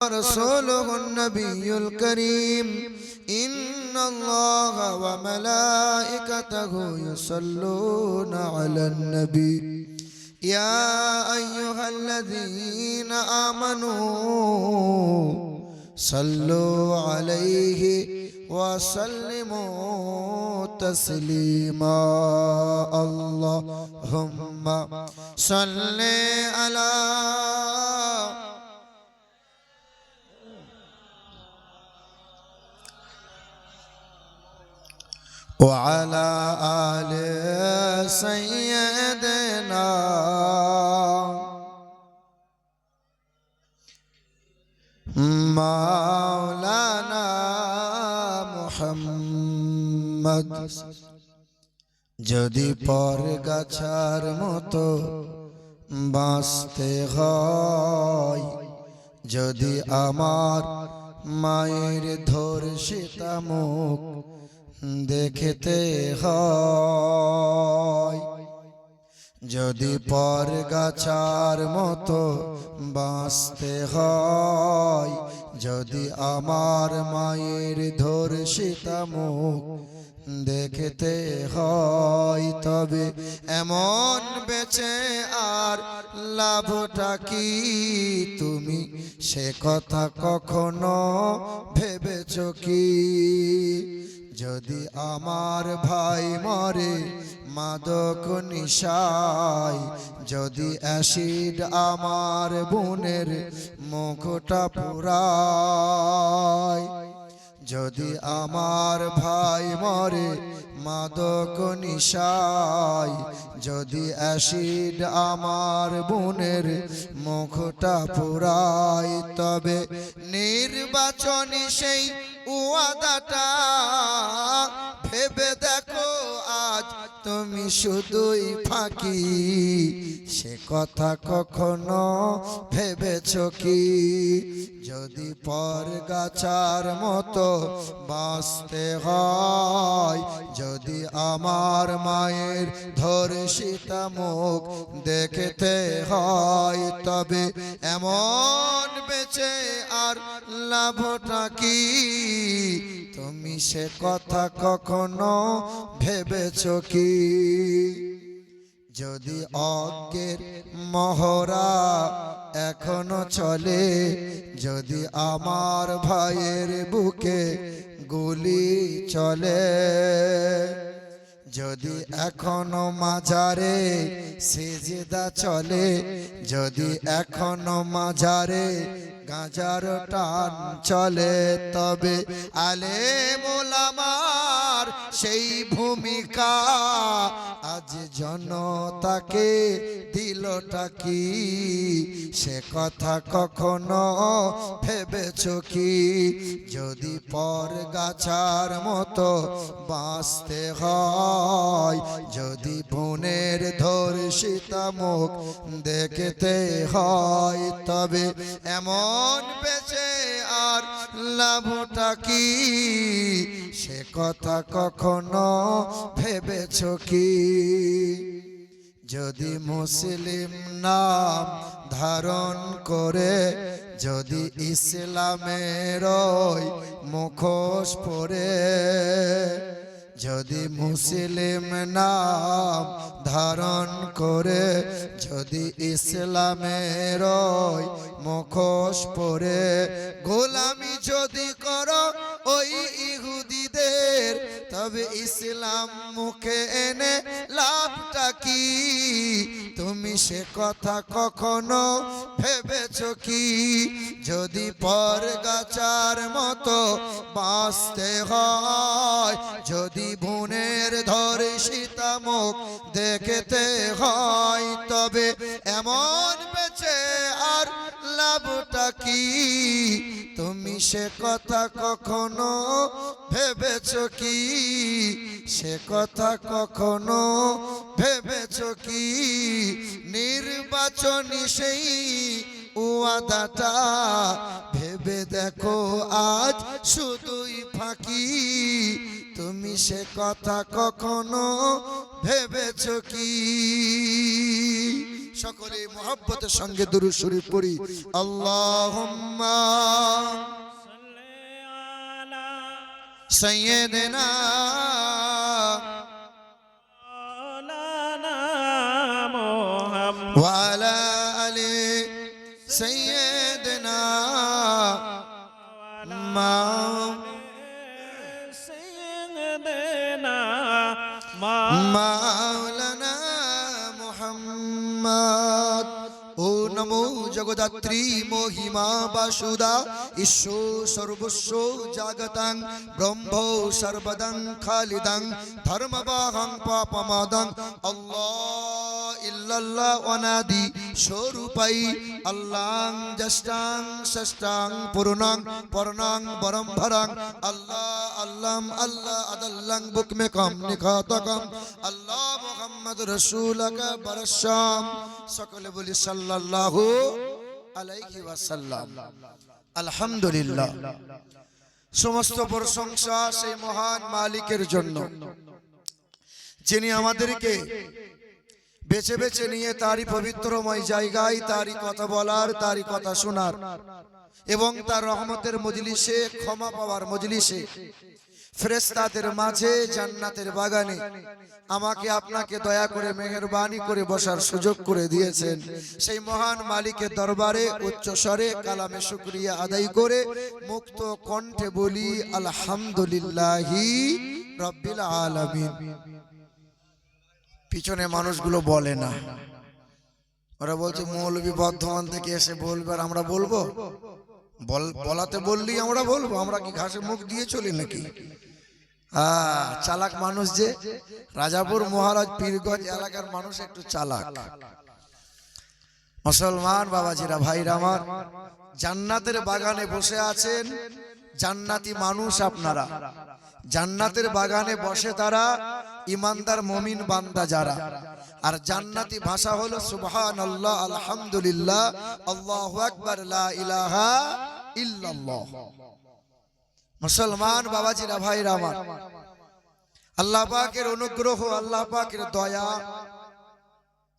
ورسوله النبي الكريم إن الله وملائكته يصلون على النبي يا أيها الذين آمنوا صلوا عليه وسلموا تسليما اللهم صل على وعلى آل سيدنا مولانا محمد যদি পর গাছার মতো বাঁচতে হয়, যদি আমার মায়ের ধর্ষিতা মুখ দেখতে হয়, যদি পর গাছার মতো বাঁচতে হয়, যদি আমার মায়ের ধর্ষিতা মুখ দেখতে হয়, তবে এমন বেঁচে আর লাভটা কি? তুমি সে কথা কখনো ভেবেছো কি? যদি আমার ভাই মরে মাদক নিশায়, যদি অ্যাসিড আমার বোনের মুখটা পুরায়, যদি আমার ভাই মরে মাদক নিশায়, যদি অ্যাসিড আমার বোনের মুখটা পুরায়, তবে নির্বাচনী সেই ওয়াদাটা ভেবে দেখো আজ তুমি শুধুই ফাঁকি। সে কথা কখনো ভেবেছো কি? যদি পর গাছার মতো বাঁচতে হয়, যদি আমার মায়ের ধর্ষিতা মুখ দেখতে হয়, তবে এমন বেঁচে আর লাভটা কি? তুমি সে কথা কখনো ভেবেছো কি? যদি অজ্ঞের মহড়া এখনো চলে, যদি আমার ভাইয়ের বুকে গুলি চলে, যদি এখনো মাজারে সিজদা চলে, যদি এখনো মাজারে গাঁজার টান চলে, তবে আলেম ওলামার সেই ভূমিকা আজ জনতাকে দিলটা কি? সে কথা কখনো ভেবেছো কি? যদি পর গাছার মতো বাঁচতে হয়, যদি বোনের ধর্ষিতা মুখ দেখতে হয়, তবে এমন বেঁচে আর লাভটা কি? সে কথা কখনো ভেবেছো কি? যদি মুসলিম নাম ধারণ করে, যদি ইসলামের মুখোশ পরে, যদি মুসলিম নাম ধারণ করে, যদি ইসলামের মুখোশ পরে গোলামি যদি করো ওই ইহুদিদের, তবে ইসলাম মুখে এনে লাভটা কি? তুমি সে কথা কখনো ভেবেছো কি? যদি পর গাছার মতো বাঁচতে হয়, যদি বোনের ধর্ষিতা মুখ দেখতে হয়, তবে এমন বেঁচে আর লাভটা কি? তুমি সে কথা কখনো ভেবেছো কি? সে কথা কখনো ভেবেছো কি? নির্বাচনী সেই ওয়াদাটা ভেবে দেখো আজ শুধুই ফাঁকি। তুমি সে কথা কখনো ভেবেছো কি? সকলে মুহাব্বতের সঙ্গে দুরূদ শরীফ পড়ি। আল্লাহুম্মা সাইয়্যিদিনা ওয়া আলা আলি সাইয়্যিদিনা মাওলানা মুহাম্মদ। ও নমো জগদাত্রী মহিমা বাসুদা ঈশ্বর সর্বস্ব জাগতাং ব্রহ্ম সর্বদং খালিদং ধর্মবাহং পাপমাদং আল্লাহ ইল্লাল্লাহ অনাদি স্বরূপাই আল্লাহ জষ্টাং ষষ্ঠাং পূর্ণং পর্ণং বরম্ভরং আল্লাহ আল্লাম আল্লাহ আদাল্লাং বুকমেকম নিখাতকম আল্লাহ মুহাম্মদ রাসূলুকা বরসাম। সকলে বলি সাল্লাল্লাহু আলাইহি ওয়াসাল্লাম। আলহামদুলিল্লাহ, সমস্ত প্রশংসা সেই মহান মালিকের জন্য যিনি আমাদেরকে বেছে বেছে নিয়ে তারই পবিত্রময় জায়গায় তারই কথা বলার, তারই কথা শোনার এবং তার রহমতের মজলিসে, ক্ষমা পাওয়ার মজলিসে, ফেরেশতাদের মাঝে, জান্নাতের বাগানে আমাকে আপনাকে দয়া করে মেহেরবানি করে বসার সুযোগ করে দিয়েছেন। সেই মহান মালিকের দরবারে উচ্চ স্বরে কালামে শুকরিয়া আদায় করে মুক্ত কণ্ঠে বলি আলহামদুলিল্লাহি রাব্বিল আলামিন। পিছনে মানুষগুলো বলে না, ওরা বলছে মৌলভী বর্ধমান থেকে এসে বলবে আর আমরা বলবো? বলাতে বললেই আমরা বলবো? আমরা কি ঘাসে মুখ দিয়ে চলি নাকি? চালাক মানুষ যে। রাজাপুর মহারাজ পীরগঞ্জ এলাকার মানুষ একটু চালাক। মুসলমান বাবাজিরা, ভাইরা আমার, জান্নাতের বাগানে বসে আছেন জান্নাতি মানুষ আপনারা। জান্নাতের বাগানে বসে তারা ইমানদার মুমিন বান্দা যারা। আর জান্নাতি ভাষা হলো সুবহানাল্লাহ, আলহামদুলিল্লাহ, আল্লাহু আকবার, লা ইলাহা ইল্লাল্লাহ। মুসলমান বাবাজিরা, ভাইরা আমার, আল্লাহ পাকের অনুগ্রহ, আল্লাহ পাকের দয়া,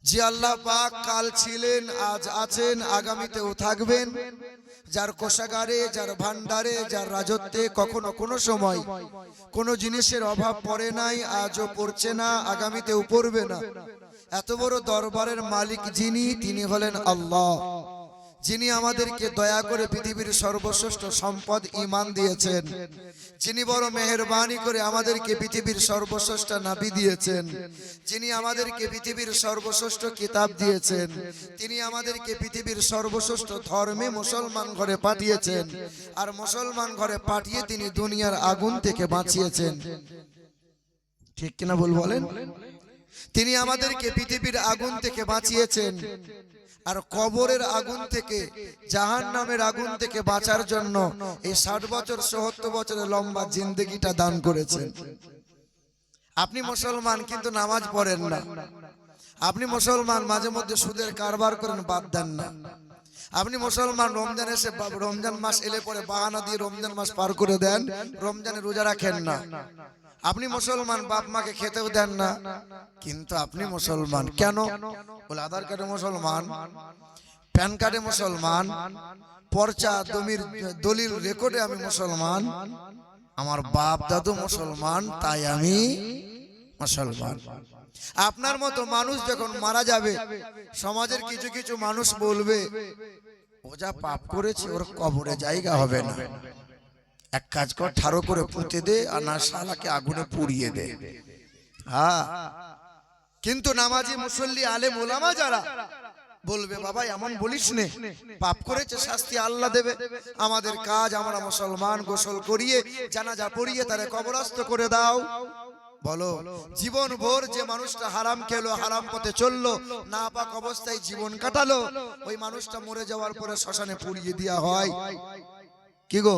যে আল্লাহ পাক কাল ছিলেন, আজ আছেন, আগামীতেও থাকবেন, যার কোষাগারে, যার ভান্ডারে, যার রাজত্বে কখনো কোনো সময় কোনো জিনিসের অভাব পড়ে নাই, আজও পড়ছে না, আগামীতেও পড়বে না। এত বড় দরবারের মালিক যিনি, তিনি হলেন আল্লাহ, যিনি আমাদেরকে দয়া করে পৃথিবীর সর্বশ্রেষ্ঠ সম্পদ ঈমান দিয়েছেন, যিনি বড় মেহেরবানি করে আমাদেরকে পৃথিবীর সর্বশ্রেষ্ঠ নবী দিয়েছেন, যিনি আমাদেরকে পৃথিবীর সর্বশ্রেষ্ঠ কিতাব দিয়েছেন, তিনি আমাদেরকে পৃথিবীর সর্বশ্রেষ্ঠ ধর্মে মুসলমান ঘরে পাঠিয়েছেন, আর মুসলমান ঘরে পাঠিয়ে তিনি দুনিয়ার আগুন থেকে বাঁচিয়েছেন। ঠিক কিনা ভুল বলেন? তিনি আমাদেরকে পৃথিবীর আগুন থেকে বাঁচিয়েছেন, আর কবরের আগুন থেকে, জাহান্নামের আগুন থেকে বাঁচার জন্য এই 60 বছর 70 বছরের লম্বা জিন্দেগিটা দান করেছেন। আপনি মুসলমান কিন্তু নামাজ পড়েন না। আপনি মুসলমান, মাঝে মধ্যে সুদের কারবার করেন, বাদ দেন না। আপনি মুসলমান, রমজান এসে, রমজান মাস এলে পরে বাহানা দিয়ে রমজান মাস পার করে দেন, রমজানে রোজা রাখেন না। আপনি মুসলমান, বাপ মাকে খেতেও দেন না, কিন্তু আপনি মুসলমান। কেন? বলে আধার কার্ডে মুসলমান, প্যান কার্ডে মুসলমান, পর্চা জমির দলিল রেকর্ডে আমি মুসলমান, আমার বাপ দাদু মুসলমান, তাই আমি মুসলমান। আপনার মতো মানুষ যখন মারা যাবে, সমাজের কিছু কিছু মানুষ বলবে ও যা পাপ করেছে ওর কবরে জায়গা হবে না, এক কাজ কর, ঠাড়ো করে পুঁতে দে, আর না শালাকে আগুনে পুড়িয়ে দে। হ্যাঁ, কিন্তু নামাজি মুসল্লি আলেম ওলামা যারা বলবে বাবা এমন বলিস নে, পাপ করেছে শাস্তি আল্লাহ দেবে। আমাদের কাজ, আমরা মুসলমান, গোসল করিয়ে জানাজা পড়িয়ে তারে কবরস্থ করে দাও। বলো, জীবন ভোর যে মানুষটা হারাম খেলো, হারাম পথে চললো, নাপাক অবস্থায় জীবন কাটালো, ওই মানুষটা মরে যাওয়ার পরে শ্মশানে পুড়িয়ে দেওয়া হয়। কি গো?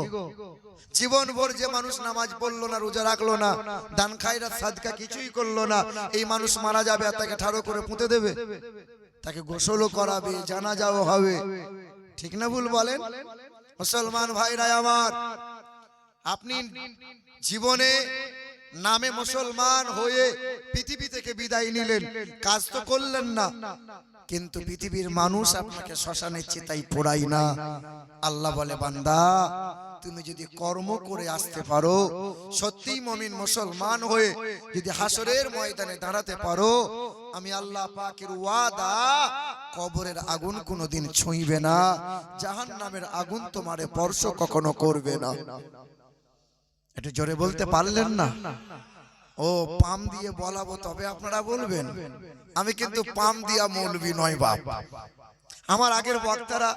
জীবন ভোর যে মানুষ নামাজ পড়লো না, রোজা রাখলো না, দান খায়রাত সাদকা কিছুই করলো না, এই মানুষ মারা যাবে, আর তাকে ঠাড়ো করে পুঁতে দেবে, তাকে গোসলও করাবে, জানাজাও হবে। ঠিক না ভুল বলেন? মুসলমান ভাইরা আমার, আপনি জীবনে নামে মুসলমান হয়ে পৃথিবী থেকে বিদায় নিলেন, কাজ তো করলেন না, কিন্তু পৃথিবীর মানুষ আপনাকে শ্মশানের চিতায় পোড়াই না। আল্লাহ বলে, বান্দা তুমি যদি কর্ম করে আসতে পারো, সত্যিই মুমিন মুসলমান হয়ে যদি হাসরের ময়দানে দাঁড়াতে পারো, আমি আল্লাহ পাকের ওয়াদা, কবরের আগুন কোনোদিন ছুঁইবে না, জাহান্নামের আগুন তোমারে স্পর্শ কখনো করবে না। একটু জোরে বলতে পারলেন না? ও পাম দিয়ে বলাবো তবে আপনারা বলবেন। আমি কিন্তু পাম দিয়া মৌলবি নয় বাপ। আমার আগের বক্তারা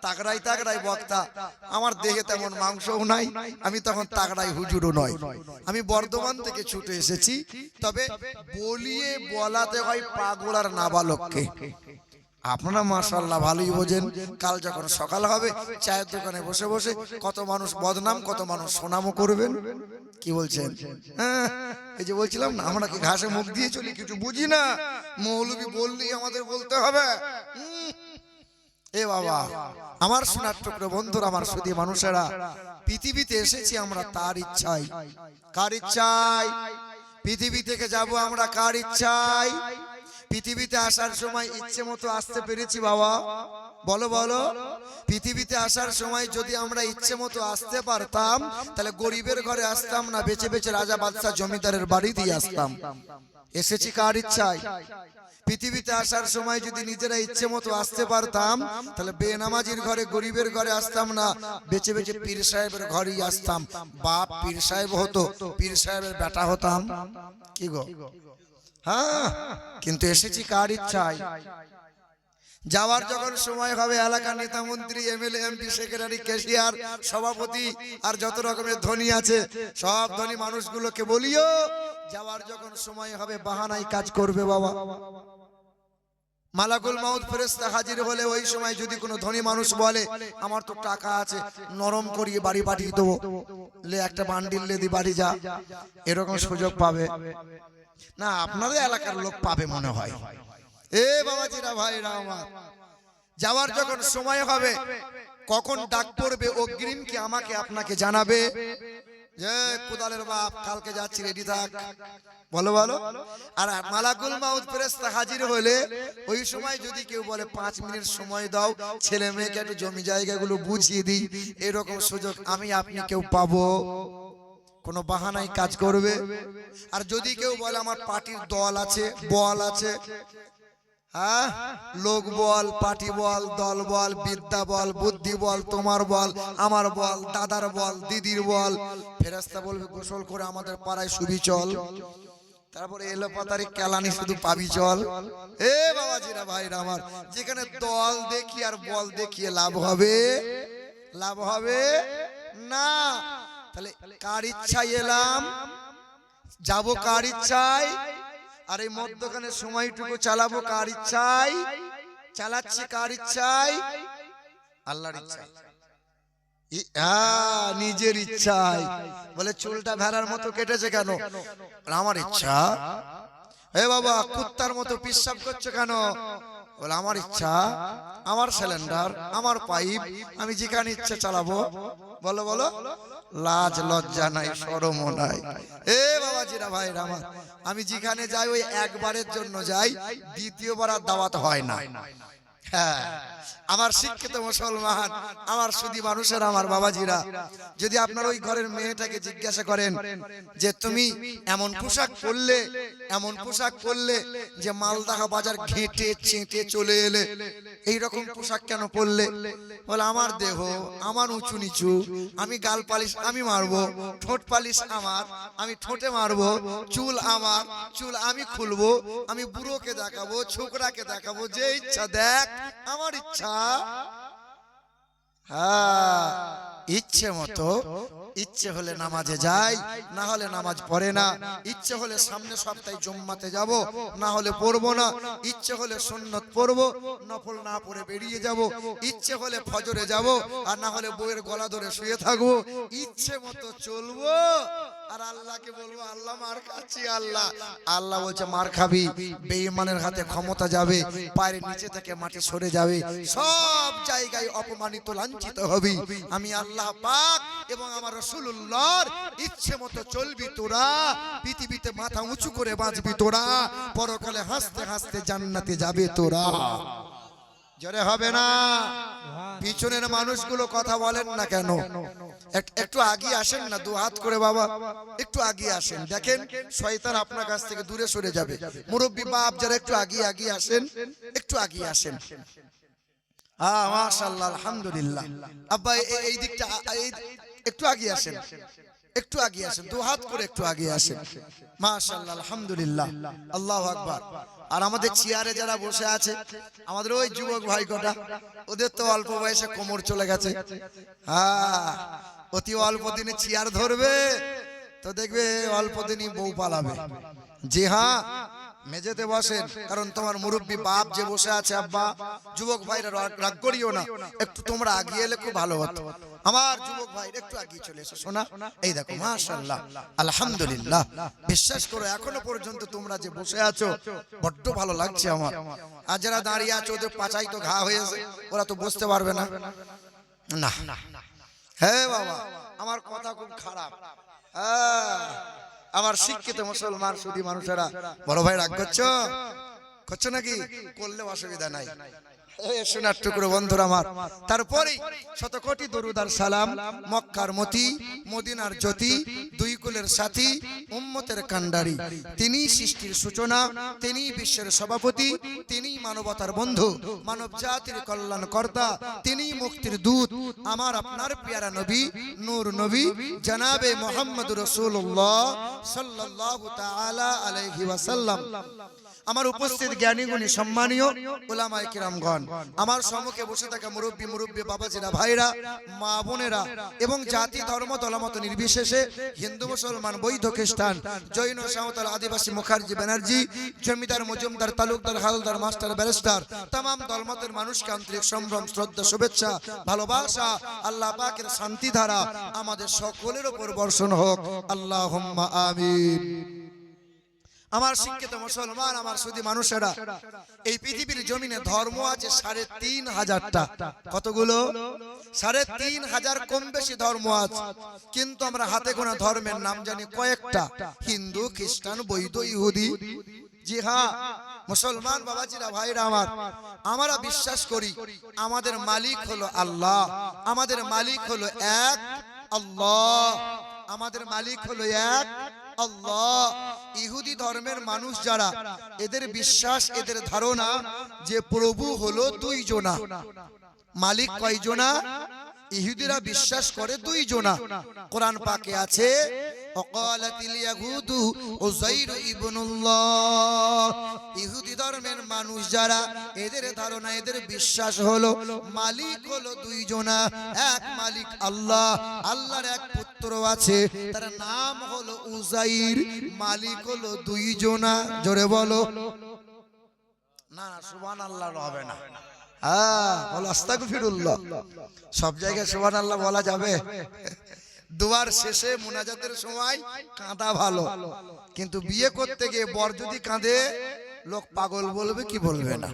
তাগড়াই তাগড়াই বক্তা, আমার দেহে তেমন মাংসও নাই, আমি তখন তাগড়াই হুজুরও নয়। আমি বর্ধমান থেকে ছুটে এসেছি, তবে বলিয়ে বলাতে হয় পাগল আর নাবালককে। আপনারা মাশাআল্লাহ ভালোই বোঝেন। কাল যখন সকাল হবে, চায়ের দোকানে বসে বসে কত মানুষ বদনাম, কত মানুষ সুনামও করবেন। কি বলছেন? হ্যাঁ, এই যে বলছিলাম না, আমরা কি ঘাসে মুখ দিয়ে চলি, কিছু বুঝি না। মৌলবি বললেই আমাদের বলতে হবে। এ বাবা, আমার সোনার টুকরো বন্ধুরা, আমার সুধী মানুষেরা, পৃথিবীতে এসেছি আমরা তার ইচ্ছায়। কার ইচ্ছায়? পৃথিবী থেকে যাব আমরা কার ইচ্ছায়? পৃথিবীতে আসার সময় ইচ্ছে মতো আসতে পেরেছি বাবা? বলো বলো। পৃথিবীতে আসার সময় যদি আমরা ইচ্ছে মতো আসতে পারতাম, তাহলে গরিবের ঘরে আসতাম না, বেঁচে বেঁচে রাজা বাদশা জমিদারের বাড়ি দিয়ে আসতাম। এসেছি কার ইচ্ছায়? পৃথিবীতে আসার সময় যদি নিজেরা ইচ্ছে মতো আসতে পারতাম, তাহলে বেনামাজির ঘরে, গরিবের ঘরে আসতাম না, বেঁচে বেঁচে পীর সাহেবের ঘরেই আসতাম। বাপ পীর সাহেব হতো, পীর সাহেবের বেটা হতাম। কি গো? হ্যাঁ, কিন্তু এসেছি কার ইচ্ছায়? যাওয়ার যখন সময় হবে, এলাকার নেতা মন্ত্রী, এমএলএ, এমপি, সেক্রেটারি, ক্যাশিয়ার, সভাপতি আর যত রকমের ধনী আছে, সব ধনী মানুষগুলোকে বলিও, যাওয়ার যখন সময় হবে বাহানায় কাজ করবে বাবা। মালাকুল মাউত ফেরেশতা হাজির হলে ওই সময় যদি কোনো ধনী মানুষ বলে, আমার তো টাকা আছে, নরম করিয়ে বাড়ি পাঠিয়ে দেবো, লে একটা বান্ডিল লে দি বাড়ি যা, এরকম সুযোগ পাবে না? আপনাদের এলাকার লোক পাবে মনে হয়। এ বাবাজিরা, ভাইরা আমার, যাওয়ার যখন সময় হবে, কখন ডাক পড়বে অগ্রিম কি আমাকে আপনাকে জানাবে যে কোদালের বাপ কালকে যাচ্ছি, রেডি থাক। বলো বলো। আর মালাকুল মাউত ফেরেশতা হাজির হলে ওই সময় যদি কেউ বলে 5 মিনিট সময় দাও, ছেলে মেয়েকে একটু জমি জায়গাগুলো বুঝিয়ে দিই, এরকম সুযোগ আমি আপনি কেউ পাবো? কোনো বাহানায় কাজ করবে। আর যদি কেউ বলে আমার পার্টির দল আছে, বল আছে, হ্যাঁ, লোক বল, পার্টি বল, দল বল, বিদ্যা বল, বুদ্ধি বল, তোমার বল, আমার বল, দাদার বল, দিদির বল, ফেরেশতা বলবে গোসল করে আমাদের পাড়ায় শুবি চল, তারপরে এলো পাতারি কেলানি শুধু পাবি চল। এ বাবাজিরা, ভাইরা আমার, যেখানে দল দেখি আর বল দেখিয়ে লাভ হবে? লাভ হবে না। তাহলে কার ইচ্ছায় এলাম, যাবো কার ইচ্ছায়, আর এই মধ্যখানে সময়টুকু চালাবো কার ইচ্ছায়? চালাচ্ছি কার ইচ্ছায়? আল্লাহর ইচ্ছায়। নিজের ইচ্ছায়। বলে চুলটা ভেড়ার মতো কেটেছে কেন? আমার ইচ্ছা। এ বাবা, কুত্তার মতো পিশাব করছে কেন? বলে আমার ইচ্ছা, আমার সিলিন্ডার, আমার পাইপ, আমি যেখানে ইচ্ছা চালাবো। বলো বলো। লাজ লজ্জা নাই, শরমও নাই। এ বাবাজিরা, ভাইরা আমার, আমি যেখানে যাই ওই একবারের জন্য যাই, দ্বিতীয়বার আর দাওয়াত হয় না। হ্যাঁ, আমার শিক্ষিত মুসলমান, আমার সুধী মানুষের, আমার বাবাজিরা, যদি আপনার ওই ঘরের মেয়েটাকে জিজ্ঞাসা করেন যে তুমি এমন পোশাক পরলে, এমন পোশাক পরলে যে মালদা বাজার ঘেঁটে চেটে চলে এলে, এইরকম পোশাক কেন পরলে? বলে আমার দেহ, আমার উঁচু নিচু, আমি গাল পালিশ আমি মারবো, ঠোঁট পালিশ আমার, আমি ঠোঁটে মারবো, চুল আমার, চুল আমি খুলবো, আমি বুড়োকে দেখাবো, ছোকরাকে দেখাবো, যে ইচ্ছা দেখ, আমার ইচ্ছা। হ্যাঁ, ইচ্ছে মতো। ইচ্ছে হলে নামাজে যাই, না হলে নামাজ পড়ে না। ইচ্ছে হলে সামনে সপ্তাহে জুম্মাতে যাব, না হলে পড়বো না। ইচ্ছে হলে সুন্নত পড়বো, নফল না পড়ে বেরিয়ে যাব। ইচ্ছে হলে ফজরে যাব, আর না হলে বইয়ের গলা ধরে শুয়ে থাকবো। ইচ্ছে মতো চলবো, আর আল্লাহকে বলবো আল্লাহ মার খাচ্ছি। আল্লাহ আল্লাহ বলছে মার খাবি, বেঈমানের হাতে ক্ষমতা যাবে, পায়ের নিচে থেকে মাটি সরে যাবে, সব জায়গায় অপমানিত লাঞ্ছিত হবি। আমি আল্লাহ পাক এবং আমার রাসূলুল্লাহর ইচ্ছে মতো চলবি তোরা, পৃথিবীতে মাথা উঁচু করে বাঁচবি তোরা, পরকালে হাসতে হাসতে জান্নাতে যাবে তোরা। জোরে হবে না? পিছনের মানুষগুলো কথা বলেন না কেন? একটু আগিয়ে আসেন না, দু হাত করে বাবা একটু আগিয়ে আসেন, দেখেন শয়তান আপনার কাছ থেকে দূরে সরে যাবে। মুরব্বী বাপ যারা একটু আগিয়ে আসেন, একটু আগিয়ে আসেন। মাশাআল্লাহ, আলহামদুলিল্লাহ। আব্বা এই দিকটা একটু আগিয়ে আসেন, একটু আগিয়ে আসেন, দু হাত করে একটু আগিয়ে আসেন। মাশাআল্লাহ, আলহামদুলিল্লাহ, আল্লাহু আকবার। আর আমাদের চেয়ারে যারা বসে আছে, আমাদের ওই যুবক ভাই কটা, ওদের তো অল্প বয়সে কোমর চলে গেছে। অতি অল্প দিনে চেয়ার ধরবে তো দেখবে অল্প দিনই বউ পালাবে। জি হ্যাঁ, মেঝেতে বসেন, কারণ তোমার মুরব্বী বাপ যে বসে আছে। আব্বা, যুবক ভাইরা রাগ করিও না, একটু তোমরা আগিয়ে এলে খুব ভালো হতো। আমার যুবক ভাই একটু আগিয়ে চলে এসো শোনা। এই দেখো, মাশাআল্লাহ, আলহামদুলিল্লাহ। বিশ্বাস করো এখনো পর্যন্ত তোমরা যে বসে আছো বড্ড ভালো লাগছে আমার। আর যারা দাঁড়িয়ে আছে ওদের পাছাই তো ঘা হয়েছে, ওরা তো বসতে পারবে না। না হ্যাঁ বাবা, আমার কথা খুব খারাপ। আমার শিক্ষিত মুসলমান সুধী মানুষেরা, বড় ভাই রাগ করছো নাকি? করলে অসুবিধা নাই। সোনার টুকরো বন্ধুরা আমার, তারপরে শত কোটি দরুদ আর সালাম মক্কার মতি, মদিনার জ্যোতি, দুই কুলের সাথী, উম্মতের কান্ডারি। তিনি সৃষ্টির সূচনা, তিনি বিশ্বের সভাপতি, তিনি মানবতার বন্ধু, মানব জাতির কল্যাণ কর্তা, তিনি মুক্তির দূত, আমার আপনার পেয়ারা নবী, নূর নবী জনাবে মুহাম্মদ রাসূলুল্লাহ সাল্লাল্লাহু তাআলা আলাইহি ওয়াসাল্লাম। আমার উপস্থিত জ্ঞানী গুণী সম্মানীয় উলামায়ে কিরামগণ, আমার সম্মুখে বসে থাকা মুরব্বী বাবাজিরা, ভাইরা, মা বোনেরা এবং জাতি ধর্ম দলমত নির্বিশেষে, হিন্দু মুসলমান বৌদ্ধ খ্রিস্টান জৈন সাঁওতাল আদিবাসী মুখার্জি ব্যানার্জি জমিদার মজুমদার তালুকদার হালদার মাস্টার ব্যারিস্টার तमाम দলমতের মানুষকে আন্তরিক সম্ভ্রম শ্রদ্ধা শুভেচ্ছা ভালোবাসা, আল্লাহ পাকের শান্তি ধারা আমাদের সকলের উপর বর্ষণ হোক, আল্লাহুম্মা আমিন। আমার শিক্ষিত মুসলমান, আমার সুধী মানুষেরা, এই পৃথিবীর জমিনে ধর্ম আছে ৩৫০০টা। কতগুলো? ৩৫০০ কম বেশি ধর্ম আছে, কিন্তু আমরা হাতে গোনা ধর্মের নাম জানি কয়েকটা, হিন্দু, খ্রিস্টান, বৌদ্ধ, ইহুদি। জি হ্যাঁ মুসলমান বাবাজিরা, ভাইরা আমার, আমরা বিশ্বাস করি আমাদের মালিক হলো আল্লাহ, আমাদের মালিক হলো এক আল্লাহ, আমাদের মালিক হলো এক আল্লাহ। ইহুদি ধর্মের মানুষ যারা, এদের বিশ্বাস, এদের ধারণা যে প্রভু হলো দুইজনা। মালিক কয়জনা? ইহুদিরা বিশ্বাস করে দুইজনা। কোরআন পাকে আছে ওয়াকালাতিল ইয়াহুদু উযাইর ইবনুল্লাহ। ইহুদি ধর্মের মানুষ যারা, এদের ধারণা, এদের বিশ্বাস হলো মালিক হলো দুইজনা, এক মালিক আল্লাহ, আল্লাহর এক পুত্র আছে, তার নাম হলো উযাইর, মালিক হলো দুইজনা। জোরে বলো না, সুবহানাল্লাহ হবে না। বলো আস্তাগফিরুল্লাহ। সব জায়গায় সুবহানাল্লাহ বলা যাবে? দুয়ার শেষে মুনাজাতের সময় কাঁদা ভালো, কিন্তু বিয়ে করতে গিয়ে বর যদি কাঁদে, লোক পাগল বলবে কি বলবে না?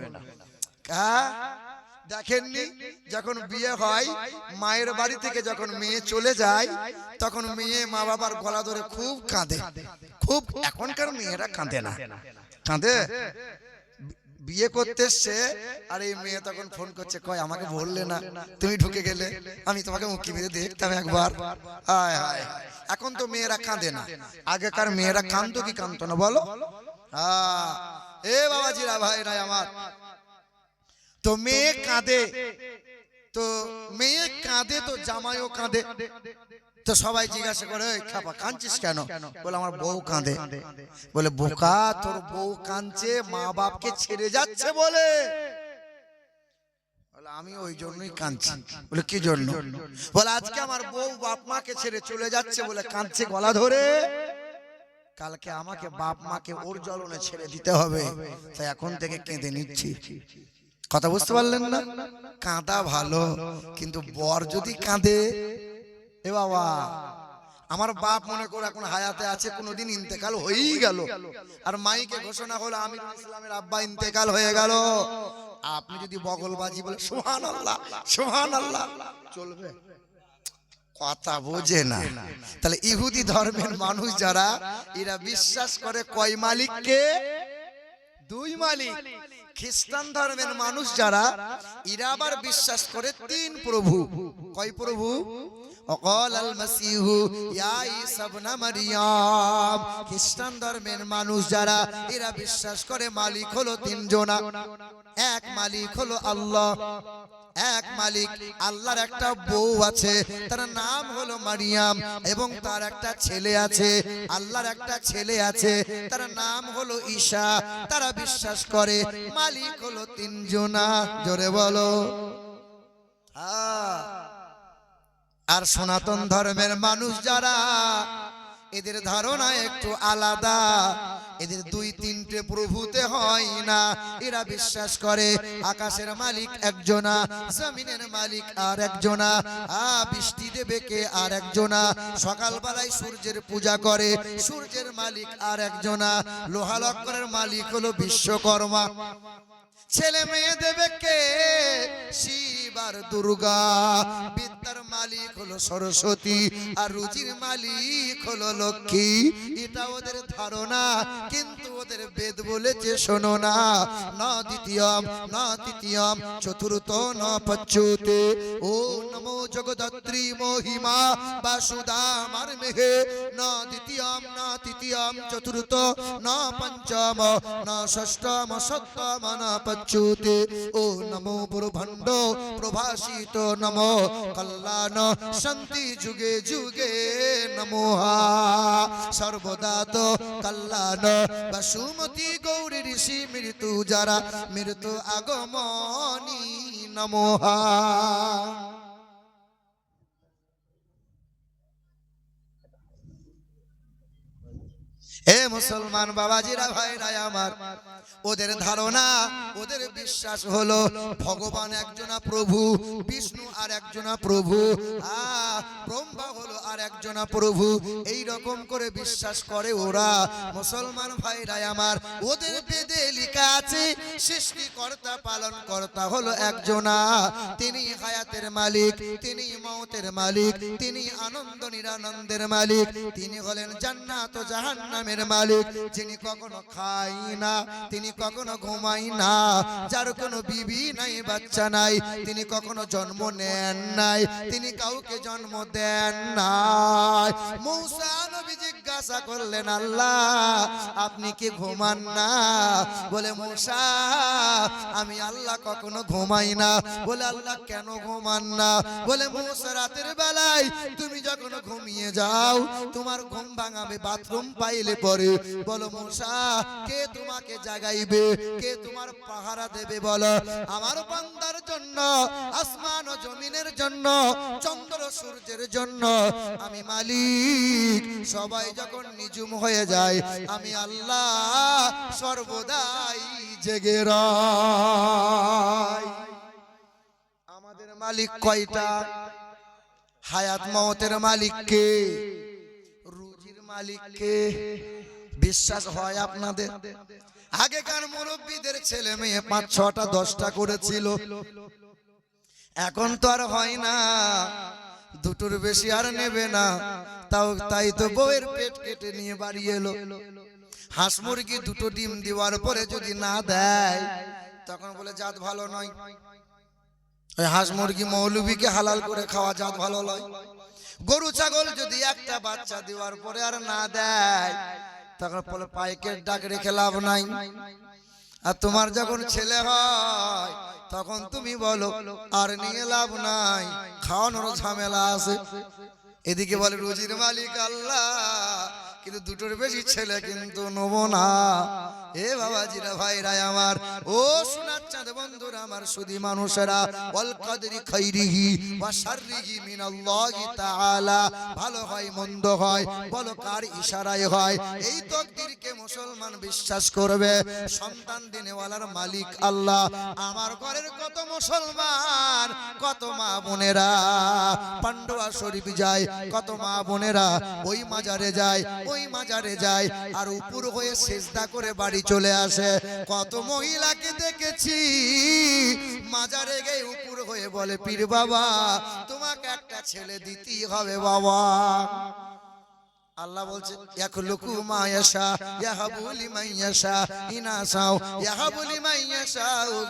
দেখেননি, যখন বিয়ে হয় মায়ের বাড়ি থেকে যখন মেয়ে চলে যায়, তখন মেয়ে মা বাবার গলা ধরে খুব কাঁদে, খুব। এখনকার মেয়েরা কাঁদে না, কাঁদে? বিয়ে করতে এসছে আর এই মেয়ে তখন ফোন করছে, কয় আমাকে বললে না, তুমি ঢুকে গেলে, আমি তোমাকে মুক্তি মেরে দেখতাম একবার। হায় হায়, এখন তো মেয়েরা কাঁদে না, আগেকার মেয়েরা কাঁদতো কি কাঁদতো না বলো? এ বাবাজিরা, ভাইরা আমার, তো মেয়ে কাঁদে, তো মেয়ে কাঁদে তো জামাইও কাঁদে। তো সবাই জিজ্ঞাসা করে, খাপা কাঁদছিস কেন? বলে আমার বউ কাঁদে। বলে বোকা, তোর বউ কাঁদছে মা বাপকে ছেড়ে যাচ্ছে বলে। আমি ওই জন্যই কাঁদছি। বলে কি জন্য? বলে আজকে আমার বউ বাপ মাকে ছেড়ে চলে যাচ্ছে বলে কাঁদছে গলা ধরে, কালকে আমাকে বাপ মাকে ওর জ্বলনে ছেড়ে দিতে হবে, তাই এখন থেকে কেঁদে নিচ্ছি। কথা বুঝতে পারলেন না? কাঁদা ভালো, কিন্তু বর যদি কাঁদে, এ বাবা, আমার বাপ মনে করে এখন হায়াতে আছে, কোনোদিন ইন্তেকাল হয়েই গেল, আর মাইকে ঘোষণা হলো আমির ইসলামের আব্বা ইন্তেকাল হয়ে গেল, আপনি যদি বগলবাজি বলে সুবহানাল্লাহ সুবহানাল্লাহ, চলবে? কথা বোঝে না। তাহলে ইহুদি ধর্মের মানুষ যারা, এরা বিশ্বাস করে কয় মালিককে? দুই মালিক। খ্রিস্টান ধর্মের মানুষ যারা, এরা আবার বিশ্বাস করে তিন প্রভু। কয় প্রভু? অকাল আল মাসিহু ইয়া ঈসা ইবনে মারইয়াম। খ্রিস্টান ধর্মের মানুষ যারা, এরা বিশ্বাস করে মালিক হলো তিনজনা। এক মালিক হলো আল্লাহ, এক মালিক। আল্লাহর একটা বউ আছে, তার নাম হলো মারিয়াম, এবং তার একটা ছেলে আছে। আল্লাহর একটা ছেলে আছে, তার নাম হলো ঈসা। তারা বিশ্বাস করে মালিক হলো তিনজনা। জোরে বলো। আর সনাতন ধর্মের মানুষ যারা, এদের ধারণা একটু আলাদা। এদের দুই তিনটে প্রভুতে হয় না। এরা বিশ্বাস করে আকাশের মালিক একজনা, জমিনের মালিক আর একজনা, বৃষ্টি দেবে কে আর একজনা। সকালবেলায় সূর্যের পূজা করে, সূর্যের মালিক আর একজনা। লোহা লক্করের মালিক হলো বিশ্বকর্মা। ছেলে মেয়ে দেবে কে? শিব আর দুর্গা। বিদ্যার মালিক হলো সরস্বতী, আর রুজির মালিক হলো লক্ষ্মী। এটা ওদের ধারণা, কিন্তু ওদের বেদ বলেছে শোনো না, ন দ্বিতীয়ম ন তৃতীয়ম চতুর্থ ন পঞ্চমতে। ও নমো জগদ্ধাত্রী মহিমা বাসুদা মারমেহে। ন দ্বিতীয়ম ন তৃতীয়ম চতুর্থ ন পঞ্চম ন ষষ্ঠম সপ্তম ন পঞ্চমতে। ও নমো ব্রহ্মাণ্ড প্রভাসিত নমো কল্যাণ শান্তি যুগে যুগে নমঃ। সর্বদা তো কল্যাণ বসুমতী গৌরী ঋষি মৃত্যু যারা, মৃত্যু আগমনী নমঃ। এ মুসলমান বাবাজিরা, ভাইরা আমার, ওদের ধারণা, ওদের বিশ্বাস হলো ভগবান একজনা প্রভু, বিষ্ণু আর একজনা প্রভু, ব্রহ্মা হলো আর একজনা প্রভু। এই রকম করে বিশ্বাস করে ওরা। মুসলমান ভাইরা আমার, ওদের বেদে লেখা আছে সৃষ্টিকর্তা পালন কর্তা হলো একজনা। তিনি হায়াতের মালিক, তিনি মওতের মালিক, তিনি আনন্দ নিরানন্দের মালিক, তিনি হলেন জান্নাত ও জাহান্নামের মালিক। যিনি কখনো খাই না, তিনি কখনো ঘুমাই না, যার কোনো বিবি নাই বাচ্চা নাই, তিনি কখনো জন্ম নেন নাই, তিনি কাউকে জন্ম দেন নাই। মূসা নবী জিজ্ঞাসা করলেন, আল্লাহ আপনি কি ঘুমান না? বলে, মূসা আমি আল্লাহ কখনো ঘুমাই না। বলে, আল্লাহ কেন ঘুমান না? বলে, মূসা রাতের বেলায় তুমি যখন ঘুমিয়ে যাও, তোমার ঘুম ভাঙাবে বাথরুম পাইলে পরে, বলো মূসা কে তোমাকে জাগাইবে, কে তোমার পাহারা দেবে? বলো, আমার বান্দার জন্য, আসমান ও জমিনের জন্য, চন্দ্র সূর্যের জন্য আমি মালিক। সবাই যখন নিঝুম হয়ে যায়, আমি আল্লাহ সর্বদাই জেগে রই। আমাদের মালিক কয়টা? হায়াত মওতের মালিক কে? রুজির মালিক কে? বিশ্বাস হয় আপনাদের? আগেকার মুরব্বীদের ছেলে মেয়ে ৫, ৬টা 10টা করেছিল, এখন তো আর হয় না। দুটোর বেশি আর নেবে না। তাই তো বউয়ের পেট কেটে নিয়ে বাড়ি এলো। হাঁস মুরগি দুটো ডিম দেওয়ার পরে যদি না দেয়, তখন বলে জাত ভালো নয়। ওই হাঁস মুরগি মৌলবীকে হালাল করে খাওয়া জাত ভালো নয়। গরু ছাগল যদি একটা বাচ্চা দেওয়ার পরে আর না দেয়, তখন বলে পাইকের ডাক রেখে লাভ নাই। আর তোমার যখন ছেলে হয়, তখন তুমি বলো আর নিয়ে লাভ নাই, খাওয়ানোর ঝামেলা আছে। এদিকে বলে রুজির মালিক আল্লাহ, কিন্তু দুটোর বেশি ছেলে কিন্তু নেবো না। এ বাবাজিরা, ভাইরা আমার, ও সোনার চাঁদ বন্ধুরা আমার, সুধী মানুষেরা, ওয়াল কদরি খাইরিহি ওয়া শাররিহি মিনাল্লাহি তাআলা। ভালো হয় মন্দ হয়, বলো কার ইশারায় হয়? এই তাকদীরকে মুসলমান বিশ্বাস করবে। সন্তান দিনেওয়ালার মালিক আল্লাহ। আমার ঘরের কত মুসলমান, কত মা বোনেরা পান্ডুয়া শরীফ যায়, কত মা বোনেরা ওই মাজারে যায়, ওই মাজারে যায়, আর উপর হয়ে সিজদা করে বাড়ি চলে আসে। কত মহিলাকে দেখেছি মাজারে গিয়ে উপর হয়ে বলে পীর বাবা তোমাকে একটা ছেলে দিতেই হবে বাবা। আল্লাহ বলছে ইয়াখলুকু মা ইয়াশা ইয়াহাবু লিমান ইয়াশা ইনাসাও ইয়াহাবু লিমান ইয়াশা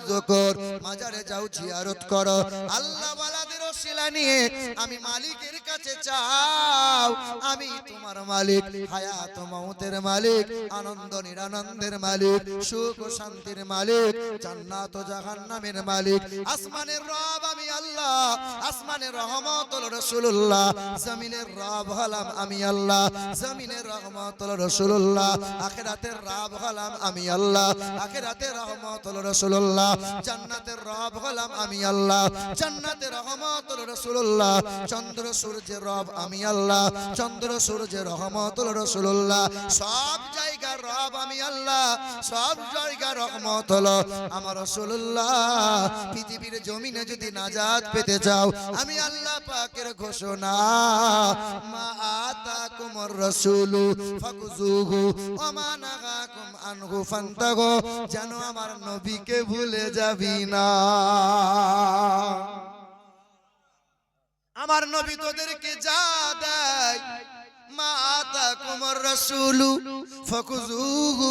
যুকুর। মাজারে যাও জিয়ারত করো, আল্লাহ ওয়ালাদের ওসিলা নিয়ে আমি মালিকের কাছে চাও। আমি তোমার মালিক, হায়াত ও মওতের মালিক, আনন্দ নিরানন্দের মালিক, সুখ ও শান্তির মালিক, জান্নাত ও জাহান্নামের মালিক। আসমানের রব আমি আল্লাহ, আসমানের রহমত হলো রাসূলুল্লাহ, জমিনের রব হলাম আমি আল্লাহ, জমিনের রহমত হলো রাসূলুল্লাহ, আখিরাতের রব হলাম আমি আল্লাহ, আখিরাতের রহমত হলো রাসূলুল্লাহ, জান্নাতের রব হলাম আমি আল্লাহ, জান্নাতের রহমত হলো রাসূলুল্লাহ, চন্দ্র সূর্যের রব আমি আল্লাহ, চন্দ্র সূর্যের রহমত হলো রাসূলুল্লাহ, সব জায়গার রব আমি আল্লাহ, সব জায়গার রহমত হলো আমার রাসূলুল্লাহ। পৃথিবীর জমিনে যদি নাজাত পেতে চাও আমি আল্লাহ পাকের ঘোষণা, মা আতাকুমুর রাসূলু ফাকুযুহু ওয়া মা নাহাকুম আনহু ফান্তাহু, যেন আমার নবীকে ভুলে যাবি না। আমার নবী তোদেরকে যা দেয়, মা আতাকুমুর রাসূলু ফাকুযুহু,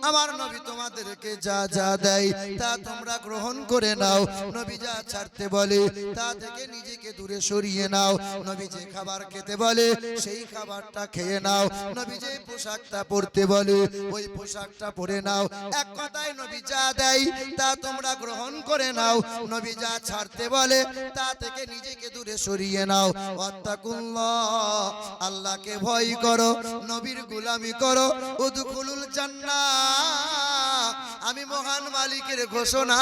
আমার নবী তোমাদেরকে যা যা দেয় তা তোমরা গ্রহণ করে নাও। নবী যা ছাড়তে বলে তা থেকে নিজেকে দূরে সরিয়ে নাও। নবী যে খাবার খেতে বলে সেই খাবারটা খেয়ে নাও। নবী যে পোশাকটা পরতে বলে ওই পোশাকটা পরে নাও। এক কথায় নবী যা দেয় তা তোমরা গ্রহণ করে নাও। নবী যা ছাড়তে বলে তা থেকে নিজেকে দূরে সরিয়ে নাও। ওয়াত্তাকুল্লাহ, আল্লাহকে ভয় করো, নবীর গোলামি করো। উদখুলুল জান্নাহ, আমি মহান মালিকের ঘোষণা,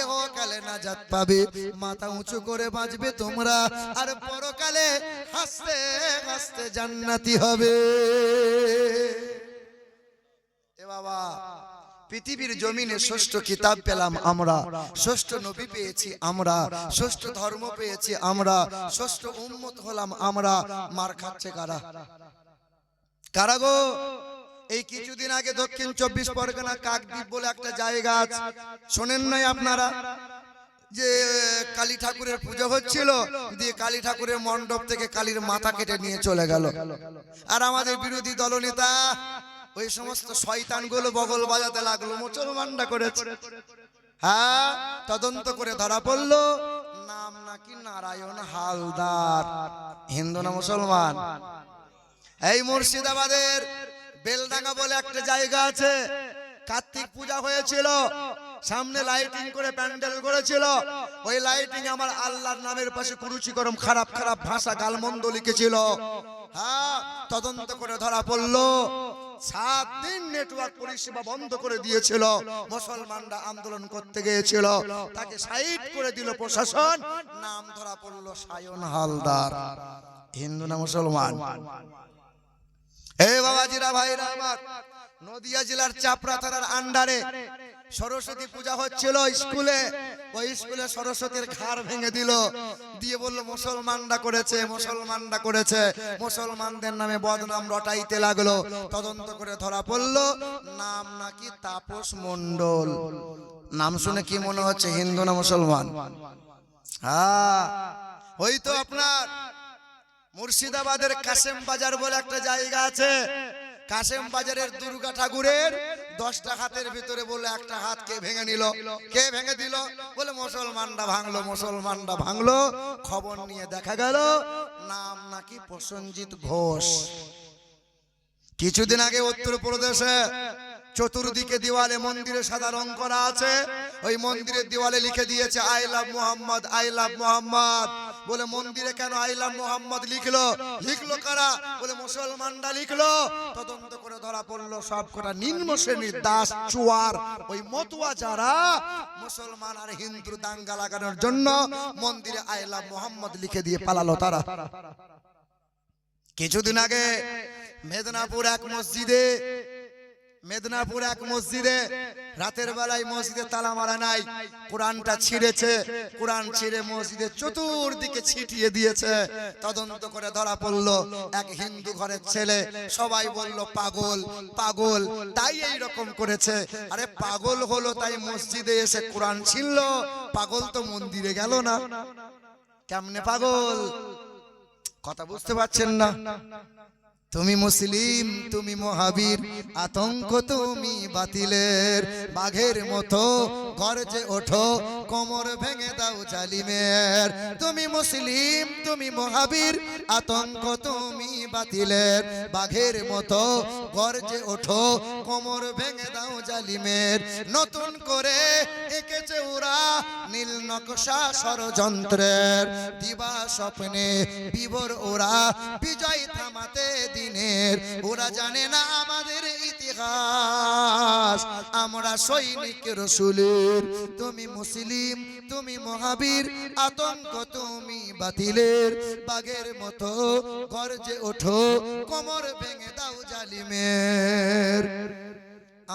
ইহকালে নাজাত পাবে, মাথা উঁচু করে বাঁচবে তোমরা, আর পরকালে হাসতে হাসতে জান্নাতি হবে। এ বাবা, পৃথিবীর জমিনে ষষ্ঠ কিতাব পেলাম আমরা, ষষ্ঠ নবী পেয়েছি আমরা, ষষ্ঠ ধর্ম পেয়েছি আমরা, ষষ্ঠ উম্মত হলাম আমরা। মার খাচ্ছে কারা? কারা গো? এই কিছুদিন আগে দক্ষিণ 24 পরগনা কাকদ্বীপ বলে একটা জায়গা আছে, শোনেন নাই আপনারা? যে কালী ঠাকুরের পুজো হচ্ছিল, দিয়ে কালী ঠাকুরের মণ্ডপ থেকে কালীর মাথা কেটে নিয়ে চলে গেল। আর আমাদের বিরোধী দলনেতা ওই সমস্ত শয়তানগুলো বগল বাজাতে লাগলো, মুসলমানরা করেছে। হ্যাঁ, তদন্ত করে ধরা পড়লো, নাম নাকি নারায়ণ হালদার, হিন্দু না মুসলমান। এই মুর্শিদাবাদের বেলডাঙ্গা বলে একটা জায়গা আছে, কার্তিক পূজা হয়েছিল, সামনে লাইটিং করে প্যান্ডেল করেছিল। ওই লাইটিং আমার আল্লাহর নামের পাশে কুরুচিকরম খারাপ খারাপ ভাষা গালমন্দ লিখেছিল। হ্যাঁ, তদন্ত করে ধরা পড়লো। 7 দিন নেটওয়ার্ক পরিষেবা বন্ধ করে দিয়েছিল। মুসলমানরা আন্দোলন করতে গিয়েছিল, তাকে সাইড করে দিল প্রশাসন। নাম ধরা পড়লো সায়ন হালদার, হিন্দু না মুসলমান? এই বাবাজিরা ভাইরা আমার, নদিয়া জেলার চাপড়া থানার আন্ডারে সরস্বতী পূজা হচ্ছিল স্কুলে। ওই স্কুলে সরস্বতীর ঘাড় ভেঙে দিল, দিয়ে বলল মুসলমানরা করেছে, মুসলমানরা করেছে। মুসলমানদের নামে বদনাম রটাইতে লাগলো। তদন্ত করে ধরা পড়লো, নাম নাকি তাপস মণ্ডল। নাম শুনে কি মনে হচ্ছে, হিন্দু না মুসলমান? হ্যাঁ, ওই তো আপনার মুর্শিদাবাদের কাশেম বাজার বলে একটা জায়গা আছে। কাশেম বাজারের দুর্গা ঠাকুরের 10টা হাতের ভিতরে বলে একটা হাত কে ভেঙে নিল? কে ভেঙে দিল? বলে মুসলমানরা ভাঙলো, মুসলমানরা ভাঙলো। খবর নিয়ে দেখা গেল নাম নাকি প্রসেনজিৎ ঘোষ। কিছুদিন আগে উত্তরপ্রদেশে চতুর্দিকে দেওয়ালে মন্দিরে সাদা রং করা আছে, ওই মন্দিরের দেওয়ালে লিখে দিয়েছে I love Mohammad, I love Mohammad. বলে মন্দিরে কেন আই লাভ মোহাম্মদ লিখলো? লিখলো কারা? বলে মুসলমানরা লিখলো। তদন্ত করে ধরা পড়লো সব কটা নিম্ন শ্রেণীর দাস চুয়ার, ওই মতুয়া যারা মুসলমান আর হিন্দু দাঙ্গা লাগানোর জন্য মন্দিরে আই লাভ মোহাম্মদ লিখে দিয়ে পালালো তারা। কিছুদিন আগে মেদিনীপুর এক মসজিদে রাতের বেলায় মসজিদে তালা মারা নাই, কোরআনটা ছিঁড়েছে। কোরআন ছিঁড়ে মসজিদের চতুর্দিকে ছিটিয়ে দিয়েছে। তদন্ত করে ধরা পড়লো এক হিন্দু ঘরের ছেলে। সবাই বলল পাগল পাগল, তাই এই রকম করেছে। আরে পাগল হলো তাই মসজিদে এসে কোরআন ছিঁড়লো? পাগল তো মন্দিরে গেল না। কেমনে পাগল? কথা বুঝতে পারছেন না? তুমি মুসলিম, তুমি মহাবীর, আতঙ্ক তুমি বাতিলের, বাঘের মতো গর্জে ওঠো, কোমর ভেঙে দাও জালিমের। তুমি মুসলিম, তুমি মহাবীর, আতঙ্ক তুমি বাতিলের, বাঘের মতো গর্জে ওঠো, কোমর ভেঙে দাও জালিমের। নতুন করে এঁকেছে ওরা নীল নকশা ষড়যন্ত্রের, দিবা স্বপ্নে বিভোর ওরা বিজয় থামাতে দিনের। ওরা জানে না আমাদের ইতিহাস, আমরা সৈনিক রসুলের। তুমি মুসলিম, তুমি মহাবীর, আতঙ্ক তুমি বাতিলের, বাঘের মতো গর্জে ওঠো, কোমর ভেঙে দাও জালিমের।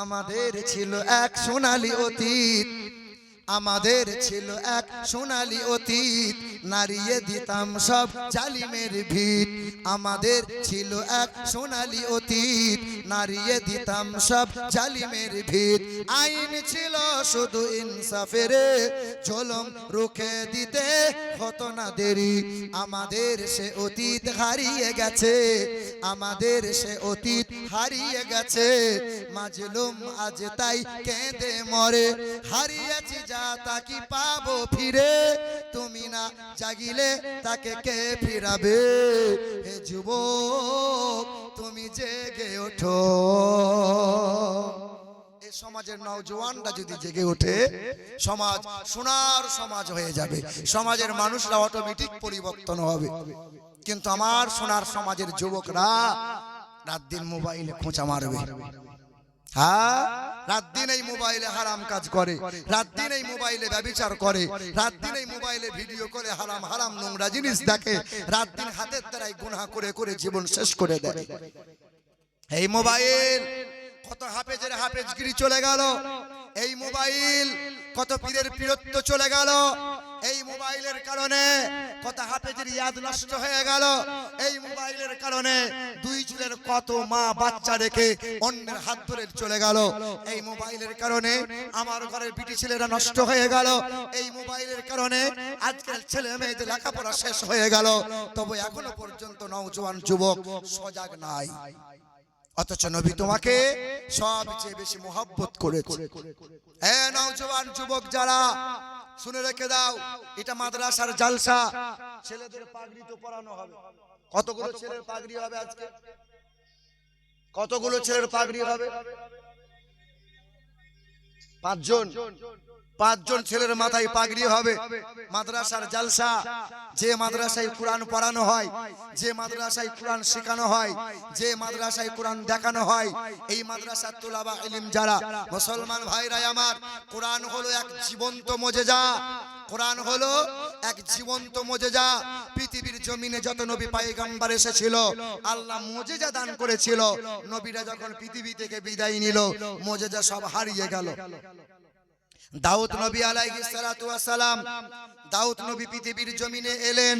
আমাদের ছিল এক সোনালী অতীত, আমাদের ছিল এক সোনালী অতীত, নারিয়ে দিতাম সব জালিমের ভিত। আমাদের ছিল এক সোনালী অতীত, নারিয়ে দিতাম সব জালিমের ভিত। আইন ছিল শুধু ইনসাফের, জুলুম রুখে দিতে হতো না দেরি। আমাদের সে অতীত হারিয়ে গেছে, আমাদের সে অতীত হারিয়ে গেছে। মাজলুম আজ তাই কেঁদে মরে, হারিয়েছি যা তাকি পাবো ফিরে। তুমি না জাগিলে তাকে কে ফিরাবে? হে যুবক তুমি জেগে ওঠো। এই সমাজের নওজওয়ানরা যদি জেগে ওঠে, সমাজ সোনার সমাজ হয়ে যাবে, সমাজের মানুষরা অটোমেটিক পরিবর্তন হবে। কিন্তু আমার সোনার সমাজের যুবকরা রাত দিন মোবাইলে খোঁচা মারবে। হ্যাঁ, রাত দিন এই মোবাইলে হারাম কাজ করে, রাত দিন এই মোবাইলে ব্যভিচার করে, রাত দিন এই মোবাইলে ভিডিও করে হারাম হারাম নোংরা জিনিস দেখে, রাত দিন হাতের দ্বারাই গুনাহ করে করে জীবন শেষ করে দেয়। এই মোবাইল কত হাফেজের হাফেজগিরি চলে গেল, এই মোবাইল কত পীরের পীরত্ব চলে গেল, এই মোবাইলের কারণে কত হাফেজের ইয়াদ নষ্ট হয়ে গেল, এই মোবাইলের কারণে দুই চুলের কত মা বাচ্চা রেখে অন্যের হাত ধরে চলে গেল, এই মোবাইলের কারণে আমার ঘরের বিটি ছেলেরা নষ্ট হয়ে গেল, এই মোবাইলের কারণে আজকাল ছেলে মেয়েদের লেখাপড়া শেষ হয়ে গেল। তবে এখনো পর্যন্ত নওজোয়ান যুবক সজাগ নাই। অথচ নবী তোমাকে সবচেয়ে বেশি মোহাব্বত করেছে। এ নওজোয়ান যুবক যারা, শুনে রেখে দাও, এটা মাদ্রাসার জালসা, ছেলেদের পাগড়ি তো পরানো হবে। কতগুলো ছেলের পাগড়ি হবে আজকে? কতগুলো ছেলের পাগড়ি হবে? 5 জন। 5 জন ছেলের মাথায় পাগড়ি হবে। মাদ্রাসার জালসা, যে মাদ্রাসায় কোরআন পড়ানো হয়, যে মাদ্রাসায় কোরআন শেখানো হয়, যে মাদ্রাসায় কোরআন দেখানো হয়, এই মাদ্রাসার তোলাবা ইলম যারা মুসলমান ভাইরা আমার, কোরআন হলো এক জীবন্ত মুজিজা। কোরআন হলো এক জীবন্ত মুজিজা। পৃথিবীর জমিনে যত নবী পয়গম্বর এসেছিল, আল্লাহ মুজিজা দান করেছিল। নবীরা যখন পৃথিবী থেকে বিদায় নিল, মুজিজা সব হারিয়ে গেল। দাউদ নবী আলাইহিস সালাতু ওয়াস সালাম, দাউদ নবী পৃথিবীর জমিনে এলেন।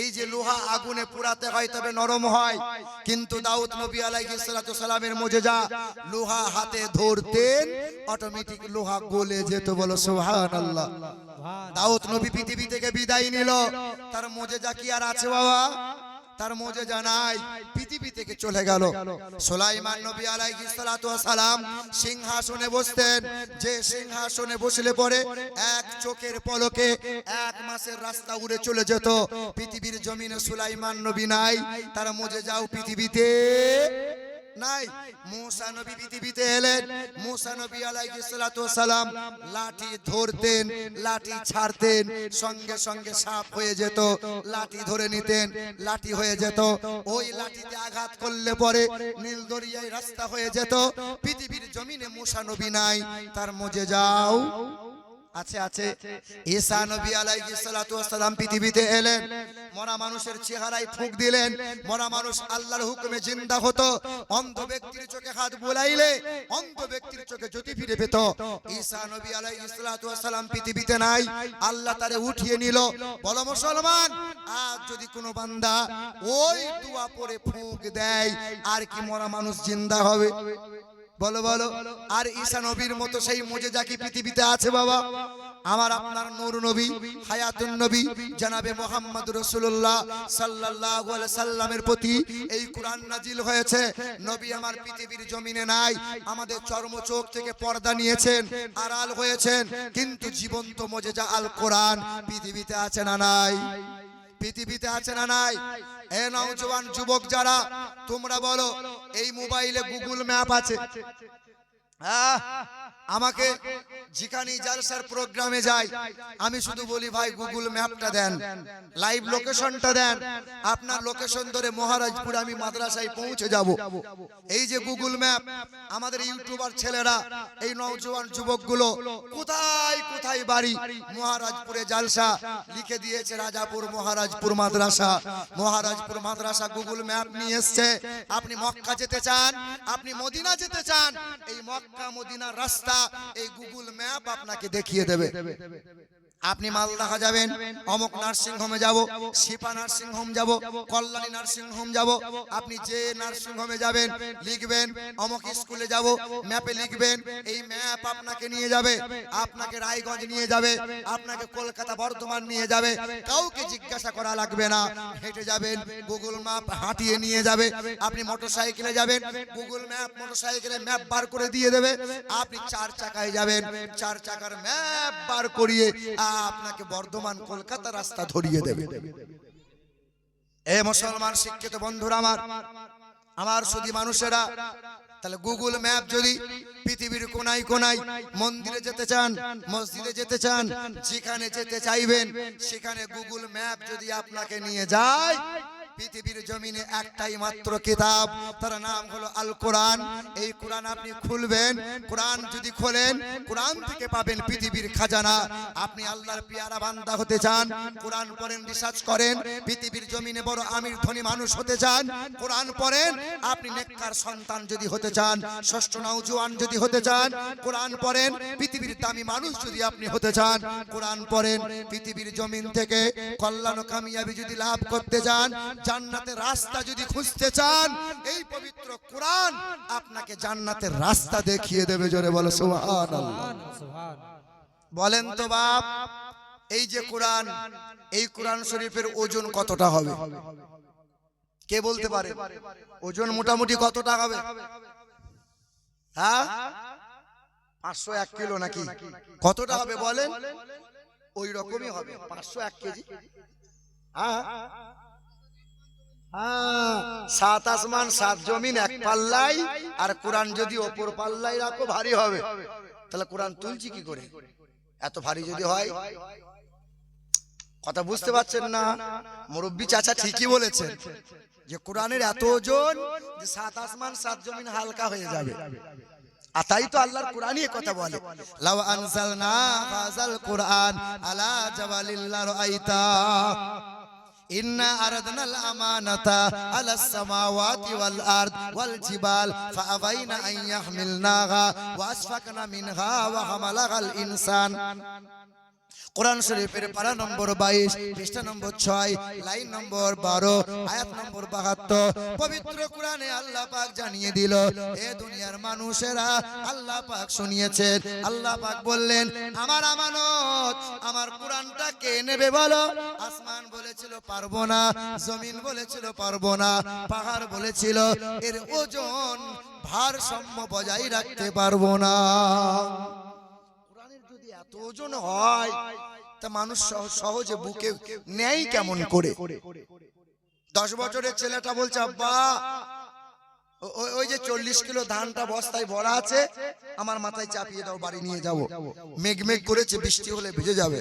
এই যে লোহা আগুনে পোড়াতে হয় তবে নরম হয়, কিন্তু দাউদ নবী আলাইহিস সালাতু ওয়াস সালামের মুজিজা, লোহা হাতে ধরতেন অটোমেটিক লোহা গলে যেত। বলো সুবহানাল্লাহ। দাউদ নবী পৃথিবী থেকে বিদায় নিল, তার মুজিজা কি আর আছে বাবা? তার মুজিজা নাই, পৃথিবী থেকে চলে গেল। সুলাইমান নবী আলাইহিস সালাতু ওয়াস সালাম সিংহাসনে বসতেন, যে সিংহাসনে বসলে পরে এক চোখের পলকে 1 মাসের রাস্তা উড়ে চলে যেত। পৃথিবীর জমিনে সুলাইমান নবী নাই, তার মুজিজাও পৃথিবীতে নাই। মুসা নবী পৃথিবীতে এলেন, মুসা নবী আলাইহিস সালাতু ওয়াস সালাম লাঠি ধরতেন, লাঠি ছাড়তেন, সঙ্গে সঙ্গে সাপ হয়ে যেত। লাঠি ধরে নিতেন, লাঠি হয়ে যেত। ওই লাঠিতে আঘাত করলে পরে নীল দরিয়ায় রাস্তা হয়ে যেত। পৃথিবীর জমিনে মুসা নবী নাই, তার মুজিজাও আছে আছে। ঈসা নবী আলাইহিস সালাতু ওয়াস সালাম পৃথিবীতে এলেন, মরা মানুষের চেহারায় ফুঁক দিলেন, মরা মানুষ আল্লাহর হুকুমে জিন্দা হতো। অন্ধ ব্যক্তির চোখে হাত বুলাইলে অন্ধ ব্যক্তির চোখে জ্যোতি ফিরে পেত। ঈসা নবী আলাইহিস সালাতু ওয়াস সালাম পৃথিবীতে নাই, আল্লাহ তারে উঠিয়ে নিল। বলো মুসলমান, আজ যদি কোনো বান্দা ওই দোয়া পড়ে ফুঁক দেয়, আর কি মরা মানুষ জিন্দা হবে? বলো বলো। আর ঈসা নবীর মতো সেই মুজিজা কি পৃথিবীতে আছে বাবা? আমার আপনার নূর নবী হায়াতুন নবী জনাবে মুহাম্মদ রাসূলুল্লাহ সাল্লাল্লাহু আলাইহি সাল্লামের প্রতি এই কোরআন নাজিল হয়েছে। নবী আমার পৃথিবীর জমিনে নাই, আমাদের চর্মচোখ থেকে পর্দা নিয়েছেন, আড়াল হয়েছেন, কিন্তু জীবন্ত মুজিজা আল কোরআন পৃথিবীতে আছে না নাই? পৃথিবীতে আছে না নাই? এ নওজোয়ান যুবক যারা, তোমরা বলো এই মোবাইলে গুগল ম্যাপ আছে, আমাকে যেখানে জালসার প্রোগ্রামে যাই আমি শুধু বলি ভাই গুগল ম্যাপটা দেন, লাইভ লোকেশনটা দেন, আপনার লোকেশন ধরে মহারাজপুর আমি মাদ্রাসায় পৌঁছে যাব। এই যে গুগল ম্যাপ, আমাদের ইউটিউবার ছেলেরা, এই নওজোয়ান যুবকগুলো কোথায় কোথায় বাড়ি, মহারাজপুরে জালসা লিখে দিয়েছে রাজাপুর মহারাজপুর মাদ্রাসা, মহারাজপুর মাদ্রাসা গুগল ম্যাপ নিয়ে এসছে। আপনি মক্কা যেতে চান, আপনি মদিনা যেতে চান, এই মক্কা মদিনার রাস্তা এই গুগল ম্যাপ আপনাকে দেখিয়ে দেবে। আপনি মালদা যাবেন, অমুক নার্সিং হোমে যাব, শিপা নার্সিং হোম যাব, কল্যাণী নার্সিং হোম যাব, আপনি যে নার্সিং হোমে যাবেন লিখবেন অমুক স্কুলে যাব, ম্যাপে লিখবেন, এই ম্যাপ আপনাকে নিয়ে যাবে, আপনাকে রায়গঞ্জ নিয়ে যাবে, আপনাকে কলকাতা বর্ধমান নিয়ে যাবে, কাউকে জিজ্ঞাসা করা লাগবে না, হেঁটে যাবেন, গুগল ম্যাপ হাঁটিয়ে নিয়ে যাবে। আপনি মোটরসাইকেলে যাবেন, গুগল ম্যাপ মোটরসাইকেলে ম্যাপ বার করে দিয়ে দেবে। আপনি 4 চাকায় যাবেন, 4 চাকার ম্যাপ বার করিয়ে আপনাকে বর্ধমান কলকাতা রাস্তা ধরিয়ে দেবে। এ মুসলমান শিক্ষিত বন্ধুরা আমার, আমার শুধু মানুষেরা, তাহলে গুগল ম্যাপ যদি পৃথিবীর কোনায় কোনায়, মন্দিরে যেতে চান, মসজিদে যেতে চান, যেখানে যেতে চাইবেন সেখানে গুগল ম্যাপ যদি আপনাকে নিয়ে যায়, পৃথিবীর জমিনে একটাই মাত্র কিতাব, তার নাম হলো আল কোরআন। এই কোরআন আপনি খুলবেন, কোরআন যদি খোলেন কোরআন থেকে পাবেন পৃথিবীর খাজানা। আপনি আল্লাহর পিয়ারা বান্দা হতে চান, কোরআন পড়েন, রিসার্চ করেন, পৃথিবীর জমিনে বড় আমির ধনী মানুষ হতে চান, কোরআন পড়েন। আপনি নেককার সন্তান যদি হতে চান, ষষ্ঠ নওজোয়ান যদি হতে চান, কোরআন পড়েন। পৃথিবীর দামি মানুষ যদি আপনি হতে চান, কোরআন পড়েন। পৃথিবীর জমিন থেকে কল্যাণ ও কামিয়াবি যদি লাভ করতে চান, জান্নাতের রাস্তা যদি খুঁজতে চান, এই পবিত্র কোরআন আপনাকে জান্নাতের রাস্তা দেখিয়ে দেবে। জোরে বলো সুবহানাল্লাহ। বলেন তো বাপ, এই যে কোরআন, এই কোরআন শরীফের ওজন কতটা হবে? কে বলতে পারে? ওজন মোটামুটি কতটা হবে? হ্যাঁ, 501 কিলো নাকি কতটা হবে বলেন? ওই রকমই হবে, 501 কেজি। হ্যাঁ, 7 আসমান 7 জমিন এক পাল্লাই, আর কোরআন যদি ওপর পাল্লাই রাখো ভারী হবে। তাহলে কোরআন তুলছি কি করে এত ভারী যদি হয়? কথা বুঝতে পারছেন না? মুরব্বী চাচা ঠিকই বলেছেন যে কোরআনের এত ওজন যে 7 আসমান 7 জমিন হালকা হয়ে যাবে। আর তাই তো আল্লাহর কোরআনই কথা বলে, লাউ আনজালনা হাযাল কুরআন আলা জাবালিল লারাইতা ইন্না আরাদনাল আমানাতা আলাস সামাওয়াতি ওয়াল আরদ ওয়াল জিবাল ফাআবাইনা আন ইয়াহমিলনাহা ওয়া আসফাকনা মিনহা ওয়া হামালাহাল ইনসান। কোরআন শরীফের পারা নম্বর 22, পৃষ্ঠা নম্বর 6, লাইন নম্বর 12, আয়াত নম্বর 72। পবিত্র কোরআনে আল্লাহ পাক জানিয়ে দিল, এ দুনিয়ার মানুষেরা, আল্লাহ পাক শুনিয়েছেন, আল্লাহ পাক বললেন আমার আমানত, আমার কোরআনটা কে নেবে বলো? আসমান বলেছিল পারবো না, জমিন বলেছিল পারবো না, পাহাড় বলেছিল এর ওজন ভারসাম্য বজায় রাখতে পারবো না। যদি এত ওজন হয় তা মানুষ সহজে বুকে নেয় কেমন করে? 10 বছরের ছেলেটা বলছে আব্বা ওই যে 40 কিলো ধানটা বস্তায় ভরা আছে, আমার মাথায় চাপিয়ে দাও, বাড়ি নিয়ে যাব, মেঘ মেঘ করেছে, বৃষ্টি হলে ভিজে যাবে।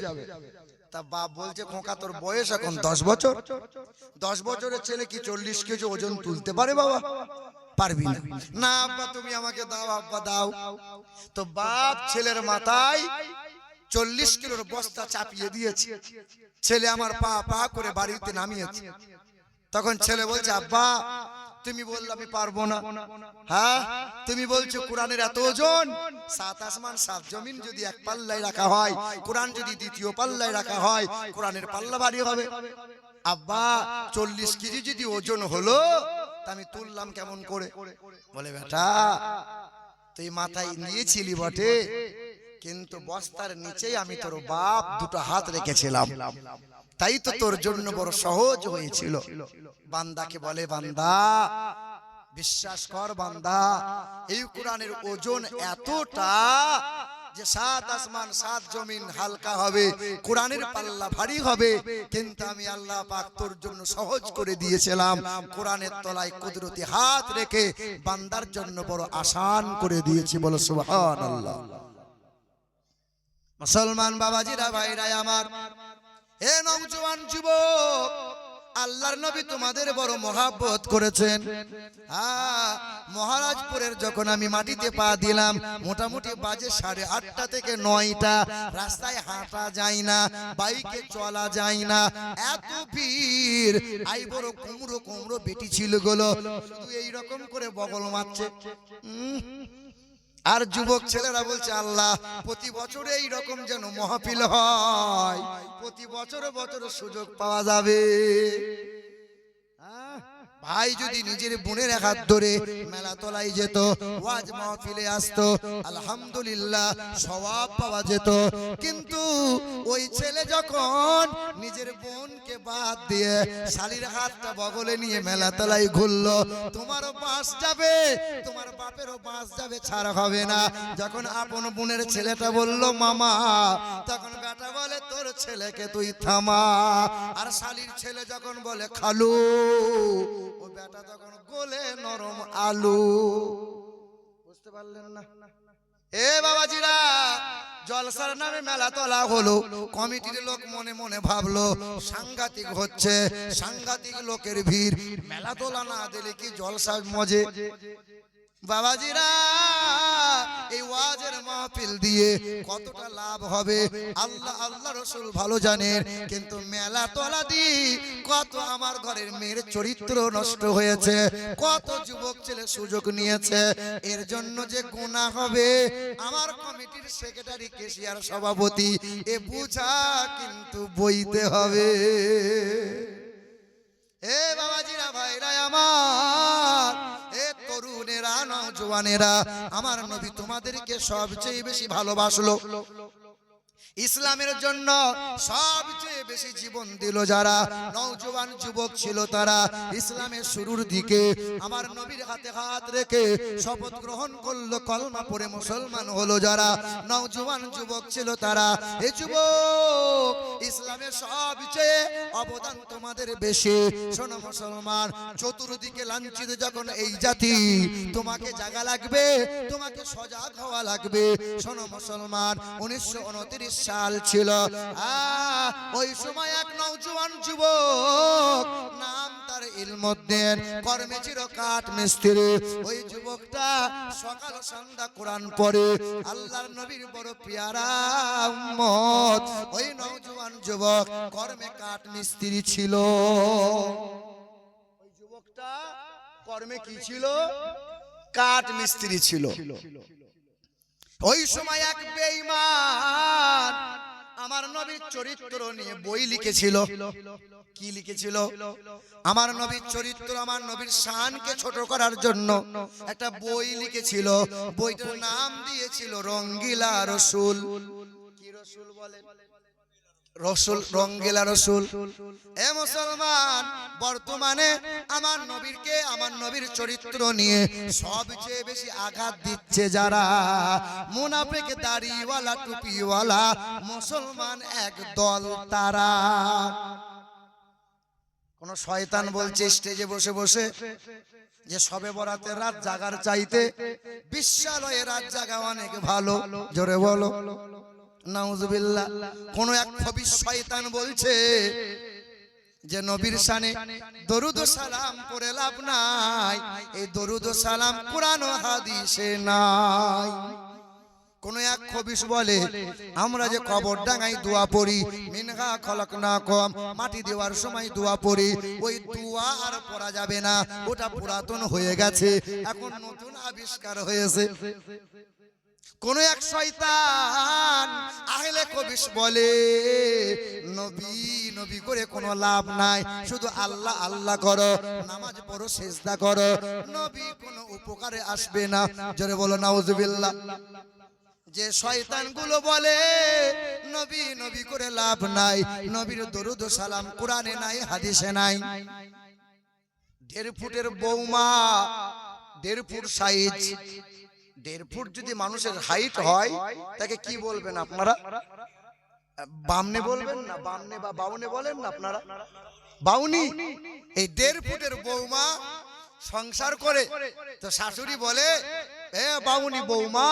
তা বাপ বলছে খোকা তোর বয়স এখন 10 বছর, 10 বছরের ছেলে কি 40 কেজি ওজন তুলতে পারে বাবা? পারবি না। না আব্বা তুমি আমাকে দাও, আব্বা দাও। তো বাপ ছেলের মাথায় 40 কিলোর বস্তা চাপিয়ে দিয়েছে, ছেলে আমার পা পা করে বাড়িতে নামিয়েছে। তখন ছেলে বলছে আব্বা তুমি বললে আমি পারবো না। হ্যাঁ, তুমি বলছো কোরআনের এত ওজন, 7 আসমান 7 জমিন যদি এক পাল্লায় রাখা হয়, কোরআন যদি দ্বিতীয় পাল্লায় রাখা হয়, কোরআনের পাল্লা ভারী হবে। আব্বা 40 কেজি যদি ওজন হলো তা আমি তুললাম কেমন করে? বলে বেটা তুই মাথায় নিয়েছিলি বটে, কিন্তু বস্তার নিচেই আমি তোর বাপ দুটো হাত রেখেছিলাম, তাই তো তোর জন্য বড় সহজ হয়েছিল। বান্দাকে বলে, বান্দা বিশ্বাস কর বান্দা, এই কোরআনের ওজন এতটা যে 7 আসমান 7 জমিন হালকা হবে, কোরআনের পাল্লা ভারী হবে, কিন্তু আমি আল্লাহ পাক তোর জন্য সহজ করে দিয়েছিলাম। কোরআনের তলায় কুদরতি হাত রেখে বান্দার জন্য বড় আসান করে দিয়েছি। বলো সুবহানাল্লাহ। মুসলমান বাবাজিরা, ভাইরা আমার, হে নওজোয়ান যুবক, আল্লাহর নবী তোমাদের বড় মহাব্বত করেছেন। মহারাজপুরের যখন আমি মাটিতে পা দিলাম, মোটামুটি বাজে 8:30 থেকে 9টা, রাস্তায় হাঁটা যায় না, বাইকে চলা যায় না, এত ভিড়। আই বড় কুমড়ো কুমড়ো বেটি ছিল গুলো শুধু এইরকম করে বগল মারছে। আর যুবক ছেলেরা বলছে, আল্লাহ প্রতি বছর এই রকম যেন মাহফিল হয়, প্রতি বছর বছর সুযোগ পাওয়া যাবে। ভাই যদি নিজের বোনের হাত ধরে মেলা তলায় যেত, ওয়াজ মাহফিলে আসতো, আলহামদুলিল্লাহ সওয়াব পাওয়া যেত। কিন্তু ওই ছেলে যখন নিজের বোনকে বাদ দিয়ে শালির হাতটা বগলে নিয়ে মেলা তলায় ঘুরলো, তোমারও বাস যাবে, তোমার বাপেরও বাস যাবে, ছাড় হবে না। যখন আপন বোনের ছেলেটা বলল মামা, তখন বেটা বলে তোর ছেলেকে তুই থামা। আর শালির ছেলে যখন বলে খালু, ও বেটা তখন গোলে নরম আলু। বুঝতে পারলেন না? এ বাবাজিরা, জলসার নামে মেলা তোলা হলো, কমিটির লোক মনে মনে ভাবলো সাংঘাতিক হচ্ছে, সাংঘাতিক লোকের ভিড়, মেলা তোলা না দিলে কি জলসা মজে। বাবাজিরা, এই ওয়াজের মাহফিল দিয়ে কতটা লাভ হবে আল্লাহ রাসূল ভালো জানেন। কিন্তু মেলা তোলা দি কত আমার ঘরের মেয়ের চরিত্র নষ্ট হয়েছে, কত যুবক ছেলে সুযোগ নিয়েছে। এর জন্য যে গুনাহ হবে, আমার কমিটির সেক্রেটারি, কেশিয়ার, সভাপতি এ বুঝা কিন্তু বইতে হবে। এ বাবাজিরা, ভাইরা আমার, এ তরুণেরা, নওজোয়ানেরা, আমার নবী তোমাদেরকে সবচেয়ে বেশি ভালোবাসলো। ইসলামের জন্য সবচেয়ে বেশি জীবন দিল যারা নওজোয়ান যুবক ছিল, তারা ইসলামের শুরুর দিকে আমার নবীর হাতে হাত রেখে শপথ গ্রহণ করলো, কলমা পড়ে মুসলমান হলো যারা নওজোয়ান যুবক ছিল তারা। এই যুবক, ইসলামের সবচেয়ে অবদান তোমাদের বেশি। শোনো মুসলমান, চতুর্দিকে লাঞ্ছিত যখন এই জাতি, তোমাকে জাগা লাগবে, তোমাকে সজাগ হওয়া লাগবে। শোনো মুসলমান, 1929 সাল ছিল। ওই সময় এক নওজোয়ান যুবক, নাম তার ইলমুদ্দিন, কর্মে ছিল কাঠ মিস্ত্রি। ওই যুবকটা সকাল সন্ধ্যা কোরআন পড়ে, আল্লাহর নবীর বড় পেয়ারা উম্মত। ওই নওজোয়ান যুবক কর্মে কাঠ মিস্ত্রি ছিল। ওই যুবকটা কর্মে কি ছিল? কাঠ মিস্ত্রি ছিল। ওই সময় এক বেঈমান আমার নবীর চরিত্র নিয়ে বই লিখেছিল। কি লিখেছিল? আমার নবীর চরিত্র, আমার নবীর শানকে ছোট করার জন্য একটা বই লিখেছিল। বইটার নাম দিয়েছিল রঙ্গিলা রসুল। কি রসুল বলে? রসুল, রঙ্গিলা রসুল। এ মুসলমান, বর্তমানে আমার নবীরকে, আমার নবীর চরিত্র নিয়ে সবচেয়ে বেশি আঘাত দিচ্ছে যারা মুনাফিক, দাড়িওয়ালা, টুপিওয়ালা মুসলমান এক দল, তারা। কোন শয়তান বলছে স্টেজে বসে বসে যে সবে বরাতের রাত জাগার চাইতে বিশ্বলয়ে রাত জাগা অনেক ভালো। জোরে বলো নাউজুবিল্লাহ। কোন এক খবিশ শয়তান বলছে যে নবীর শানে দরুদ ও সালাম পড়ে লাভ নাই, এই দরুদ ও সালাম কুরআন ও হাদিসে নাই। কোন এক খবিশ বলে আমরা যে কবর ডাঙায় দোয়া পড়ি, মিনহা খলাকনাকুম, মাটি দেওয়ার সময় দোয়া পড়ি, ওই দোয়া আর পড়া যাবে না, ওটা পুরাতন হয়ে গেছে, এখন নতুন আবিষ্কার হয়েছে। কোন এক শয়তান আহলে কবিশ বলে নবী নবী করে কোনো লাভ নাই, শুধু আল্লাহ আল্লাহ করো, নামাজ পড়ো, সিজদা করো, নবী কোনো উপকারে আসবে না। জোরে বলো নাউজুবিল্লাহ। যে শয়তানগুলো বলে নবী নবী করে লাভ নাই, নবীর দরুদ ও সালাম কোরআনে নাই, হাদিসে নাই। 1.5 ফুটের বৌমা, 1.5 ফুট সাইজ, 1.5 ফুট যদি মানুষের হাইট হয় তাকে কি বলবেন আপনারা? বামনে বলবেন না? বামনে বা বাউনে বলেন না আপনারা? বাউনি। এই 1.5 ফুটের বৌমা সংসার করে তো শাশুড়ি বলে, এ বাউনি বৌমা,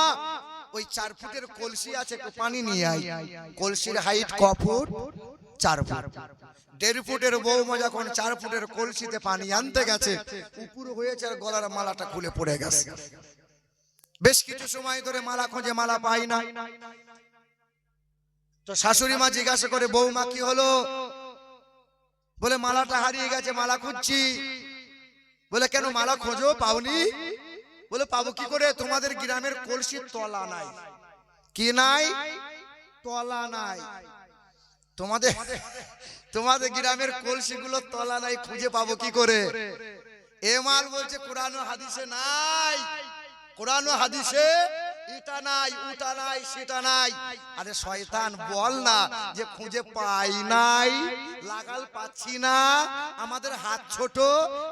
ওই 4 ফুটের কলসি আছে, একটু পানি নিয়ে আয়। কলসির হাইট ক ফুট? 4 ফুট। 1.5 ফুটের বৌমা যখন 4 ফুটের কলসিতে পানি আনতে গেছে, উপর হয়েছে আর গলার মালাটা খুলে পড়ে গেছে। বেশ কিছু সময় ধরে মালা খোঁজে, মালা পাই না। তো শাশুড়ি মা জিজ্ঞাসা করে, বৌমা কি হলো? বলে মালাটা হারিয়ে গেছে, মালা খুঁজছি। বলে কেন মালা খোঁজো, পাওনি? বলে পাবো কি করে, তোমাদের গ্রামের কলসির তলা নাই। কি নাই? তলা নাই। তোমাদের গ্রামের কলসিগুলো তলা নাই, খুঁজে পাবো কি করে? এ মাল বলছে কোরআন ও হাদিসে নাই, কোরআন ও হাদিসে এটা নাই, ওটা নাই, সেটা নাই। আরে শয়তান, বল না যে খুঁজে পাই নাই, লাগাল পাচ্ছি না, আমাদের হাত ছোট,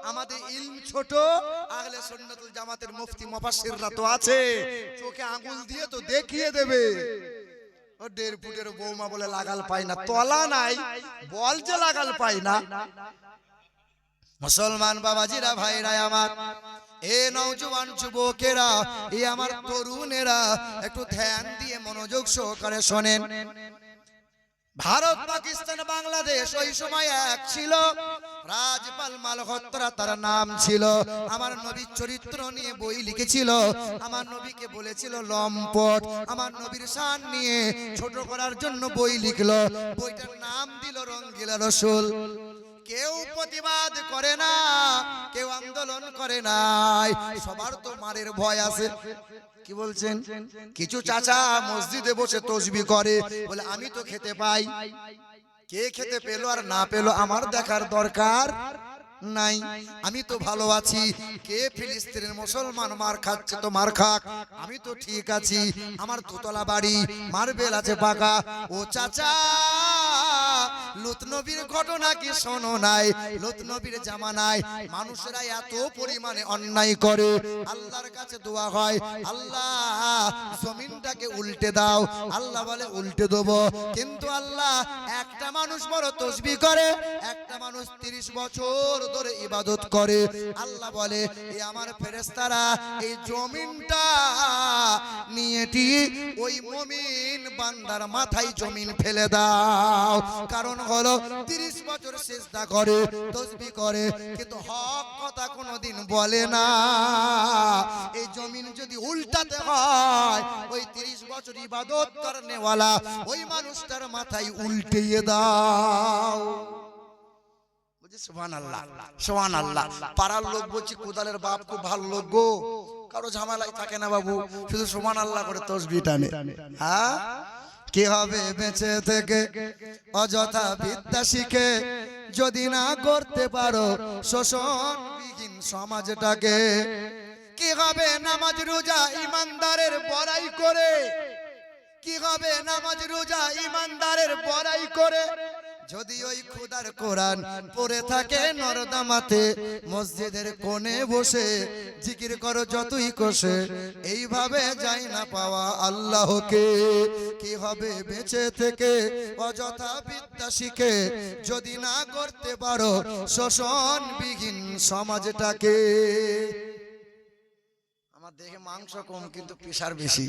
আমাদের ইলম ছোট। আহলে সুন্নাতুল জামাতের মুফতি মুফাসসিররা তো আছে, চোখে আঙ্গুল দিয়ে তো দেখিয়ে দেবে। ও 1.5 ফুটের বৌমা বলে লাগাল পাই না, তলা নাই, বল যে লাগাল পাই না। মুসলমান বাবাজিরা, ভাইরা আমার, এ নওজোয়ান যুবকেরা, এ আমার তরুণেরা, একটু ধ্যান দিয়ে মনোযোগ সহকারে শোনেন। ভারত, পাকিস্তান, বাংলাদেশ ওই সময় এক ছিল। রাজপাল মালহোত্রা তার নাম ছিল। আমার নবীর চরিত্র নিয়ে বই লিখেছিল। আমার নবীকে বলেছিল লম্পট। আমার নবীর শান নিয়ে ছোট করার জন্য বই লিখলো। বইটার নাম দিল রঙ্গিলা রসুল। কেউ প্রতিবাদ করে না, কেউ আন্দোলন করে নাই। সবার তো মারের ভয় আছে। কি বলছেন? কিছু চাচা মসজিদে বসে তসবিহ করে, বলে আমি তো খেতে পাই। কে খেতে পেলো আর না পেলো আমার দেখার দরকার নাই, আমি তো ভালো আছি। কে ফিলিস্তিনের মুসলমান মার খাচ্ছে তো মার খাক, আমি তো ঠিক আছি। আমার দোতলা বাড়ি, মার্বেল আছে পাকা। ও চাচা, লুত নবীর ঘটনা কি শোনো নাই? লুত নবীর জামানায় মানুষেরা এত পরিমাণে অন্যায় করে, আল্লাহর কাছে দোয়া হয়, আল্লাহ জমিনটাকে উল্টে দাও। আল্লাহ বলে উল্টে দেবো, কিন্তু আল্লাহ একটা মানুষ বড় তসবিহ করে, একটা মানুষ 30 বছর ধরে ইবাদত করে। আল্লাহ বলে, এ আমার ফেরেশতারা এই জমিনটা নিয়েটি ওই মুমিন বান্দার মাথায় জমিন ফেলে দাও। কারণ হলো 30 বছর সিজদা করে, তাসবিহ করে, কিন্তু হক কথা কোনোদিন বলে না। এই জমিন যদি উল্টাতে হয়, ওই 30 বছর ইবাদত করনেওয়ালা ওই মানুষটার মাথায় উল্টিয়ে দাও। সুবহানাল্লাহ, সুবহানাল্লাহ। পাড়ার লোক বলছি কোদালের বাপ খুব ভালো লোক গো, কারো ঝামেলাই থাকে না বাবু, শুধু সুবহানাল্লাহ করে তাসবিহ টানে। হ্যাঁ, কি হবে বেঁচে থেকে অযথা বিদ্যা শিখে, যদি না করতে পারো শোষণবিহীন সমাজটাকে? কি হবে নামাজ রোজা ইমানদারের বড়াই করে? কি হবে নামাজ রোজা ইমানদারের বড়াই করে, যদি ওই খোদার কোরআন পড়ে থাকে নরদামাতে, মসজিদের কোণে বসে জিকির করো যতই কষে, এইভাবে যায় না পাওয়া আল্লাহকে? কি হবে বেঁচে থেকে অযথা বিদ্যা শিখে, যদি না করতে পারো শোষণবিহীন সমাজটাকে? আমার দেহে মাংস কম কিন্তু প্রেশার বেশি,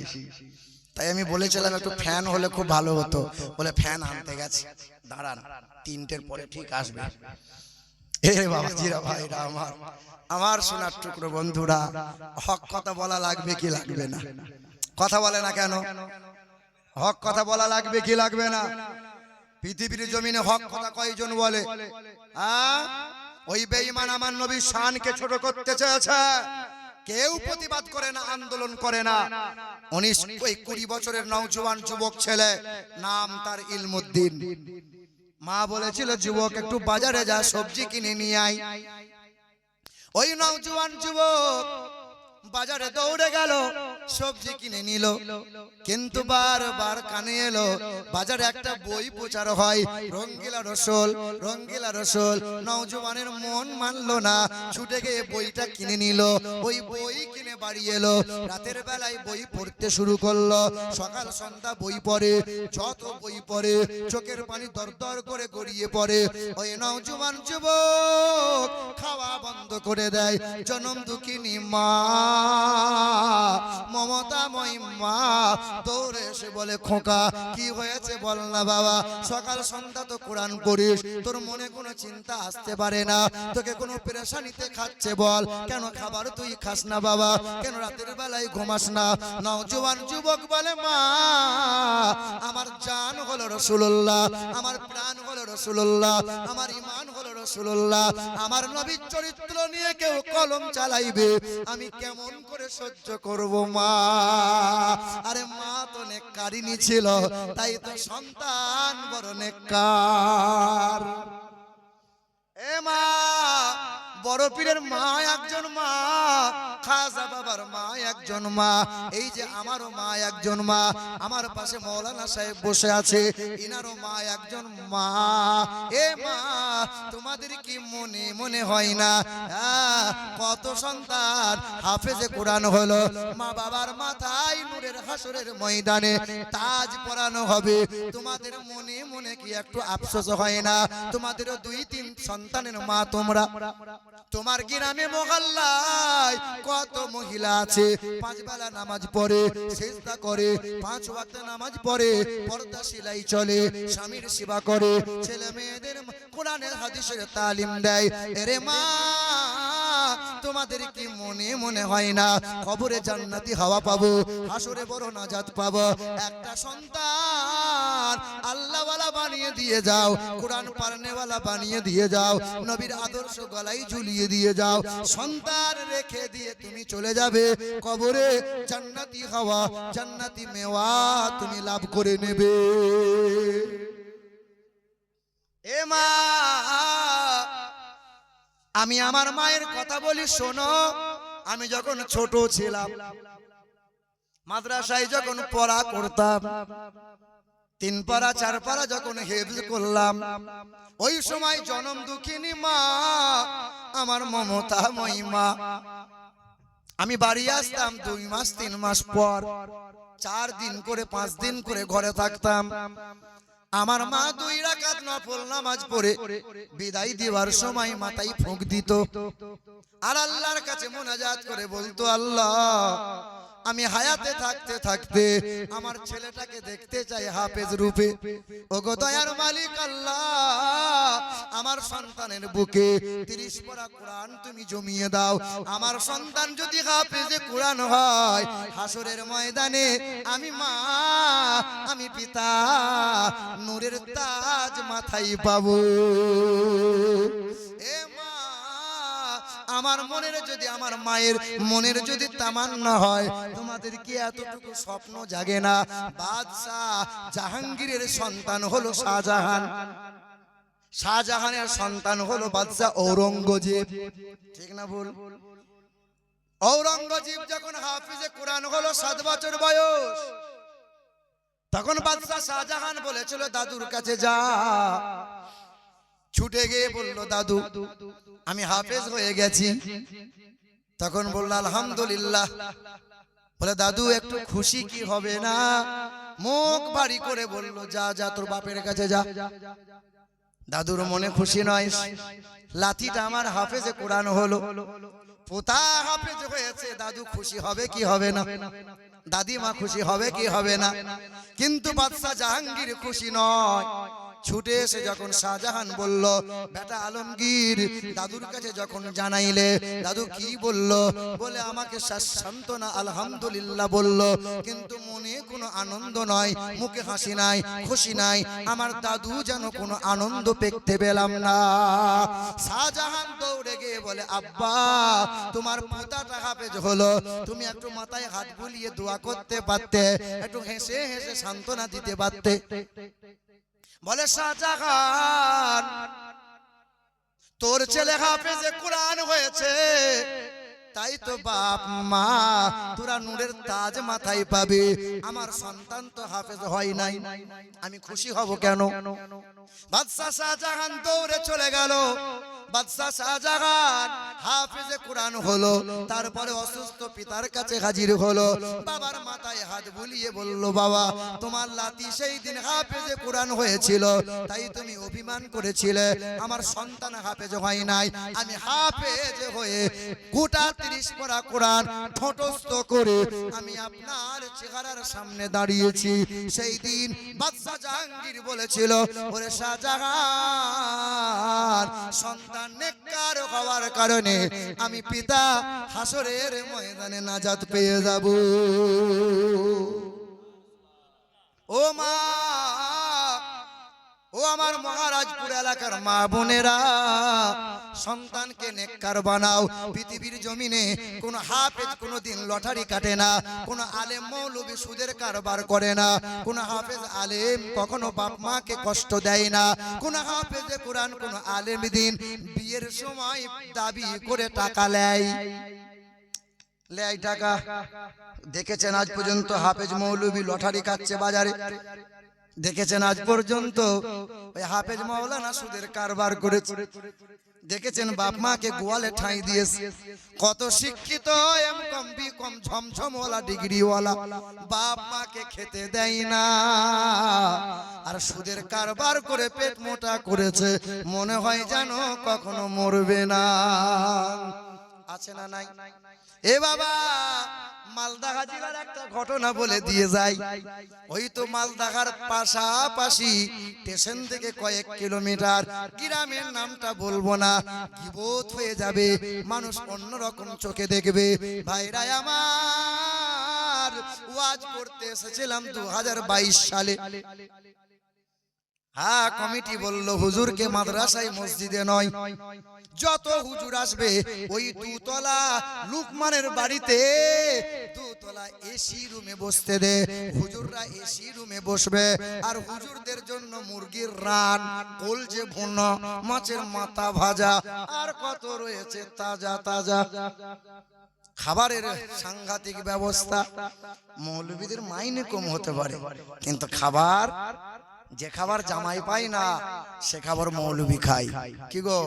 তাই আমি বলেছিলাম একটু ফ্যান হলে খুব ভালো হতো। বলে ফ্যান আনতে গেছে, দাঁড়ান 3টের পরে ঠিক আসবে। এ বাবাজিরা, ভাইরা আমার, আমার সোনার টুকরো বন্ধুরা, হক কথা বলা লাগবে কি লাগবে না? কথা বলে না কেন? হক কথা বলা লাগবে কি লাগবে না? পৃথিবীর জমিনে হক কথা কয়জন বলে? ওই বেঈমান আমার নবীর শানকে ছোট করতে চেয়েছে, কেউ প্রতিবাদ করে না, আন্দোলন করে না। 20 বছরের নওজোয়ান যুবক ছেলে, নাম তার ইলমুদ্দিন। মা বলেছিল যুবক একটু বাজারে যা, সবজি কিনে নিয়ে আয়। ওই নওজোয়ান যুবক বাজারে দৌড়ে গেল, সবজি কিনে নিল, কিন্তু বারবার কানে এলো বাজারে একটা বই প্রচার হয়, রঙ্গিলা রসুল, রঙ্গিলা রসুল। নওজওয়ানের মন মানলো না, ছুটে গিয়ে বইটা কিনে নিল। ওই বই কিনে বাড়ি এলো, রাতের বেলায় বই পড়তে শুরু করলো। সকাল সন্ধ্যা বই পড়ে, যত বই পড়ে চোখের পানি দরদর করে গড়িয়ে পড়ে। ওই নওজওয়ান যুবক খাওয়া বন্ধ করে দেয়। জনম দুঃখিনী মা, মমতাময়ী মা দৌড়ে এসে বলে, খোকা কি হয়েছে বল না বাবা, সকাল সন্ধ্যা তো কোরআন পড়িস, তোর মনে কোনো চিন্তা আসতে পারে না, তোকে কোনো পেরেশানিতে খাচ্ছে বল, কেন খাবার তুই খাস না বাবা, কেন রাতের বেলায় ঘুমাস না? নওজওয়ান যুবক বলে, মা আমার জান হলো রাসূলুল্লাহ, আমার প্রাণ হলো রাসূলুল্লাহ, আমার ঈমান হলো রাসূলুল্লাহ, আমার নবীর চরিত্র নিয়ে কেউ কলম চালাইবে আমি কেমন করে সহ্য করব মা? আরে মা তো নেককারিনী ছিল, তাই তো সন্তান বড় নেককার। এ মা, বড় পীরের মা একজন মা, খাজা বাবার মা একজন মা, এই যে আমারও মা একজন মা, আমার পাশে মৌলানা সাহেব বসে আছে, ইনারও মা একজন মা। এ মা, তোমাদের কি মনে মনে হয় না কত সন্তান হাফেজে কোরআন হলো, মা বাবার মাথায় নূরের হাসরের ময়দানে তাজ পরানো হবে, তোমাদের মনে মনে কি একটু আফসোস হয় না? তোমাদেরও 2-3 সন্তানের মা তোমরা। তোমার গ্রামে মহল্লায় কত মহিলা আছে 5 বেলা নামাজ পড়ে, সিজদা করে, 5 ওয়াক্ত নামাজ পড়ে, পর্দা সেলাই চলে, স্বামীর সেবা করে, ছেলে মেয়েদের কোরআনের হাদিসের তালিম দেয়। এরে মা, তোমাদের কি মনে মনে হয় না কবরে জান্নাতি হাওয়া পাবো, হাসরে বড় নাজাত পাবো? একটা সন্তান আল্লাহওয়ালা বানিয়ে দিয়ে যাও, কোরআন পড়নেওয়ালা বানিয়ে দিয়ে যাও, নবীর আদর্শ গলায় ঝুলিয়ে দিয়ে যাও, সন্তান রেখে দিয়ে তুমি চলে যাবে কবরে, জান্নাতি হাওয়া জান্নাতি মেওয়া তুমি লাভ করে নেবে। এ মা, আমি আমার মায়ের কথা বলি শোনো। আমি যখন ছোট ছিলাম, মাদ্রাসায় যখন পড়া করতাম, 3 পারা 4 পারা যখন হেফজ করলাম, ওই সময় জনম দুঃখিনী মা, আমার মমতাময়ী মা, আমি বাড়ি আসতাম 2 মাস 3 মাস পর, 4 দিন করে 5 দিন করে ঘরে থাকতাম। আমার মা 2 রাকাত নফল নামাজ পড়ে বিদায় দেওয়ার সময় মাথায় ফুঁক দিত, আর আল্লাহর কাছে মোনাজাত করে বলতো, আল্লাহ আমি হায়াতে থাকতে থাকতে আমার ছেলেটাকে দেখতে চাই হাফেজ রূপে। ওগো দয়ার মালিক আল্লাহ, আমার সন্তানের বুকে 30 পারা কোরআন তুমি জমিয়ে দাও। আমার সন্তান যদি হাফেজে কোরআন হয়, হাসরের ময়দানে আমি মা, আমি পিতা নূরের তাজ মাথায় পাবো। এ মা, আমার মনের যদি, আমার মায়ের মনের যদি তামান্না হয়, তোমাদের কি এতটুকু স্বপ্ন জাগে না? বাদশাহ জাহাঙ্গীরের সন্তান হলো শাহজাহান, শাহজাহানের সন্তান হলো বাদশাহ ঔরঙ্গজেব, ঠিক না ভুল? ঔরঙ্গজেব যখন হাফিজে কোরআন হলো 7 বছর বয়স, তখন বাদশাহ শাহজাহান বলেছিল, দাদুর কাছে যা। ছুটে গিয়ে বলল, দাদু আমি হাফেজ হয়ে গেছি। তখন বলল, আলহামদুলিল্লাহ। বলে, দাদু একটু খুশি কি হবে না? মুখ বাড়ি করে বলল, যা যা তোর বাপের কাছে যা। দাদুর মনে খুশি নয়, লাঠিটা আমার হাফেজে কোরআন হলো, পোতা হাফেজ হয়েছে, দাদু খুশি হবে কি হবে না? দাদিমা খুশি হবে কি হবে না? কিন্তু বাদশাহ জাহাঙ্গীর খুশি নয়। ছুটে এসে যখন শাহজাহান বলল, বেটা আলমগীর দাদুর কাছে যখন জানাইলে, দাদু কি বলল? বলে, আমাকে সান্তনা আলহামদুলিল্লাহ বলল, কিন্তু মনে কোনো আনন্দ নয়, মুখে হাসি নাই, খুশি নাই। আমার দাদু যেন কোনো আনন্দ পেতে পেলাম না। শাহজাহান দৌড়ে গিয়ে বলে, আব্বা তোমার পোতাটা হাফেজ হলো, তুমি একটু মাথায় হাত বুলিয়ে দোয়া করতে পারতে, একটু হেসে হেসে সান্ত্বনা দিতে পারতে। বলে, শাহজাহান তোর ছেলে হাফেজে কোরআন হয়েছে, তাই তো বাপ মা তোরা নূরের তাজ মাথায় পাবে, আমার সন্তান তো হাফেজ হয় নাই, আমি খুশি হব কেন? বাদশাহ শাহজাহান দৌড়ে চলে গেল। বাদশাহ শাহজাহান হাফেজে কোরআন হলো, তারপরে অসুস্থ পিতার কাছে হাজির হলো। বাবার মাথায় হাত বুলিয়ে বলল, বাবা তোমার লাতি সেই দিন হাফেজে কোরআন হয়েছিল, তাই তুমি অভিমান করেছিলে আমার সন্তান হাফেজ হয় নাই। আমি হাফেজ হয়ে গোটা 30 পারা কোরআন ঠোঁটস্থ করে আমি আপনার চেহারার সামনে দাঁড়িয়েছি। সেই দিন বাদশাহ জাহাঙ্গীর বলেছিল, ওরে শাহজাহান, সন্তান নেককার হওয়ার কারণে আমি পিতা হাসরের ময়দানে নাজাত পেয়ে যাব। ও মা, ও আমার মহারাজপুর এলাকার মা বোনেরা, সন্তানকে নেককার বানাও। পৃথিবীর জমিনে কোন হাফেজ কোনদিন লটারি কাটে না, কোন আলেম মৌলবি সুদের কারবার করে না, কোন হাফেজ আলেম কখনো বাপ মাকে কষ্ট দেয় না, কোন হাফেজে কোরআন কোন আলেম দিন বিয়ের সময় দাবি করে টাকা লেয় টাকা। দেখেছেন আজ পর্যন্ত হাফেজ মৌলবি লটারি কাটছে বাজারে? দেখেছেন আজ পর্যন্ত ওই হাফেজ মাওলানা সুদের কারবার করেছে? দেখেছেন বাপ মাকে গোয়ালে ঠাঁই দিয়েছে? কত শিক্ষিত এমকম বিকম ঝমঝমওয়ালা ডিগ্রিওয়ালা বাপ মাকে খেতে দেয় না, আর সুদের কারবার করে পেট মোটা করেছে, মনে হয় যেন কখনো মরবে না। আছে না নাই? এ বাবা, মালদাহা জেলার একটা ঘটনা বলে দিয়ে যাই। ওই তো মালদাহার পাশাপাশি স্টেশন থেকে কয়েক কিলোমিটার, গ্রামের নামটা বলবো না, গীবত হয়ে যাবে, মানুষ অন্যরকম চোখে দেখবে। ভাইরা আমার, ওয়াজ করতে এসেছিলাম 2022 সালে। হ্যাঁ, কমিটি বলল হুজুরকে মাদ্রাসায় মসজিদে নয়, যত হুজুর আসবে ওই 2 তলা লুকমানের বাড়িতে 2 তলা এসি রুমে বসতে দে। হুজুররা এসি রুমে বসবে, আর হুজুরদের জন্য মুরগির রান, কলজে ভুনা, মাছের মাথা ভাজা, আর কত রয়েছে তাজা তাজা খাবারের সাংঘাতিক ব্যবস্থা। মৌলবীদের মাইনে কম হতে পারে, কিন্তু খাবার, যে খাবার জামাই পায় না সে খাবার মৌলবী খায়। কি গো?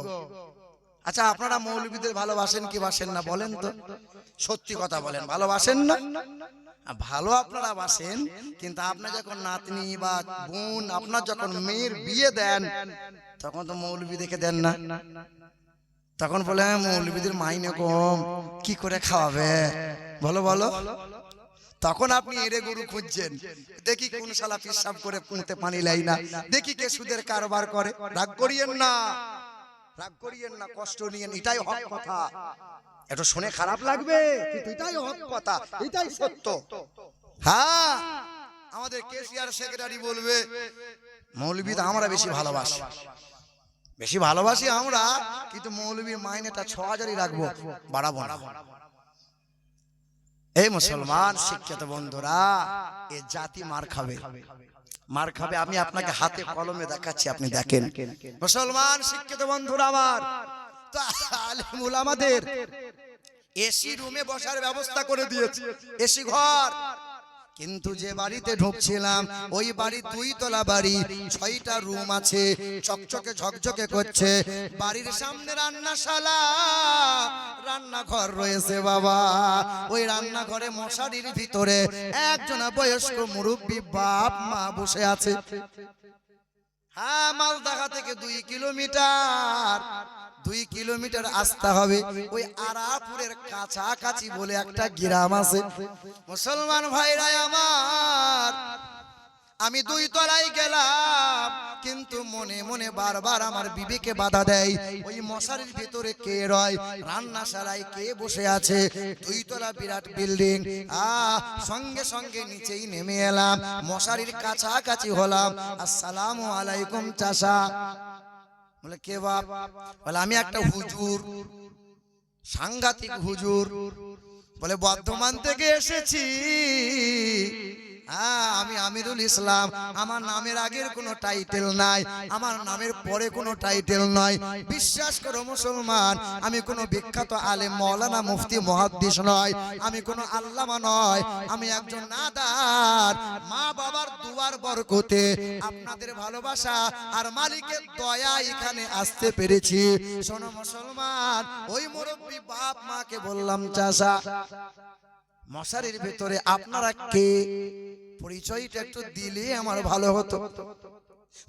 আচ্ছা, আপনারা মৌলবীদের ভালোবাসেন কি বাসেন না বলেন তো? সত্যি কথা বলেন, ভালোবাসেন না? ভালো আপনারা বাসেন, কিন্তু আপনার যখন নাতনি বা বোন, আপনার যখন মেয়ের বিয়ে দেন, তখন তো মৌলবী দেখে দেন না। তখন বলে মৌলবীদের মাইনে কম, কি করে খাওয়াবে? বলো বলো। তখন আপনি এরে গরু খুঁজছেন, দেখি কোন শালা পিসাব করে পুঁতে পানি লাই না, দেখি কে সুদের কারবার করে। রাগ করিয়েন না, রাগ করিয়েন না, কষ্ট নিয়েন, এটাই হক কথা। এটা শুনে খারাপ লাগবে, কিন্তু এটাই হক কথা, এটাই সত্য। হ্যাঁ, আমাদের কেসিআর সেক্রেটারি বলবে মৌলবী আমরা বেশি ভালোবাসি, বেশি ভালোবাসি আমরা, কিন্তু মৌলবীর মাইনেটা 6000ই রাখবো, বাড়াবো না। এই মুসলমান শিক্ষিত বন্ধুরা, এ জাতি মার খাবে, মার খাবে। আমি আপনাকে হাতে কলমে দেখাচ্ছি, আপনি দেখেন। মুসলমান শিক্ষিত বন্ধুরা আমার, তো আলেম উলামাদের এসি রুমে বসার ব্যবস্থা করে দিয়েছে, এসি ঘর। কিন্তু যে বাড়িতে ঢুকছিলাম ওই বাড়ি 2 তলা বাড়ি, 6টা রুম আছে, চকচকে ঝকঝকে করছে। বাড়ির সামনে রান্নাশালা, রান্নাঘর রয়েছে বাবা। ওই রান্নাঘরে মশারির ভিতরে একজনা বয়স্ক মুরব্বী বাপ মা বসে আছে। হ্যাঁ, মালদাহা থেকে 2 কিলোমিটার, 2 কিলোমিটার আসতে হবে। ওই আরাপুরের কাছাকাছি বলে একটা গ্রাম আছে। মুসলমান ভাইরা আমার, আমি 2 তলায় গেলাম, কিন্তু মনে মনে বারবার আমার বিবেকে বাধা দেয়, ওই মশারির ভিতরে কে রয়, রান্নাশালায় কে বসে আছে। 2 তলা বিরাট বিল্ডিং। সঙ্গে সঙ্গে নিচেই নেমে এলাম, মশারির কাছাকাছি হলাম। আসসালামু আলাইকুম চাচা। বলে কে বাপ? বলে আমি একটা হুজুর, সাংঘাতিক হুজুর। বলে বর্ধমান থেকে এসেছি, আমি আমিরুল ইসলাম, আমার নামের আগের কোনো টাইটেল নাই, আমার নামের পরে কোনো টাইটেল নয়। বিশ্বাস করো মুসলমান, আমি কোনো বিখ্যাত আলেম মাওলানা মুফতি মুহাদ্দিস নয়, আমি কোনো আল্লামা নয়, আমি একজন নাদার। মা বাবার দুয়ার বরকতে, আপনাদের ভালোবাসা আর মালিকের দয়া এখানে আসতে পেরেছি। শোনো মুসলমান, ওই মুরব্বী বাপ মাকে বললাম, চাচা মশারির ভেতরে আপনারা কে, পরিচয়টা একটু দিলে আমার ভালো হতো।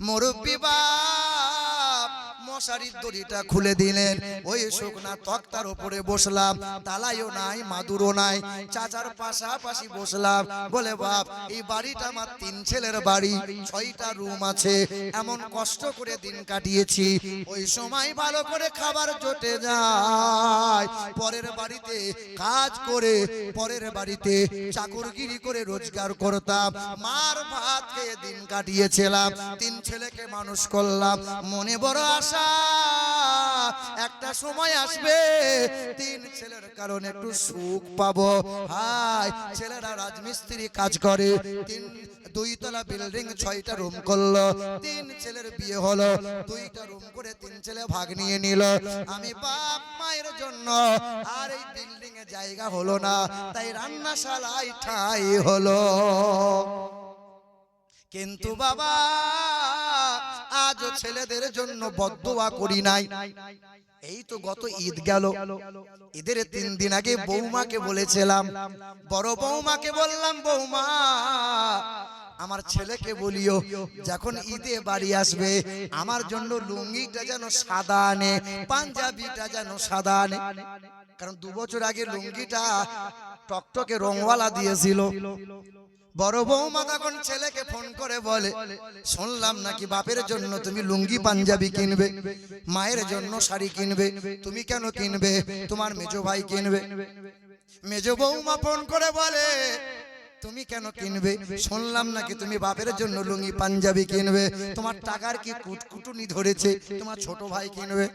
মুরব্বী বাপ মশারির দড়িটা খুলে দিলেন, ওই শুকনা তক্তার উপরে বসলাম, তালাইও নাই মাদুরও নাই, চাচার পাশাপাশি বসলাম। বলে বাপ, এই বাড়িটা আমার 3 ছেলের বাড়ি, 6টা রুম আছে, এমন কষ্ট করে দিন কাটিয়েছি, ওই সময় ভালো করে খাবার জোটে যায়, পরের বাড়িতে কাজ করে, পরের বাড়িতে চাকরগিরি করে রোজগার করতাম, মার ভাত খেয়ে দিন কাটিয়েছিলাম, 3 ছেলেকে মানুষ করলাম, মনে বড় আশা একটা সময় আসবে 3 ছেলের কারণে একটু সুখ পাবো। হাই, ছেলেরা রাজমিস্ত্রি কাজ করে, 2 তলা বিল্ডিং 6টা রুম করলো, 3 ছেলের বিয়ে হলো, 2টা রুম করে 3 ছেলে ভাগ নিয়ে নিল। আমি বাপ মায়ের জন্য আর এই বিল্ডিং এ জায়গা হলো না, তাই রান্নাশালায় ঠাই হলো। কিন্তু বাবা আজ ছেলেদের জন্য বদদোয়া করি নাই। এই তো গত ঈদ গেল, ঈদের 3 দিন আগে বৌমাকে বলেছিলাম, বড় বৌমাকে বললাম, বৌমা আমার ছেলেকে বলিও যখন ঈদে বাড়ি আসবে আমার জন্য লুঙ্গিটা যেন সাদা আনে, পাঞ্জাবিটা যেন সাদা আনে। কারণ 2 বছর আগে লুঙ্গিটা টকটকে রংওয়ালা দিয়েছিল। বড় বৌমা তখন ছেলেকে ফোন করে বলে, শুনলাম নাকি বাপের জন্য তুমি লুঙ্গি পাঞ্জাবি কিনবে, মায়ের জন্য শাড়ি কিনবে, তুমি কেন কিনবে? তোমার মেজো ভাই কিনবে। মেজো বৌমা ফোন করে বলে, তুমি কেন কিনবে? শুনলাম নাকি তুমি বাপের জন্য লুঙ্গি পাঞ্জাবি কিনবে, তোমার টাকার কি কুটকুটুনি ধরেছে, তোমার ছোট ভাই কিনবে।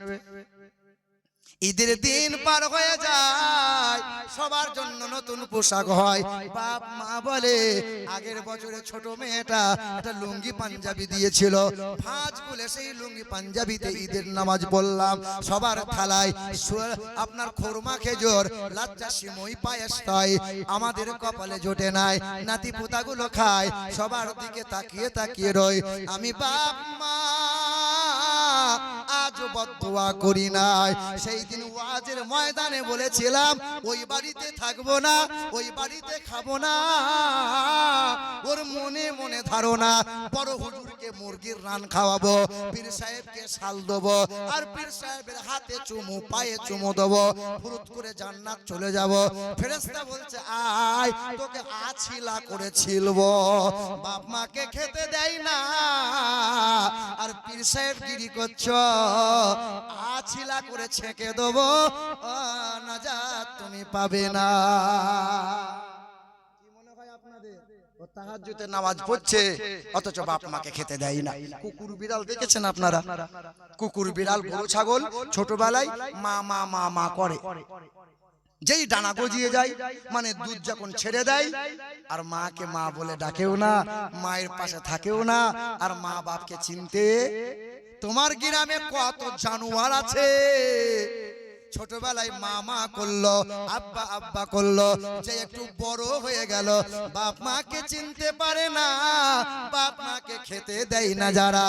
ঈদের দিন পার হয়ে যায়, সবার জন্য নতুন পোশাক হয়। বাপ মা বলে, আগের বছরে ছোট মেয়েটা একটা লুঙ্গি পাঞ্জাবি দিয়েছিল, ভাঁজ খুলে সেই লুঙ্গি পাঞ্জাবিতে ঈদের নামাজ পড়লাম। সবার থালায় আপনার খোরমা খেজুর, লাচ্চা সিমই পায়েস হয়, আমাদের কপালে জোটে নাই, নাতি পোতাগুলো খায়, সবার দিকে তাকিয়ে তাকিয়ে রই। আমি বাপ মা আজ বদদোয়া করি নাই। সেই দিন ওয়াজের ময়দানে বলেছিলাম, ওই বাড়িতে থাকবো না, ওই বাড়িতে খাবো না। ওর মনে মনে ধারণা, বড় হুজুরকে মুরগির রান খাওয়াবো, পীর সাহেবকে শাল দেবো, আর পীর সাহেবের হাতে চুমু, পায়ে চুমু দেবো, ফুরুত করে জান্নাত চলে যাব। ফেরেশতা বলছে, আয় তোকে আছিলা করে ছিলবো। বাপ মাকে খেতে দেয় না, আর পীর সাহেব গিরি করছো, আছিলা করে ছেঁকে দেবো, নাজাত তুমি পাবে না। কি মনে হয় আপনাদের? ও তাহাজ্জুদে নামাজ পড়ছে, অথচ বাপ মাকে খেতে দেয় না। কুকুর বিড়াল দেখেছেন আপনারা? কুকুর বিড়াল গরু ছাগল ছোটবেলায় মা মা মা মা করে, যেই ডানা গজিয়ে যায়, মানে দুধ যখন ছেড়ে দেয়, আর মাকে মা বলে ডাকেও না, মায়ের পাশে থাকেও না, আর মা বাপকে চিনতে। তোমার গ্রামে কত জানোয়ার আছে, ছোটবেলায় মা মা করলো, আব্বা আব্বা করলো, যে একটু বড় হয়ে গেল বাপ মাকে চিনতে পারে না, বাপ মাকে খেতে দেয় না, যারা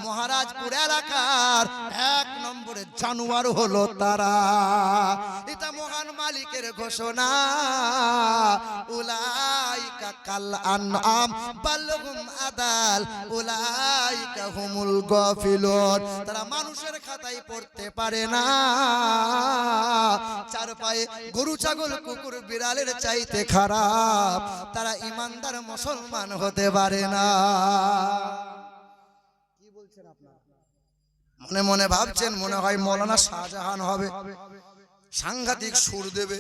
মহারাজপুর এলাকার 1 নম্বরে জানোয়ার হলো তারা। এটা মহান মালিকের ঘোষণা, উলাইকা কাল আনআম বাল হুম আদাল উলাইকা হুমুল গাফিলুন। তারা মানুষের খাতায় পড়তে পারে না, 4 পায়ে গরু ছাগল কুকুর বিড়ালের চাইতে খারাপ, তারা ইমানদার মুসলমান হতে পারে না। কি বলছেন আপনারা? মনে মনে ভাবছেন মনে হয় মৌলানা শাহজাহান হবে। সাংঘাতিক সুর দেবে,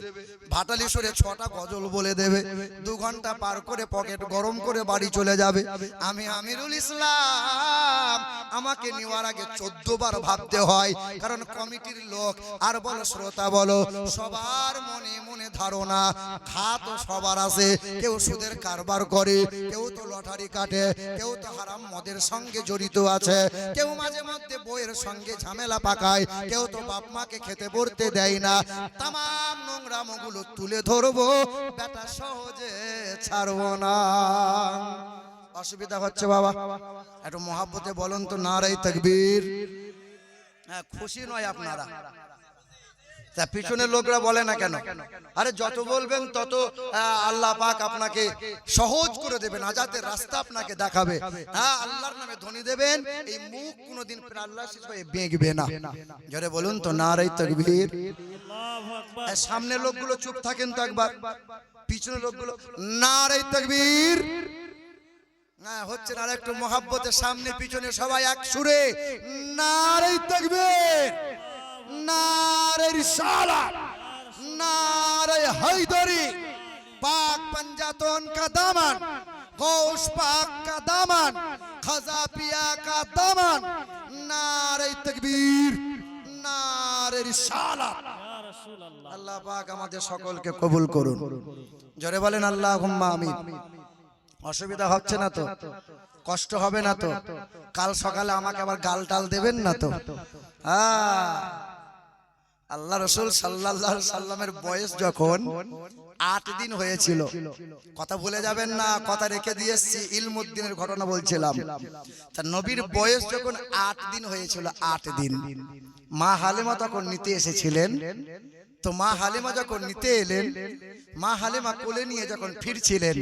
ভাটালি সুরে 6টা গজল বলে দেবে, 2 ঘন্টা পার করে পকেট গরম করে বাড়ি চলে যাবে। আমি আমিরুল ইসলাম, আমাকে নেওয়ার আগে 14 বার ভাবতে হয়, কারণ কমিটির লোক আর বলো শ্রোতা বলো সবার মনে মনে ধারণা খা তো সবার আছে, কেউ সুদের কারবার করে, কেউ তো লটারি কাটে, কেউ তো হারাম মদের সঙ্গে জড়িত আছে, কেউ মাঝে মধ্যে বইয়ের সঙ্গে ঝামেলা পাকায়, কেউ তো বাপ মাকে খেতে পড়তে দেয় না। তাম নোংরামগুলো তুলে ধরবো, বেটা সহজে ছাড়বো না। অসুবিধা হচ্ছে বাবা, একটু মহাব্বতে বলুন তো নারাই তাকবীর। হ্যাঁ, খুশি নয় আপনারা, তা পিছনের লোকরা বলে না কেন? আরে যত বলবেন তত আল্লাহ পাক আপনাকে সহজ করে দেবেন, নাজাতের রাস্তা আপনাকে দেখাবে। হ্যাঁ, আল্লাহর নামে ধ্বনি দেবেন, এই মুখ কোনোদিন আল্লাহ শিখায় বেঁকবে না। জোরে বলুন তো নারাই তাকবীর। সামনের লোকগুলো চুপ থাকেন তো একবার, পিছনের লোকগুলো নারাই তাকবীর। হ্যাঁ, হচ্ছে না, একটু মহাব্বতের সামনে পিছনে সবাই এক সুরে নারাই তাকবীর, নারে রিসালাত, নারে হায়দারি, পাক पंजातन का दामन, गौश पाक का दामन, खजा पिया का दामन, नारे तकबीर, नारे रिसालात। আল্লাহ পাক আমাদের সকলকে কবুল করুন। জোরে বলেন আল্লাহুম্মা আমিন। অসুবিধা হচ্ছে না তো? কষ্ট হবে না তো? কাল সকালে আমাকে আবার গাল টাল দেবেন না তো? আল্লাহ রাসূল সাল্লাল্লাহু আলাইহি সাল্লামের বয়স যখন 8 দিন হয়েছিল, কথা ভুলে যাবেন না, কথা রেখে দিয়েছি, ইলমুদ্দিনের ঘটনা বলছিলাম। তার নবীর বয়স যখন 8 দিন হয়েছিল, 8 দিন, মা হালিমা তখন নিতে এসেছিলেন। তো মা হালিমা যখন নিতে এলেন, মা হালিমা কোলে নিয়ে যখন ফিরছিলেন,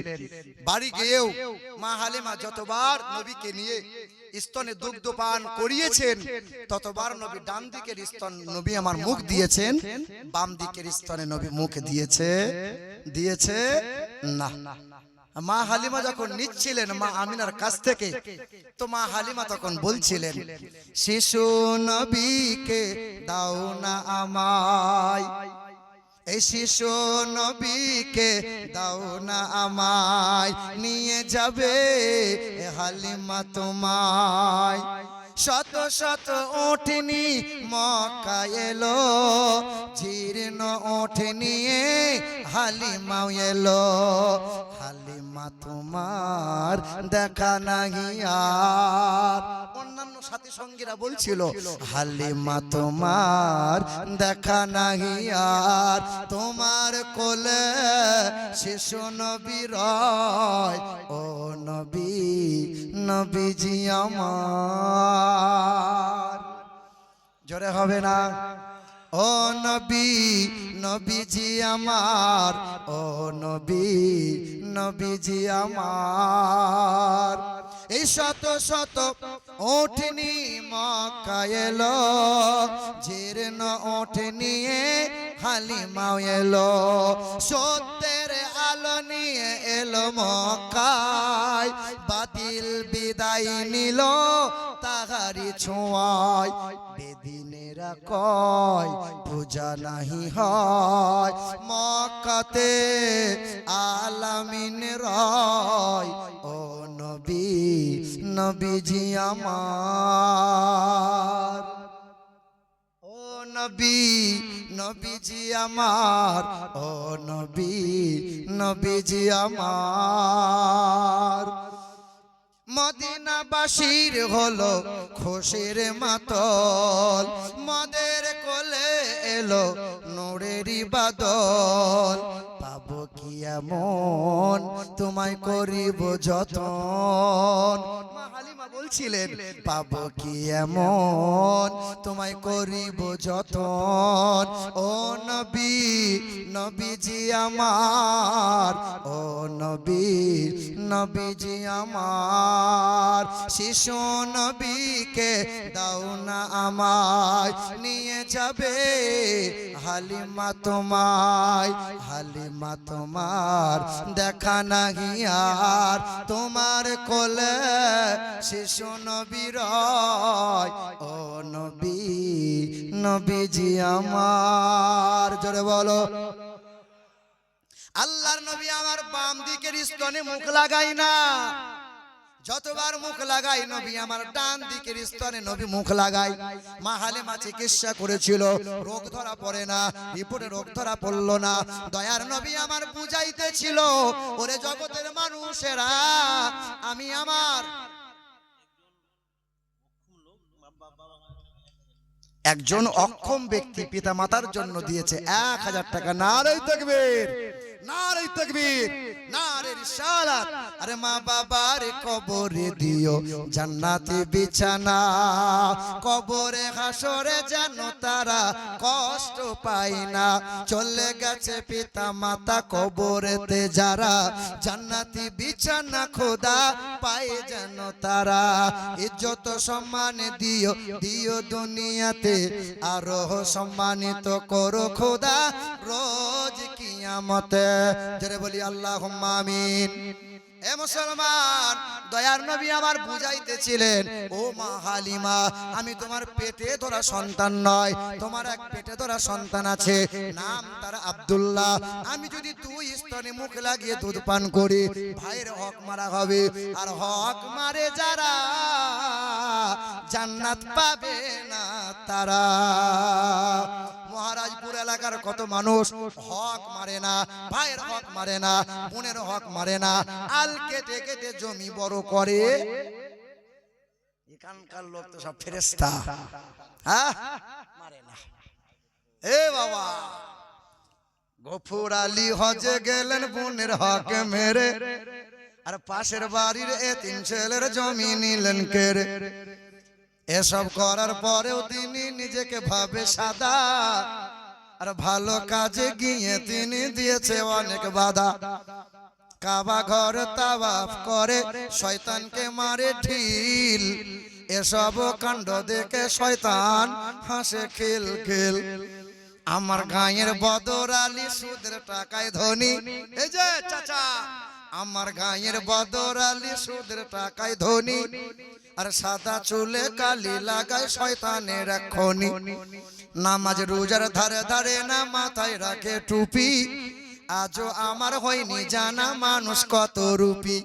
বাড়ি গিয়েও মা হালিমা যতবার নবীকে নিয়ে স্তনে দুগ্ধ পান করিয়েছেন, ততবার নবী ডান দিকের স্তন নবী আমার মুখ দিয়েছেন, বাম দিকের স্তনে নবী মুখ দিয়েছে না। মা হালিমা যখন নিচ্ছিলেন মা আমিনার কাছ থেকে, তো মা হালিমা তখন বলছিলেন, শিশু নবীকে দাও না আমায়, এই শিশু নবীকে দাও না আমায়, নিয়ে যাবে হালিমা তোমায়। শত শত ওঠনি মক্কা এলো, জীর্ণ ওঠ নিয়ে হালিমা এলো, হালিমা তোমার দেখা নাহি আর। অন্যান্য সাথী সঙ্গীরা বলছিল, হালিমা তোমার দেখা নাহি আর, তোমার কোলে শিশু নবী রয়, ও নবী নবীজি আমার। জোরে হবে না? ও নবী নবীজি আমার, ও নবী নবীজি আমার। এই শত শত ওঠনি মক্কা এলো, জীর্ণ ওঠ নিয়ে হালিমা এলো, সত্যের আলো নিয়ে এলো মক্কায়, বাতিল বিদায় নিল তাহারি ছোঁয়ায়। বেদিনেরা কয় পূজা নাহি হয়, মক্কাতে আলামিন রয়, ও নবী নবীজি আমার, ও নবী নবীজি আমার, ও নবী নবীজি আমার। মদিনাবাসীর হলো খুশির মাতল, মদের কোলে এলো নূরেরই বাদল, পাবো কি এমন তোমায় করিব যতন। মা হালিমা বলছিলেন, পাবো কি এমন তোমায় করিব যতন, ও নবী নবীজি আমার, ও নবী নবীজি আমার। শিশু নবীকে দাও না আমায়, নিয়ে যাবে হালিমা তোমায়, হালিমা তোমার দেখা নাহি আর তোমার কোলে শিশু নবী রয় ও নবী নবীজি আমার জোরে বলো আল্লাহর নবী আমার বাম দিকের স্তনে মুখ লাগাই না যতবার মুখ লাগাই নবী আমার ডান দিকের স্তনে নবী মুখ লাগাই মা হালিমা চিকিৎসা করেছিল রোগ ধরা পড়ে না রিপোর্টে রোগ ধরা পড়লো না দয়ার নবী আমার বুঝাইতেছিল ওরে জগতের মানুষেরা আমি আমার একজন অক্ষম ব্যক্তি পিতা মাতার জন্য দিয়েছে 1000 টাকা নারায়ে তাকবীর নারে তাকবীর নারে রিসালাত আরে মা বাবার কবরে দিও জান্নাতে বিছানা কবরে হাসরে যেন তারা কষ্ট পায় না চলে গেছে পিতা মাতা কবরেতে যারা জান্নাতি বিছানা খোদা পায় যেন তারা ইজ্জত সম্মান দিও দিও দুনিয়াতে আরো সম্মানিত করো খোদা রোজ কিয়ামতে জোরে বলি আল্লাহুম্মা আমিন এ মুসলমান দয়ার নবী আমার বুঝাইতেছিলেন ও মা হালিমা আমি তোমার পেটে ধরা সন্তান নয় তোমার এক পেটে ধরা সন্তান আছে নাম তার আব্দুল্লাহ আমি যদি দুই স্তনে মুখ লাগিয়ে দুধ পান করি ভাইয়ের হক মারা হবে আর হক মারে যারা জান্নাত পাবে না তারা মহারাজপুর এলাকার কত মানুষ হক মারে না ভাইয়ের হক মারে না বোনের হক মারে না আল কেটে কেটে জমি বড় করে এখানকার লোক তো সব ফেরেশতা হ্যাঁ মারে না এ বাবা গফুর আলী হজে গেলেন বোনের হক মেরে আর পাশের বাড়ির এতিম ছেলের জমি নিলেন কেড়ে এসব করার পরেও তিনি নিজেকে ভাবে সাদা আর ভালো কাজে গিয়ে তিনি দিয়েছে অনেক বাধা কাবা ঘর তাওয়াফ করে শয়তানকে মারে ঢিল এসব কাণ্ড দেখে শয়তান হাসে খিল খিল আমার গায়ের বদর আলী সুদের টাকায় ধনী এই যে চাচা আমার গায়ের বদর আলী সুদের টাকায় ধনী আর সাদা চুলে কালি লাগায় শয়তানের খনি নামাজ রোজার ধারে ধারে না মাথায় রাখে টুপি আজও আমার হয়নি জানা মানুষ কত রূপী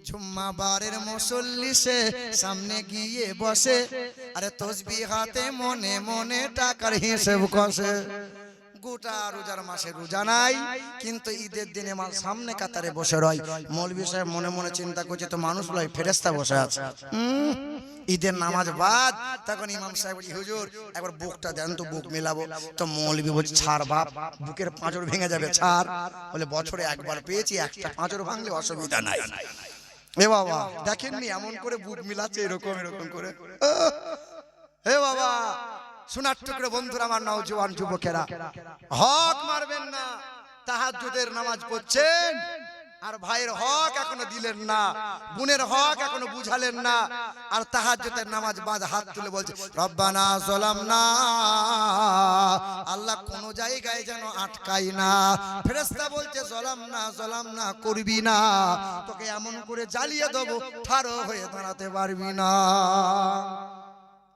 জুম্মা বারের মুসল্লি সে সামনে গিয়ে বসে আরে তসবিহ হাতে মনে মনে টাকার হিসেব কষে গোটা রোজার মাসে রোজা নাই কিন্তু ঈদের দিনে সামনে কাতারে বসে রয় মৌলভী সাহেব মনে মনে চিন্তা করছে তো মানুষ লয় ফেরেশতা বসে আছে ঈদের নামাজ বাদ তখন ইমাম সাহেব বলি হুজুর একবার বুকটা দেন তো বুক মেলাবো তো মৌলভী বলছে ছাড় বাপ বুকের পাঁজর ভেঙে যাবে ছাড় বলে বছরে একবার পেয়েছি একটা পাঁজর ভাঙলে অসুবিধা নাই এ বাবা দেখেননি এমন করে বুক মিলাচ্ছে এরকম এরকম করে হে বাবা সোনার টুকরো বন্ধুরা আমার নওজোয়ান যুবকেরা হক মারবেন না তাহাজ্জুদের নামাজ পড়ছেন আর ভাইয়ের হক এখনো দিলেন না বোনের হক এখনো বুঝালেন না আর তাহাজ্জুদের নামাজ বাদ হাত তুলে বলছে রব্বানা যালামনা আল্লাহ কোন জায়গায় যেন আটকাই না ফেরেশতা বলছে যালামনা করবি না তোকে এমন করে জ্বালিয়ে দেব ঠাড়ো হয়ে দাঁড়াতে পারবি না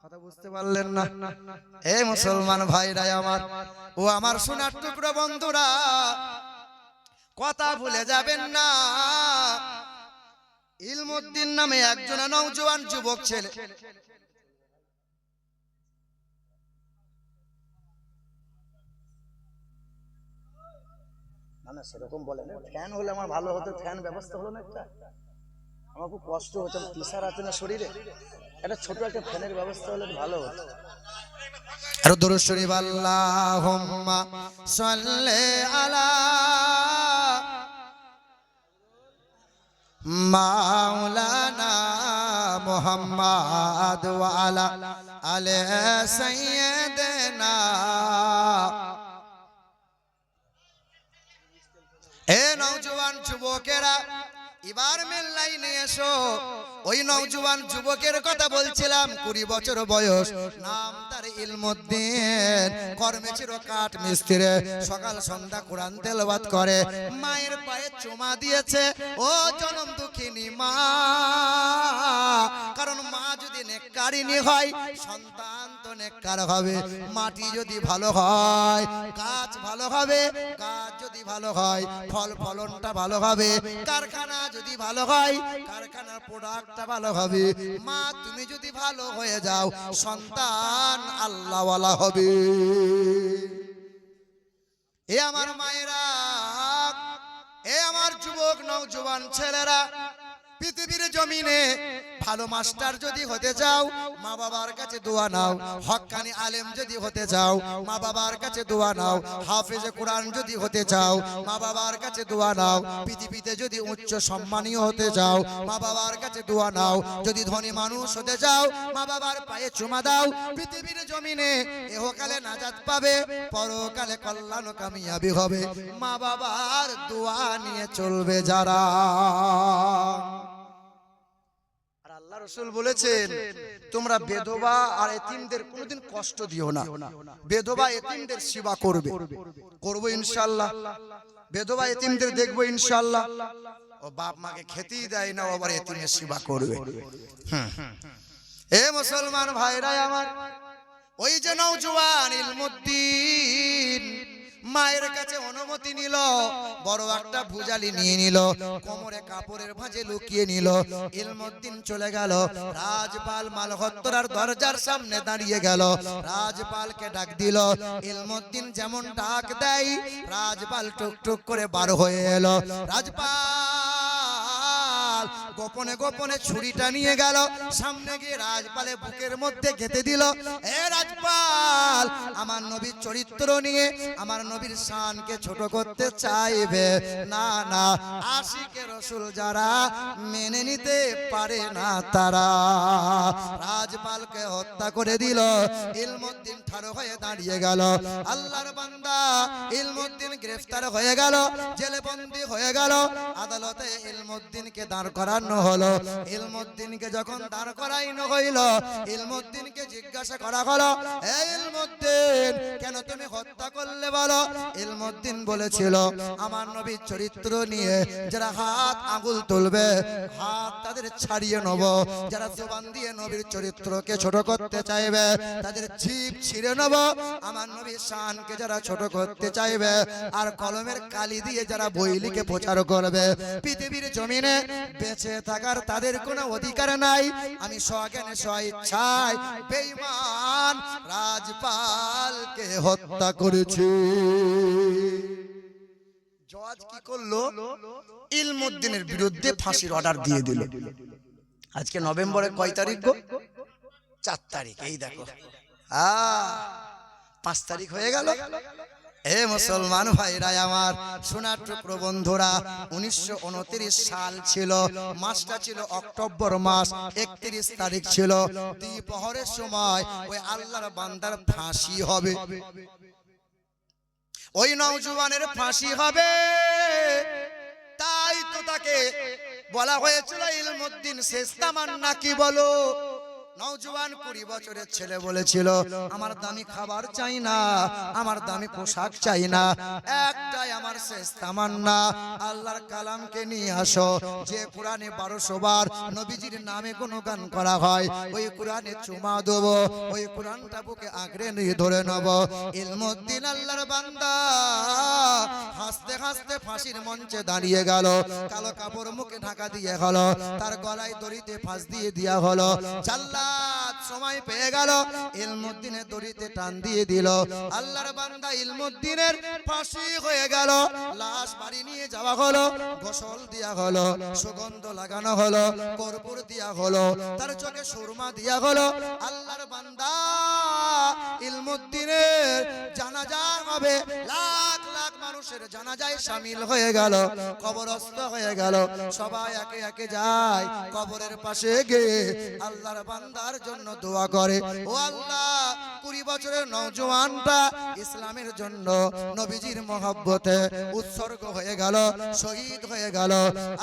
কথা বুঝতে পারলেন না এ মুসলমান ভাইরা আমার ও আমার সোনার টুকরো বন্ধুরা কথা ভুলে যাবেন না ইলমুদ্দিন নামে একজন নওজোয়ান যুবক ছেলে না সেরকম বলে না ফ্যান হলে আমার ভালো হতো ফ্যান ব্যবস্থা হলো না একটা আমার খুব কষ্ট হতো প্রেসার আছে না শরীরে একটা ছোট একটা ফ্যানের ব্যবস্থা হলে ভালো হতো আর দরুদ শরীফ আল্লাহুম্মা সাল্লি আলা মাওলানা মুহাম্মদ ওয়া আলা আলি সাইয়্যিদিনা এ নওজোয়ান যুবকেরা এবার মেন লাইনে এসো। ওই নওজোয়ান যুবকের কথা বলছিলাম, 20 বছর বয়স, নাম তার ইলমুদ্দিন, কর্মে ছিল কাঠ মিস্ত্রি, সকাল সন্ধ্যা কোরআন তেলাওয়াত করে, মায়ের পায়ে চুমা দিয়েছে। ও জনম দুঃখিনী মা, কারণ মা যদি নেককারিনী হয় সন্তান তো নেককার হবে, মাটি যদি ভালো হয় গাছ ভালো হবে, গাছ যদি ভালো হয় ফল ফলনটা ভালো হবে, কারখানা যদি ভালো হয় কারখানার প্রোডাক্টটা ভালো হবে। মা তুমি যদি ভালো হয়ে যাও সন্তান আল্লাহওয়ালা হবে। এ আমার মায়েরা, এ আমার যুবক নওজোয়ান ছেলেরা, পৃথিবীর জমিনে ভালো মাস্টার যদি হতে চাও মা বাবার কাছে দোয়া নাও, হক্কানি আলেম যদি হতে চাও মা বাবার কাছে দোয়া নাও, হাফেজে কোরআন যদি হতে চাও মা বাবার কাছে দোয়া নাও, পৃথিবীতে যদি উচ্চ সম্মানীয় হতে চাও মা বাবার কাছে দোয়া নাও, যদি ধনী মানুষ হতে চাও মা বাবার পায়ে চুমা দাও। পৃথিবীর জমিনে ইহকালে নাজাত পাবে, পরকালে কল্যাণ কামিয়াবি হবে মা বাবার দোয়া নিয়ে চলবে যারা। আল্লাহ রাসূল বলেছেন তোমরা বিধবা আর এতিমদের কোনোদিন কষ্ট দিও না, বিধবা এতিমদের সেবা করবে, করব ইনশাআল্লাহ। বিধবা এতিমদের দেখবো ইনশাআল্লাহ। ও বাপ মাকে খেতেই দেয় না, আবার এতিমের সেবা করবে। এ মুসলমান ভাইরা আমার, ওই যে নওজোয়ান ইলমুদ্দিন মায়ের কাছে অনুমতি নিল, বড় একটা ভুজালি নিয়ে নিল, কোমরে কাপড়ের ভাঁজে লুকিয়ে নিল। ইলমুদ্দিন চলে গেল, রাজপাল মালহোত্রার দরজার সামনে দাঁড়িয়ে গেল, রাজপালকে ডাক দিল। ইলমুদ্দিন যেমন ডাক দেয় রাজপাল টুকটুক করে বার হয়ে এলো। রাজপাল গোপনে গোপনে ছুরিটা নিয়ে গেল, সামনে গিয়ে রাজপালের বুকের মধ্যে গেঁথে দিল। এ রাজপাল আমার নবীর চরিত্র নিয়ে আমার নবীর শানকে ছোট করতে চাইবে না, না আশিকে রাসূল যারা মেনে নিতে পারে না তারা রাজপালকে হত্যা করে দিল। ইলমুদ্দিন ঠাড়ো হয়ে দাঁড়িয়ে গেল। আল্লাহর বান্দা ইলমুদ্দিন গ্রেফতার হয়ে গেল, জেলে বন্দী হয়ে গেল। আদালতে ইলমুদ্দিনকে দাঁড় করানো হলো। ইলমুদ্দিনকে যখন দাঁড় করানো হইল, ইলমুদ্দিনকে জিজ্ঞাসা করা হলো, এই ইলমুদ্দিন কেন তুমি হত্যা করলে বলো? ইলমুদ্দিন বলেছিল আমার নবীর চরিত্র নিয়ে যারা হাত আঙ্গুল তুলবে হাত তাদের ছাড়িয়ে নেব, যারা জবান দিয়ে নবীর চরিত্রকে ছোট করতে চাইবে তাদের জিভ ছিঁড়ে নেব, আমার নবীর শানকে যারা ছোট করতে চাইবে আর কলমের কালি দিয়ে যারা বই লিখে প্রচার করবে পৃথিবীর জমিনে বেঁচে থাকার তাদের কোনো অধিকার নাই। আমি স্বজ্ঞানে স্বইচ্ছায় বেঈমান রাজপালকে হত্যা করেছি। জজ কি করলো? ইলমুদ্দিনের বিরুদ্ধে ফাঁসির অর্ডার দিয়ে দিল। আজকে নভেম্বরের কয় তারিখ গো? 4 তারিখ। এই দেখো 5 তারিখ হয়ে গেল। এ মুসলমান ভাইরা আমার, সোনার টুকরো বন্ধুরা, 1929 সাল ছিল, মাসটা ছিল অক্টোবর মাস, 31 তারিখ ছিল। দ্বিপ্রহরের সময় ওই আল্লাহর বান্দার ফাঁসি হবে। ওই নওজোয়ানের ফাঁসি হবে, তাই তো তাকে বলা হয়েছিল ইলমুদ্দিন শেষ তামান্না কি বলো? নওজোয়ান 20 বছরের ছেলে বলেছিল আমার দামি খাবার চাই না, আমার দামি পোশাক চাই না, একটাই আমার শেষ তামান্না আল্লাহর কালামকে নিয়ে আসো। যে কোরআনে 1200 বার নবীজির নামে গুণগান করা হয় ওই কোরআনে চুমা দেব, ওই কোরআনটা বুকে আঁকড়ে নিয়ে ধরে নেব। ইলমুদ্দিন আল্লাহর বান্দা হাসতে হাসতে ফাঁসির মঞ্চে দাঁড়িয়ে গেল। কালো কাপড় মুখে ঢাকা দিয়ে হলো, তার গলায় দড়িতে ফাঁস দিয়ে দেওয়া হলো। জাল্লাদ সময় পেয়ে গেল, ইলমুদ্দিনের দড়িতে টান দিয়ে দিল। আল্লাহর বান্দা ইলমুদ্দিনের ফাঁসি হয়ে গেল। লাশ বাড়ি নিয়ে যাওয়া হলো, গোসল দেওয়া হলো, সুগন্ধ লাগানো হলো, কর্পূর দেওয়া হলো, তার চোখে সুরমা দেওয়া হলো। আল্লাহর বান্দা ইলমুদ্দিনের জানাজা হবে, লাখ লাখ মানুষের জানাজায় শামিল হয়ে গেল, কবরস্থ হয়ে গেল। সবাই একে একে যায় কবরের পাশে গিয়ে আল্লাহর বান্দার জন্য দোয়া করে। ও আল্লাহ, 20 বছরের নওজোয়ানটা ইসলামের জন্য নবীজির মহব্বতে উৎসর্গ স্বর্গ হয়ে গেল, শহীদ হয়ে গেল।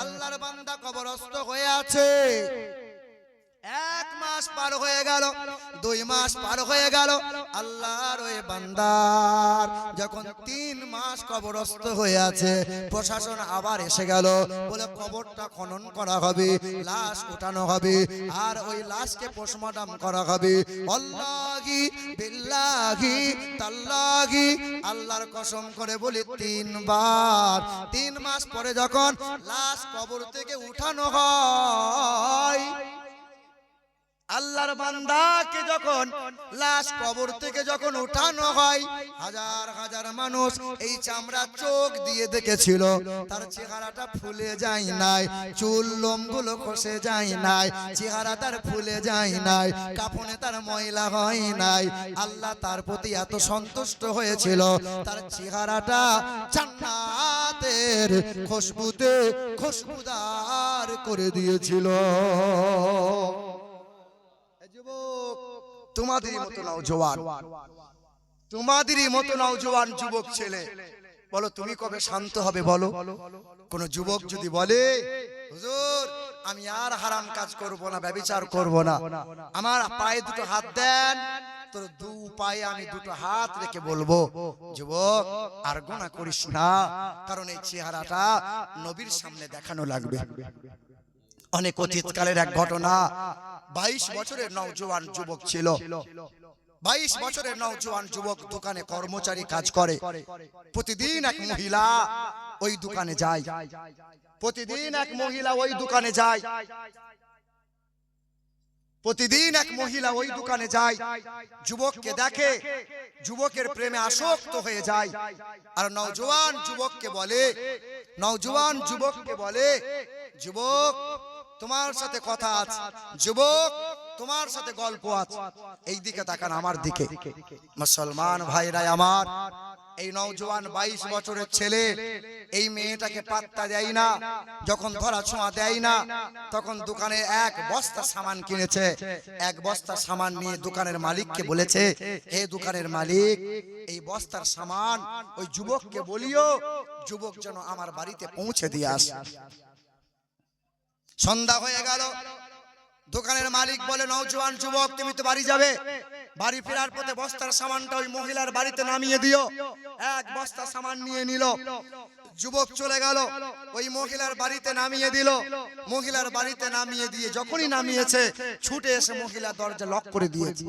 আল্লাহর বান্দা কবরস্থ হয়ে আছে। 1 মাস পার হয়ে গেল, 2 মাস পার হয়ে গেল। আল্লাহর ওই বান্দার যখন 3 মাস কবরস্থ হয়ে আছে, প্রশাসন আবার এসে গেল, বলে কবরটা খনন করা হবে, লাশ উঠানো হবে, আর ওই লাশকে পোস্টমর্টম করা হবে। আল্লাহি বিল্লাহি তাল্লাহি, আল্লাহর কসম করে বলি 3 বার। 3 মাস পরে যখন লাশ কবর থেকে উঠানো হয়, আল্লাহর বান্দাকে যখন লাশ কবর থেকে যখন উঠানো হয়, হাজার হাজার মানুষ এই চামড়া চোখ দিয়ে দেখেছিল, তার চেহারাটা ফুলে যায় নাই, চুল লোমগুলো খসে যায় নাই, চেহারা তার ফুলে যায় নাই, কাফনে তার ময়লা হয় নাই। আল্লাহ তার প্রতি এত সন্তুষ্ট হয়েছিল, তার চেহারাটা জান্নাতের খুশবুতে খুশবুদার করে দিয়েছিল। তোমাদেরই মতো নওজোয়ান, তোমাদেরই মতো নওজোয়ান যুবক ছেলে, বলো তুমি কবে শান্ত হবে? বলো। কোন যুবক যদি বলে হুজুর আমি আর হারাম কাজ করব না, ব্যভিচার করব না, আমার পায়ে 2টো হাত দেন, তোর 2 পায়ে আমি 2টো হাত রেখে বলবো, যুবক আর গুনাহ করিস না, কারণ এই চেহারাটা নবীর সামনে দেখানো লাগবে। অনেক অতীতকালের এক ঘটনা। 22 বছরের নওজোয়ান যুবক ছিল। 22 বছরের নওজোয়ান যুবক দোকানে কর্মচারী কাজ করে। প্রতিদিন এক মহিলা ওই দোকানে যায়, প্রতিদিন এক মহিলা ওই দোকানে যায়, প্রতিদিন এক মহিলা ওই দোকানে যায়, যুবককে দেখে, যুবকের প্রেমে আসক্ত হয়ে যায়। আর নওজোয়ান যুবককে বলে, নওজোয়ান যুবককে বলে, যুবক তোমার সাথে কথা আছে, যুবক তোমার সাথে গল্প আছে, এই দিকে তাকান আমার দিকে। মুসলমান ভাইরা আমার, এই নওজোয়ান 22 বছরের ছেলে এই মেয়েটাকে পাত্তা দেয় না, যখন ধরা ছোঁয়া দেয় না, তখন দোকানে 1 বস্তা সামান কিনেছে। 1 বস্তা সামান নিয়ে দোকানের মালিককে বলেছে, হে দোকানের মালিক, এই বস্তার সামান ওই যুবককে বলিও, যুবক যেন আমার বাড়িতে পৌঁছে দিয়ে আসে। সন্ধ্যা হয়ে গেল, দোকানের মালিক বলে, নওজোয়ান যুবক তুমি তো বাড়ি যাবে, বাড়ি ফেরার পথে বস্তার সামানটা ওই মহিলার বাড়িতে নামিয়ে দিও। 1 বস্তা সামান নিয়ে নিল, যুবক চলে গেল, ওই মহিলার বাড়িতে নামিয়ে দিল। মহিলার বাড়িতে নামিয়ে দিয়ে যখনই নামিয়েছে, ছুটে এসে মহিলা দরজা লক করে দিয়েছে।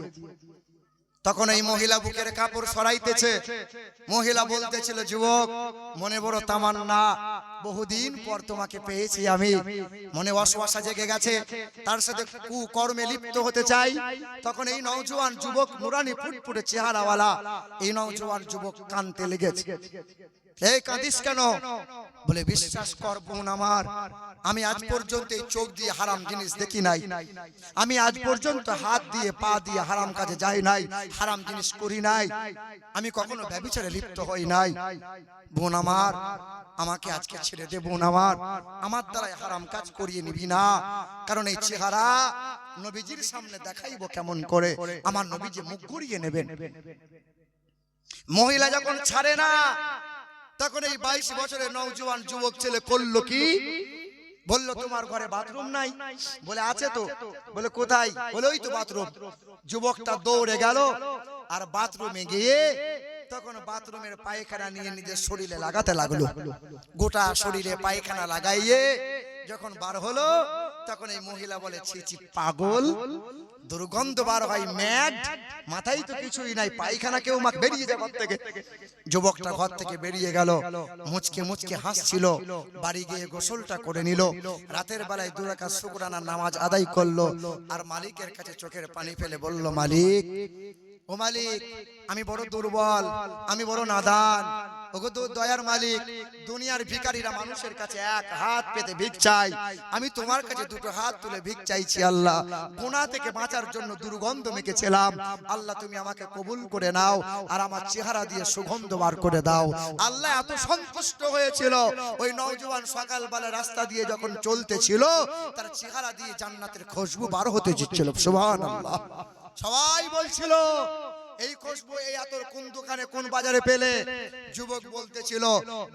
তখন এই মহিলা বুকের কাপড় সরাইতেছে। মহিলা বলতেছিল, যুবক মনে বড় তামান্না, বহুদিন পর তোমাকে পেয়েছি আমি, মনে ওয়াসওয়াসা জেগে গেছে, তার সাথে কুকর্মে লিপ্ত হতে চাই। তখন এই নওজোয়ান যুবক, নুরানি ফুটফুটে চেহারাওয়ালা এই নওজোয়ান যুবক কাঁদতে লেগেছে। এই কাঁদিস কেন? বলে, বিশ্বাস কর বোন আমার, আমি আজ পর্যন্ত এই চোখ দিয়ে হারাম জিনিস দেখি নাই, আমি আজ পর্যন্ত হাত দিয়ে পা দিয়ে হারাম কাজে যাই নাই, হারাম জিনিস করি নাই, আমি কখনো ব্যভিচারে লিপ্ত হই নাই। বোন আমার, আমাকে আজকে ছেড়ে দে বোন আমার, আমার দ্বারাই হারাম কাজ করিয়ে নিবি না, কারণ এই চেহারা নবীজির সামনে দেখাইবো কেমন করে, আমার নবীজি মুখ ঘুরিয়ে নেবেন। মহিলা যখন ছাড়ে না, তখন এই 22 বছরের নওজোয়ান যুবক ছেলে করলো কি, বলল, তোমার ঘরে বাথরুম নাই? বলে, আছে তো। বলে, কোথায়? বলে, ওই তো বাথরুম। যুবকটা দৌড়ে গেল, আর বাথরুমে গিয়ে তখন বাথরুমের পায়খানা নিয়ে নিজের শরীরে লাগাতে লাগলো। গোটা শরীরে পায়খানা লাগাইয়ে যখন বার হলো, তখন এই মহিলা বলে, ছি ছি পাগল, দুর্গন্ধ বার হয়, ম্যাড, মাথায় তো কিছুই নাই, পায়খানা কেউ মাখ, বেরিয়ে যায় ঘর থেকে। যুবকটা ঘর থেকে বেরিয়ে গেল, মুচকে মুচকে হাসছিল, বাড়ি গিয়ে গোসলটা করে নিল, রাতের বেলায় 2 রাকাত শুকরানার নামাজ আদায় করলো, আর মালিকের কাছে চোখের পানি ফেলে বলল, মালিক, ও মালিক, আমি বড় দুর্বল, আমি বড় নাদান, ওগো দয়ার মালিক, দুনিয়ার ভিখারিরা মানুষের কাছে 1 হাত পেতে ভিক চাই, আমি তোমার কাছে 2টো হাত তুলে ভিক চাইছি। আল্লাহ, গুনাহ থেকে বাঁচার জন্য দুর্গন্ধ মেখেছিলাম, আল্লাহ তুমি আমাকে কবুল করে নাও, আর আমার চেহারা দিয়ে সুগন্ধ বার করে দাও। আল্লাহ এত সন্তুষ্ট হয়েছিল, ওই নওজোয়ান সকালবেলা রাস্তা দিয়ে যখন চলতেছিল, তার চেহারা দিয়ে জান্নাতের খুশবু বার হতে যাচ্ছিল। সুবহানাল্লাহ। সবাই বলছিল, এই খুশবু এই আতর কোন দোকানে কোন বাজারে পেলে? যুবক বলতেছিল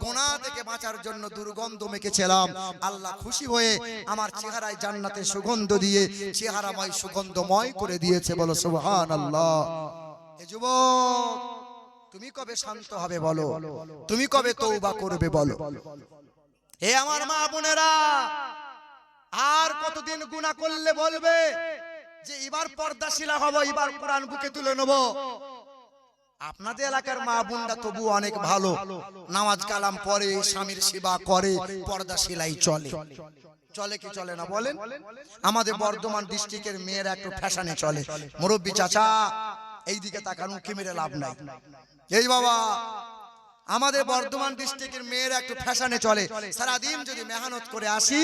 গোনা থেকে বাঁচার জন্য দুর্গন্ধ মেখেছিলাম, আল্লাহ খুশি হয়ে আমার চেহারায় জান্নাতের সুগন্ধ দিয়ে চেহারাময় সুগন্ধময় করে দিয়েছে। বলো সুবহানাল্লাহ। এ যুবক, তুমি কবে শান্ত হবে বলো? তুমি কবে তওবা করবে বলো? এ আমার মা বোনেরা, আর কতদিন গুনাহ করলে বলবে যে এবার পর্দাশীলা হব, এবার কোরআন বুকে তুলে নেব? আপনাদের এলাকার মা বোনরা তবু অনেক ভালো, নামাজ কালাম পড়ে, স্বামীর সেবা করে, পর্দাশীলাই চলে। চলে কি চলে না বলেন? আমাদের বর্ধমান ডিস্ট্রিক্টের মেয়েরা একটু ফ্যাশনে চলে। মুরব্বী চাচা এইদিকে তাকান, উঁকি মেরে লাভ নাই। এই বাবা, আমাদের বর্ধমান ডিস্ট্রিক্টের মেয়েরা একটু ফ্যাশনে চলে। সারাদিন যদি মেহনত করে আসি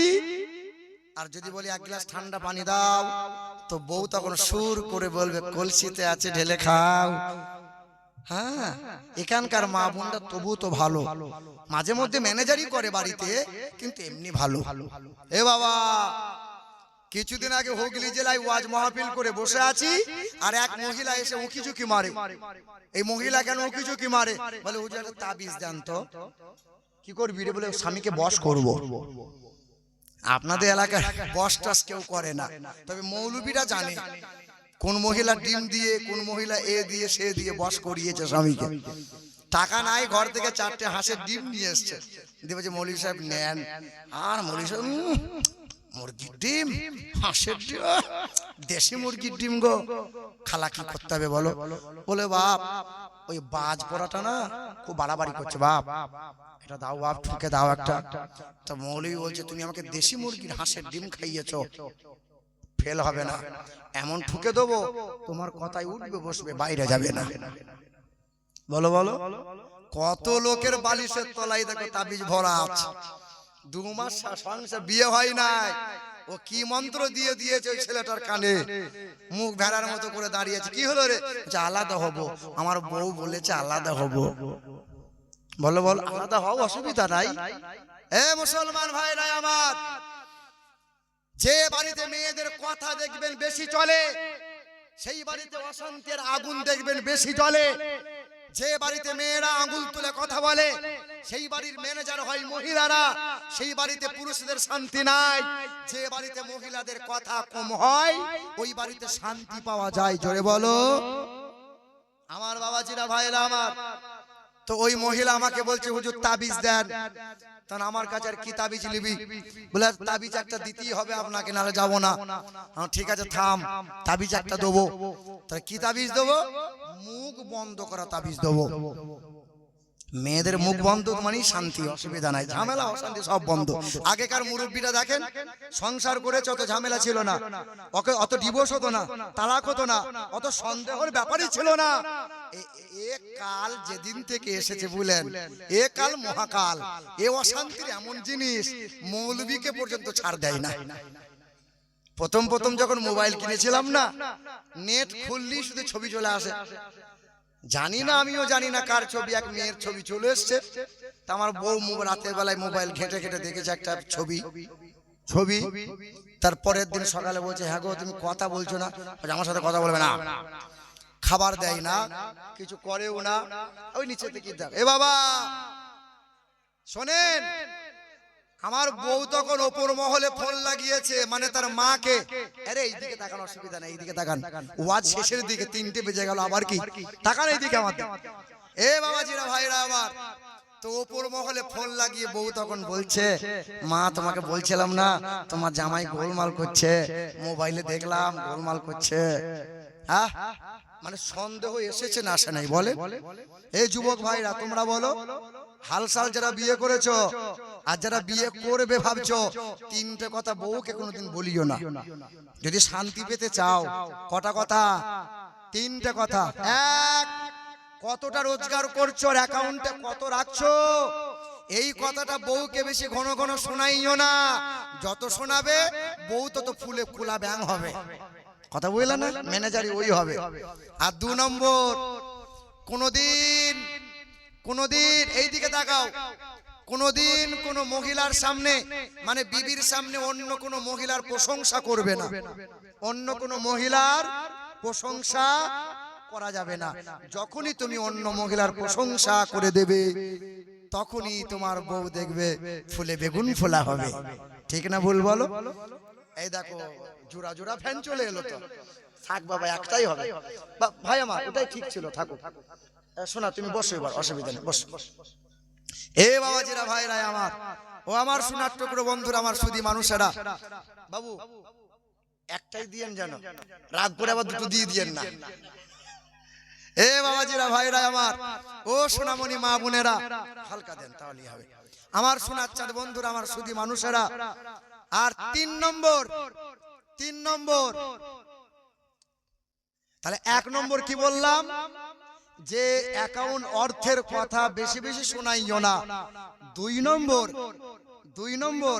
আর যদি বলি এক গ্লাস ঠান্ডা পানি দাও, তো বউ তখন সুর করে বলবে কলসিতে আছে ঢেলে খাও। হ্যাঁ, এখানকার মা বোনরা তবু তো ভালো, মাঝে মধ্যে ম্যানেজারই করে বাড়িতে, কিন্তু এমনি ভালো। এ বাবা, কিছুদিন আগে হুগলি জেলায় ওয়াজ মাহফিল করে বসে আছি, আর এক মহিলা এসে উকি ঝুঁকি মারে। এই মহিলা কেন উকি ঝুঁকি মারে? বলে হুজুর একটা তাবিজ দেন তো। কি করবি রে? বলে স্বামীকে বশ করব। আপনাদের এলাকায় বশ টস কেউ করে না, তবে মৌলবীরা জানে কোন মহিলা ডিম দিয়ে, কোন মহিলা এ দিয়ে সে দিয়ে বশ করিয়েছে স্বামীকে। টাকা নাই, ঘর থেকে 4টে হাঁসের ডিম নিয়ে এসছে, দিয়ে বলছে মৌলবী সাহেব নেন। আর মৌলবী সাহেব মুরগির ডিম, হাঁসের ডিম, দেশি মুরগির ডিম গো, খালা কি করতে হবে বলো? বলে বাপ ওই বাজ পড়াটা না খুব বাড়াবাড়ি করছে, বাপ এটা দাও, বাপ ঠুকে দাও একটা। তো মৌলবী বলছে তুমি আমাকে দেশি মুরগির হাঁসের ডিম খাইয়েছো, ফেল হবে না, এমন ঠুকে দেবো তোমার কথাই উঠবে বসবে, বাইরে যাবে না। বলো বলো, কত লোকের বালিশের তলায় দেখো তাবিজ ভরা আছে। 2 মাস সংসার, বিয়ে হয় নাই, ও কি মন্ত্র দিয়ে দিয়েছে ওই ছেলেটার কানে, মুখ ভেড়ার মতো করে দাঁড়িয়েছে। কি হলো রে? আলাদা হব, আমার বউ বলেছে আলাদা হব। বলো বলো, আলাদা হও, অসুবিধা নাই। এ মুসলমান ভাইরা আমার, যে বাড়িতে মেয়েদের কথা দেখবেন বেশি চলে, সেই বাড়িতে অশান্তির আগুন দেখবেন বেশি জ্বলে। যে বাড়িতে মেয়েরা আঙুল তুলে কথা বলে, সেই বাড়ির ম্যানেজার হয় মহিলারা, সেই বাড়িতে পুরুষদের শান্তি নাই। যে বাড়িতে মহিলাদের কথা কম হয়, ওই বাড়িতে শান্তি পাওয়া যায়। জোরে বলো আমার বাবাজিরা, ভাইরা আমার। তো ওই মহিলা আমাকে বলছে হুজুর তাবিজ দেন। তখন আমার কাছে আর কি তাবিজ নিবি? বলে তাবিজ একটা দিতেই হবে আপনাকে, নাহলে যাবো না। ঠিক আছে থাম, তাবিজ একটা দেবো। তাহলে কি তাবিজ দেবো? মুখ বন্ধ করা তাবিজ দেবো। মেয়েদের মুখ বন্ধ মানে শান্তি, অসুবিধা নাই, ঝামেলা অশান্তি সব বন্ধ। আগেকার মুরব্বীরা দেখেন, সংসার করেছে, অত ঝামেলা ছিল না, ওকে অত ডিভোর্স হতো না, তালাক হতো না, অত সন্দেহের ব্যাপারই ছিল না। এ কাল যেদিন থেকে এসেছে বুঝলেন, এ কাল মহাকাল। এ অশান্তির এমন জিনিস মৌলবীকে পর্যন্ত ছাড় দেয় না। প্রথম প্রথম যখন মোবাইল কিনেছিলাম না, নেট খুললি শুধু ছবি চলে আসে। জানি না, আমিও জানি না কার ছবি, এক মেয়ের ছবি চলে এসছে। তা আমার বউ রাতের বেলায় মোবাইল ঘেটে ঘেটে দেখেছে একটা ছবি। তারপরের দিন সকালে বলছে হ্যাঁ গো তুমি কথা বলছো না, আমার সাথে কথা বলবে না, খাবার দেয় না, কিছু করেও না, ওই নিচে থেকে দেখ। এ বাবা শোনেন, আমার বউ তখন ওপর মহলে ফোন লাগিয়েছে, মানে তার মাকে। আরে এইদিকে তাকান, অসুবিধা নেই, এইদিকে তাকান, ওয়াজ শেষের দিকে 3টে বেজে গেল, আবার কি তাকান এইদিকে আমার। এ বাবাজিরা, ভাইরা আমার, তো ওপর মহলে ফোন লাগিয়ে বউ তখন বলছে মা তোমাকে বলছিলাম না তোমার জামাই গোলমাল করছে, মোবাইলে দেখলাম গোলমাল করছে। হ্যাঁ, মানে সন্দেহ এসেছে না আসে নাই বলে? এই যুবক ভাইরা তোমরা বলো, হালসাল যারা বিয়ে করেছো আর যারা বিয়ে করবে ভাবছো, 3টে কথা বউকে কোনোদিন বলিও না। যদি শান্তি পেতে চাও, কটা কথা? 3টে কথা। এক, কতটা রোজগার করছো, অ্যাকাউন্টে কত রাখছো, এই কথাটা বউকে বেশি ঘন ঘন শোনাইও না। যত শোনাবে বউ তত ফুলে ফুলা ব্যাং হবে। কথা বুঝলেন না? ম্যানেজারই ওই হবে। আর 2 নম্বর, কোনোদিন এইদিকে তাকাও, কোনোদিন কোন মহিলার সামনে, মানে বিবির সামনে অন্য কোন মহিলার প্রশংসা করবে না। অন্য কোন মহিলার প্রশংসা করা যাবে না। যখনই তুমি অন্য মহিলার প্রশংসা করে দেবে তখনই তোমার বউ দেখবে ফুলে বেগুন ফোলা হবে। ঠিক না ভুল বলো? এই দেখো জোড়া জোড়া ফ্যান চলে এলো তো। থাক বাবা, একটাই হবে। ভাই আমার ওটাই ঠিক ছিল, থাকো। শোনা তুমি বসো, এবার অসুবিধা নেই, বসো। এ বাবাজিরা, ভাইরা আমার, ও আমার সোনার টুকরো বন্ধুরা, আমার সুধী মানুষেরা, বাবু একটাই দিয়েন, যেন রাগ করে আবার দুটো দিয়ে দিয়েন না। এ বাবাজিরা, ভাইরা আমার, ও সোনামণি মা বোনেরা, হালকা দেন তাহলেই হবে। আমার সোনার চাঁদ বন্ধুরা, আমার সুধী মানুষেরা। আর 3 নম্বর, তাহলে 1 নম্বর কি বললাম? যে অ্যাকাউন্ট অর্থের কথা বেশি বেশি শোনাইও না। 2 নম্বর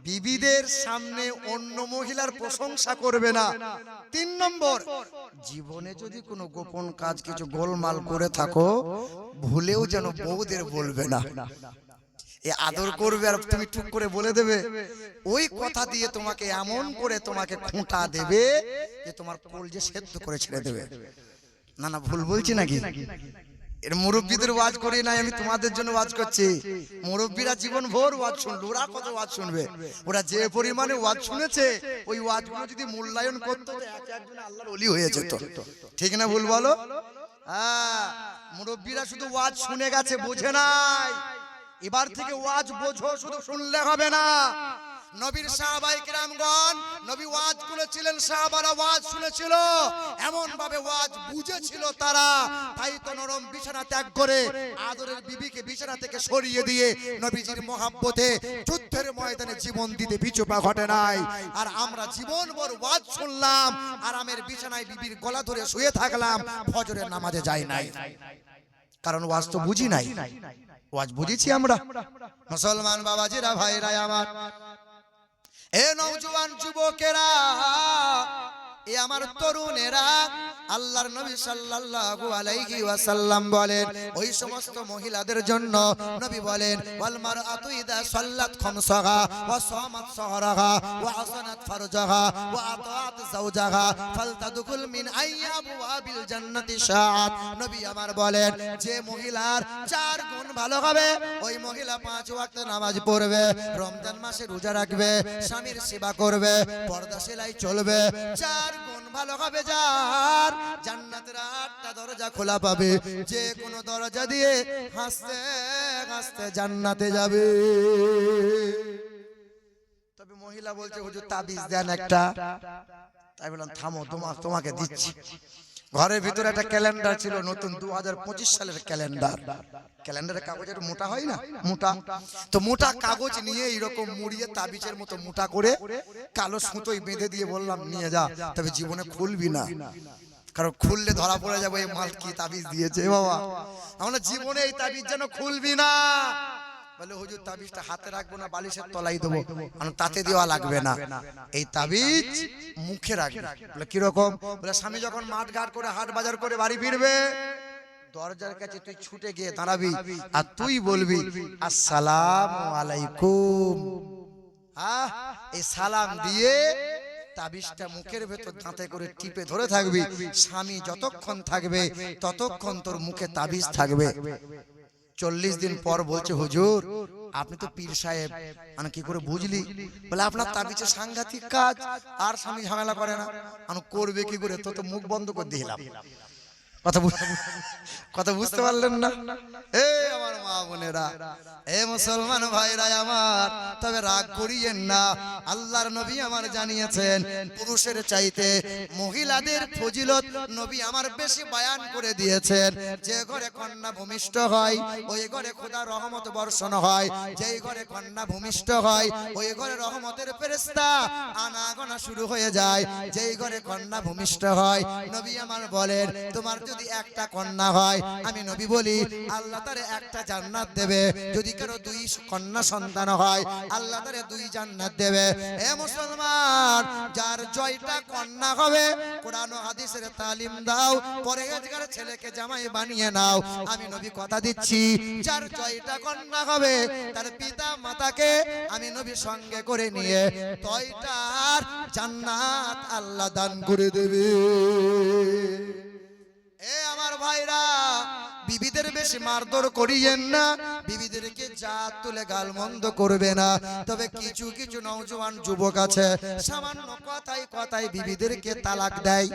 বিবিদের সামনে অন্য মহিলার প্রশংসা করবে না। 3 নম্বর, জীবনে যদি কোনো গোপন কাজ কিছু গোলমাল করে থাকো ভুলেও যেন বউদের বলবে না। এ আদর করবে আর তুমি টুক করে বলে দেবে, ওই কথা দিয়ে তোমাকে এমন করে তোমাকে খোঁটা দেবে যে তোমার কলজে সেদ্ধ করে ছেড়ে দেবে। না না, ভুল বলছি নাকি? এর মুরব্বীদের ওয়াজ করি নাই, আমি তোমাদের জন্য ওয়াজ করছি। মুরব্বীরা জীবন ভোর ওয়াজ শুনলো, ওরা কত ওয়াজ শুনবে? ওরা যে পরিমাণে ওয়াজ শুনেছে, ওই ওয়াজগুলো যদি মূল্যায়ন করতো একজন আল্লাহর ওলি হয়ে যেত। ঠিক না ভুল বলো? হ্যাঁ, মুরব্বীরা শুধু ওয়াজ শুনে গেছে, বোঝে নাই। এবার থেকে ওয়াজ বোঝো, শুধু শুনলে হবে না। নবীর সাহাবায়ে কেরামগণ, নবী ওয়াজ করেছিলেন, সাহাবারা ওয়াজ শুনেছিল, এমন ভাবে ওয়াজ বুঝেছিল তারা। তাই তো নরম বিছানা ত্যাগ করে আদরের বিবিকে বিছানা থেকে সরিয়ে দিয়ে নবীজির মহব্বতে যুদ্ধের ময়দানে জীবন দিতে পিছুপা ঘটে নাই। আর আমরা জীবনভর ওয়াজ শুনলাম, আরামের বিছানায় বিবির গলা ধরে শুয়ে থাকলাম, ফজরের নামাজে যাই নাই, কারণ ওয়াজ তো বুঝি নাই। ওয়াজ বুঝেছি আমরা। মুসলমান বাবাজিরা, ভাইরা আমার, এ নওজোয়ান যুবকেরা, এ আমার তরুণেরা, আল্লাহর নবী সাল্লাল্লাহু আলাইহি ওয়াসাল্লাম বলেন ওই সমস্ত মহিলাদের জন্য, নবী বলেন ওয়াল মারআতু ইযা সাল্লাত খামসাহা ওয়া সামাত সাহরাহা ওয়া হাসানাত ফারজাহা ওয়া আতাআত যাওজাহা ফালতাদখুল মিন আইয়াবওয়াবিল জান্নাতি শাআত। নবী আমার বলেন, যে মহিলার 4 গুণ ভালো হবে, ওই মহিলা 5 ওয়াক্ত নামাজ পড়বে, রমজান মাসে রোজা রাখবে, স্বামীর সেবা করবে, পর্দা সেলাই চলবে, 4 গুণ ভালো হবে যার, জান্নাতের 8টা দরজা খোলা পাবে, যে কোনো দরজা দিয়ে হাসতে হাসতে জান্নাতে যাবে। তবে মহিলা বলছে, হুজুর তাবিজ দেন একটা। তাই বললাম থামো, তোমাকে দিচ্ছি। ঘরের ভিতরে একটা ক্যালেন্ডার ছিল, নতুন 2025 সালের ক্যালেন্ডার। ক্যালেন্ডারের কাগজ একটু মোটা হয় না, মোটা তো, মোটা কাগজ নিয়ে এইরকম মুড়িয়ে তাবিজের মতো মোটা করে কালো সুতোয় বেঁধে দিয়ে বললাম নিয়ে যা, তবে জীবনে খুলবি না, কারণ খুললে ধরা পড়ে যাবে এই মাল কি তাবিজ দিয়েছে। বাবা, আমরা জীবনে এই তাবিজ যেন খুলবি না। বলে হুজুর তাবিজটা হাতে রাখবো না, বালিশের তলায় দেবো, কারণ তাতে দেওয়া লাগবে না, এই তাবিজ মুখে রাখবে। বলে কিরকম? বলে স্বামী যখন মাঠ ঘাট করে হাট বাজার করে বাড়ি ফিরবে, দরজার কাছে তুই ছুটে গিয়ে দাঁড়াবি আর তুই বলবি আসসালামু আলাইকুম। এই সালাম দিয়ে তাবিজটা মুখের ভেতর দাঁতে করে টিপে ধরে থাকবি। স্বামী যতক্ষণ থাকবে ততক্ষণ তোর মুখে তাবিজ থাকবে। 40 দিন পর বলছে, হুজুর আপনি তো পীর সাহেব, আমি কি করে বুঝলি? বলে আপনার তাবিজে সাংঘাতিক কাজ, আর স্বামী ঝামেলা করে না। আমি করবে কি করে? তো মুখ বন্ধ করে দিলাম। কথা বুঝতে পারলেন না? এ আমার মা বোনেরা, এ মুসলমান ভাইরা আমার, তবে রাগ করিয়েন না। আল্লাহর নবী আমার জানিয়েছেন, পুরুষের চাইতে মহিলাদের ফজিলত নবী আমার বেশি বয়ান করে দিয়েছেন। যে ঘরে কন্যা ভূমিষ্ঠ হয়, ওই ঘরে খোদার রহমত বর্ষণ হয়। যেই ঘরে কন্যা ভূমিষ্ঠ হয়, ওই ঘরে রহমতের ফেরেশতা আনাগোনা শুরু হয়ে যায়। যেই ঘরে কন্যা ভূমিষ্ঠ হয়, নবী আমার বলেন, তোমার যদি একটা কন্যা হয়, আমি নবী বলি আল্লাহ তারে একটা জান্নাত দেবে। যদি কারো 2 কন্যা সন্তান হয়, আল্লাহ তারে 2 জান্নাত দেবে। হে মুসলমান, যার 6টা কন্যা হবে, কোরআন ও হাদিসের তালিম দাও, পরহেজগার ছেলেকে জামাই বানিয়ে নাও। আমি নবী কথা দিচ্ছি, যার 6টা কন্যা হবে, তার পিতা মাতাকে আমি নবী সঙ্গে করে নিয়ে 6টার জান্নাত আল্লাহ দান করে দেবে। ভাইরা বিবিদের বেশি মারধর করিয়েন না, বিবিদেরকে জাত তুলে গালমন্দ করবে না। তবে কিছু কিছু নওজোয়ান যুবক আছে সামান্য কথায় কথায় বিবিদেরকে তালাক দেয়।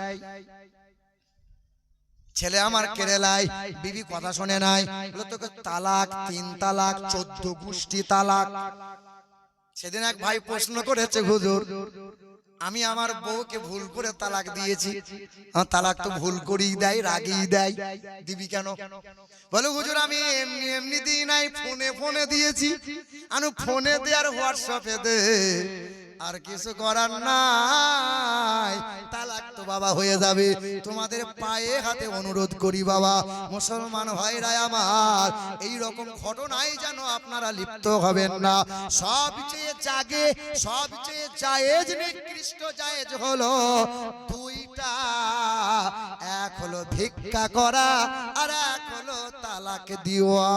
ছেলে আমার কেরালায়, বিবি কথা শোনে নাই, বলে তোকে তালাক, 3 তালাক, 14 গোষ্ঠী তালাক। সেদিন এক ভাই প্রশ্ন করেছে, হুজুর আমি আমার বউকে ভুল করে তালাক দিয়েছি। তালাক তো ভুল করেই দেয়, রাগেই দেয়, দিবি কেন? বলে হুজুর আমি এমনি এমনি দিই নাই, ফোনে ফোনে দিয়েছি। আমি ফোনে দে আর হোয়াটসঅ্যাপে দে, আর কিছু করার নাই, তালাক তো বাবা হয়ে যাবে। তোমাদের পায়ে হাতে অনুরোধ করি বাবা, মুসলমান ভাইরা আমার, এই রকম ঘটনায় যেন আপনারা লিপ্ত হবেন না। সবচেয়ে জাগে, সবচেয়ে জায়েজ, নিকৃষ্ট জায়েজ হলো দুইটা, এক হলো ভিক্ষা করা আর এক হলো তালাক দেওয়া।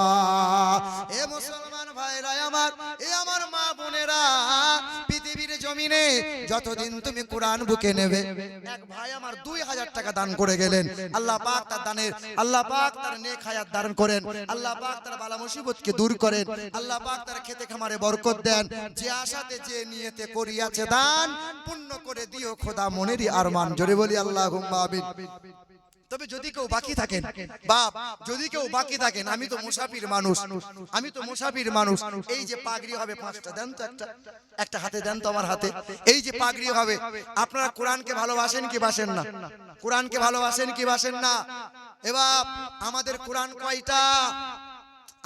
এ মুসলমান ভাইরা আমার, এ আমার মা বোনেরা, পৃথিবীর জমিনে যতদিন তুমি কোরআন বুকে নেবে। এক ভাই আমার 2000 টাকা দান করে গেলেন। আল্লাহ পাক তার দানের, আল্লাহ পাক তার নেক হায়াত দান করেন, আল্লাহ পাক তার বালা মুসিবতকে দূর করেন, আল্লাহ পাক তার খেতে খামারে বরকত দেন। যে আশাতে যে নিয়তে করিয়াছে দান, পূর্ণ করে দিও খোদা মনেরই আরমান। জোরে বলি আল্লাহুম্মা আমিন। তবে যদি কেউ বাকি থাকেন বাপ, যদি কেউ বাকি থাকেন, আমি তো মুসাফির মানুষ, আমি তো মুসাফির মানুষ। এই যে পাগড়ি হবে 5টা দেন তো, একটা একটা হাতে দেন তো আমার হাতে। এই যে পাগড়ি হবে, আপনারা কোরআনকে ভালোবাসেন কি বাসেন না? কোরআনকে ভালোবাসেন কি বাসেন না? এবার আমাদের কোরআন কয়টা?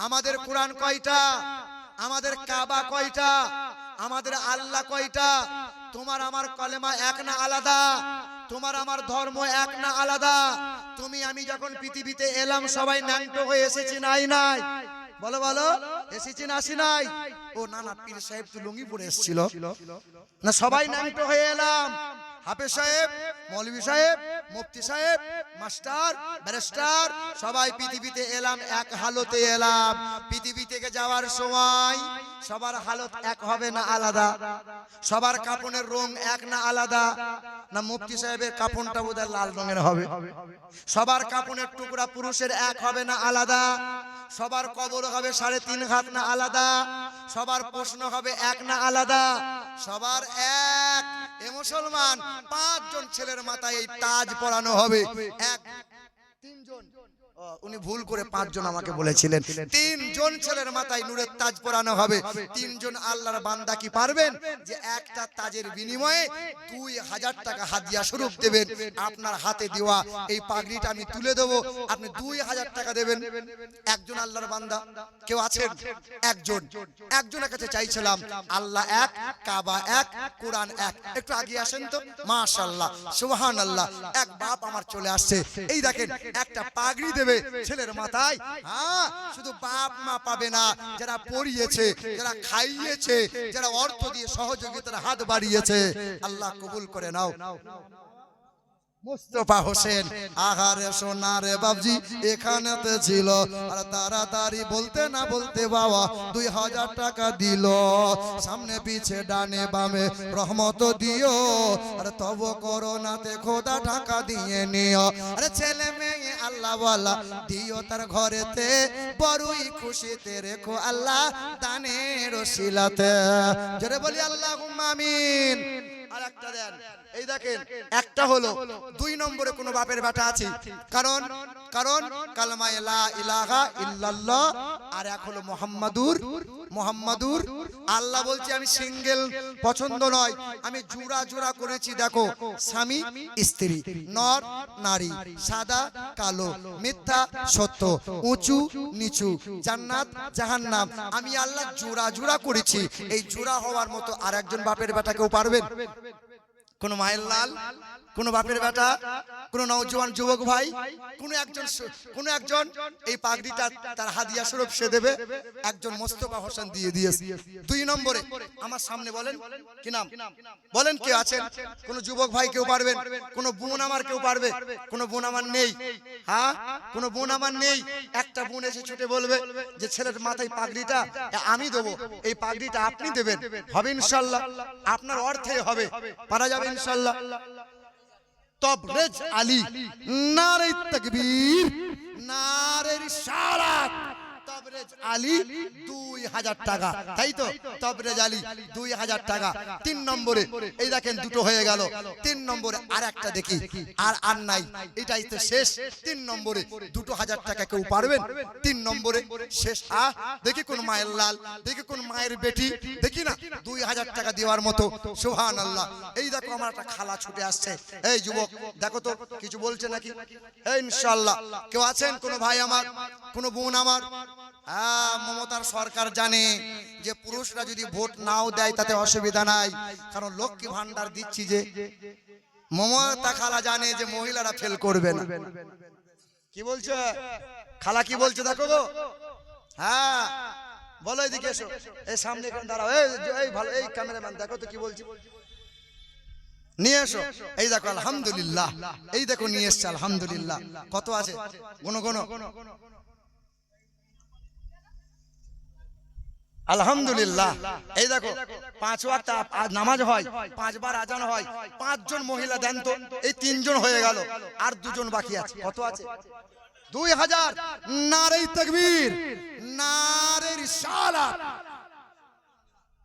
আমাদের কোরআন কয়টা? আমাদের কাবা কয়টা? আমাদের আল্লাহ কয়টা? তোমার আমার কলেমা এক না আলাদা? তোমার আমার ধর্ম এক না আলাদা? তুমি আমি যখন পৃথিবীতে এলাম সবাই ন্যাংটো হয়ে এসেছি নাই নাই? বলো বলো, এসেছি না আসি নাই? ও না না, পীর সাহেব তো লুঙ্গি পরে এসেছিল না? সবাই ন্যাংটো হয়ে এলাম। হাফেজ সাহেব, মৌলভী সাহেব, মুফতি সাহেব, মাস্টার, ব্যারিস্টার, সবাই পৃথিবীতে এলাম, এক হালতে এলাম। পৃথিবী থেকে যাওয়ার সময় সবার হালত এক হবে না আলাদা? সবার কাপড়ের রং এক না আলাদা? না মুফতি সাহেবের কাপড়টা বোধহয় লাল রঙের হবে। সবার কাপড়ের টুকরা পুরুষের এক হবে না আলাদা? সবার কবর হবে 3.5 হাত না আলাদা? সবার প্রশ্ন হবে এক না আলাদা? সবার এক। এ মুসলমান 5 জন ছেলের মাথায় এই তাজ পরানো হবে। 1 3 জন, উনি ভুল করে 5 জন আমাকে বলেছিলেন। 3 জন ছেলের মাথায় নূরের তাজ পরানো হবে। 3 জন আল্লাহর বান্দা কি পারবেন যে একটা তাজের বিনিময়ে 2000 টাকা হাদিয়া স্বরূপ দেবেন? আপনার হাতে দেওয়া এই পাগড়িটা আমি তুলে দেবো, আপনি 2000 টাকা দেবেন। একজন আল্লাহর বান্দা কেউ আছেন? একজন। একজনের কাছে চাইছিলাম, আল্লাহ এক, কাবা এক, কোরআন এক। একটু আগে আসেন তো। মাশাআল্লাহ, সুবহানাল্লাহ। এক বাপ আমার চলে আসছে। এই দেখেন একটা পাগড়ি দেবে ছেলের মাথায়। হ্যাঁ, শুধু বাপ মা পাবে না, যারা পড়িয়েছে, যারা খাইয়েছে, যারা অর্থ দিয়ে সহযোগিতার হাত বাড়িয়েছে, আল্লাহ কবুল করে নাও। মুস্তাফা হোসেন, আহারে সোনারে বাবজি এখানেতে ছিল, আর তাড়াতাড়ি বলতে না বলতে বাবা 2000 টাকা দিল। সামনে পিছে ডানে বামে রহমত দিও, আর তব করোনাতে খোদা টাকা দিয়ে নিও। আরে ছেলে মেয়ে আল্লাহ ওয়ালা দিও তার ঘরেতে, বড়ই খুশিতে রেখো আল্লাহ দানের ওসিলাতে। জোরে বলি আল্লাহুম্মা আমিন। আর একটা দেন। এই দেখেন, একটা হলো 2 নম্বরে কোন বাপের বেটা আছে? কারণ কারণ কালেমা লা ইলাহা ইল্লাল্লাহ, আর এক হলো মুহাম্মাদুর। আল্লাহ বলছে আমি সিঙ্গেল পছন্দ নয়, আমি জোড়া জোড়া করেছি। দেখো, স্বামী স্ত্রী, নর নারী, সাদা কালো, মিথ্যা সত্য, উঁচু নিচু, জান্নাত জাহান্নাম, আমি আল্লাহ জোড়া জোড়া করেছি। এই জোড়া হওয়ার মতো আর একজন বাপের বেটা কেউ পারবেন? কোন মায়ের লাল, কোন বাপের বেটা, কোন নওজোয়ান যুবক ভাই, কোন একজন এই পাগড়িটা তার হাদিয়া স্বরূপ সে দেবে? একজন মুস্তাফা হোসেন দিয়ে দিয়েছে। 2 নম্বরে আমার সামনে বলেন কি নাম? বলেন কে আছেন? কোন যুবক ভাই কেউ পারবেন? কোন বোন আমার কেউ পারবে? কোন বোন আমার নেই? হ্যাঁ, কোন বোন আমার নেই? একটা বোন এসে ছুটে বলবে যে ছেলের মাথায় পাগড়িটা আমি দেবো, এই পাগড়িটা আপনি দেবেন। হবে ইনশাআল্লাহ, আপনার অর্থে হবে, পারা যাবে ইনশাআল্লাহ। তবরেজ আলী, নারে তাকবীর, নারে রিসালাত। তবরেজ আলী 2000 টাকা, তাই তো? তবরেজ আলী 2000 টাকা। 3 নম্বরে এই দেখেন দুটো হয়ে গেল। 3 নম্বরে আর একটা দেখি, আর নাই, এটাই তো শেষ। 3 নম্বরে 2000 টাকা কেউ পারবেন? 3 নম্বরে শেষ। দেখি কোন মায়ের লাল, দেখি কোন মায়ের বেটি, দেখি না 2000 টাকা দেওয়ার মতো। সুবহানাল্লাহ। এই দেখো আমার একটা খালা ছুটে আসছে। এই যুবক দেখো তো কিছু বলছে নাকি? এই ইনশাআল্লাহ কেউ আছেন? কোন ভাই আমার, কোন বোন আমার? মমতার সরকার জানে যে পুরুষরা যদি ভোট নাও দেয় তাতে অসুবিধা নাই, কারণ লক্ষ্মী ভান্ডার দিচ্ছি যে। মমতা খালা জানে যে মহিলারা ফেল করবে না। কি বলছো খালা? কি বলছো দেখো গো? হ্যাঁ বলো, এদিকে এসো, এই সামনে এখানে দাঁড়াও। এই ভালো, এই ক্যামেরাম্যান দেখো তো কি বলছি, নিয়ে এসো। এই দেখো আলহামদুলিল্লাহ, এই দেখো নিয়ে এসছে আলহামদুলিল্লাহ। কত আছে গোনো গোনো। আলহামদুলিল্লাহ। এই দেখো 5 ওয়াক্ত নামাজ হয়, 5 বার আজান হয়। 5 জন মহিলা দেন তো। এই 3 জন হয়ে গেল, আর 2 জন বাকি আছে। কত আছে? 2000। নারে তাকবীর, নারে রিসালাত।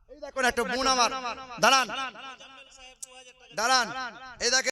এই দেখো একটা বোন আমার, দাঁড়ান দাঁড়ান, এই দেখেন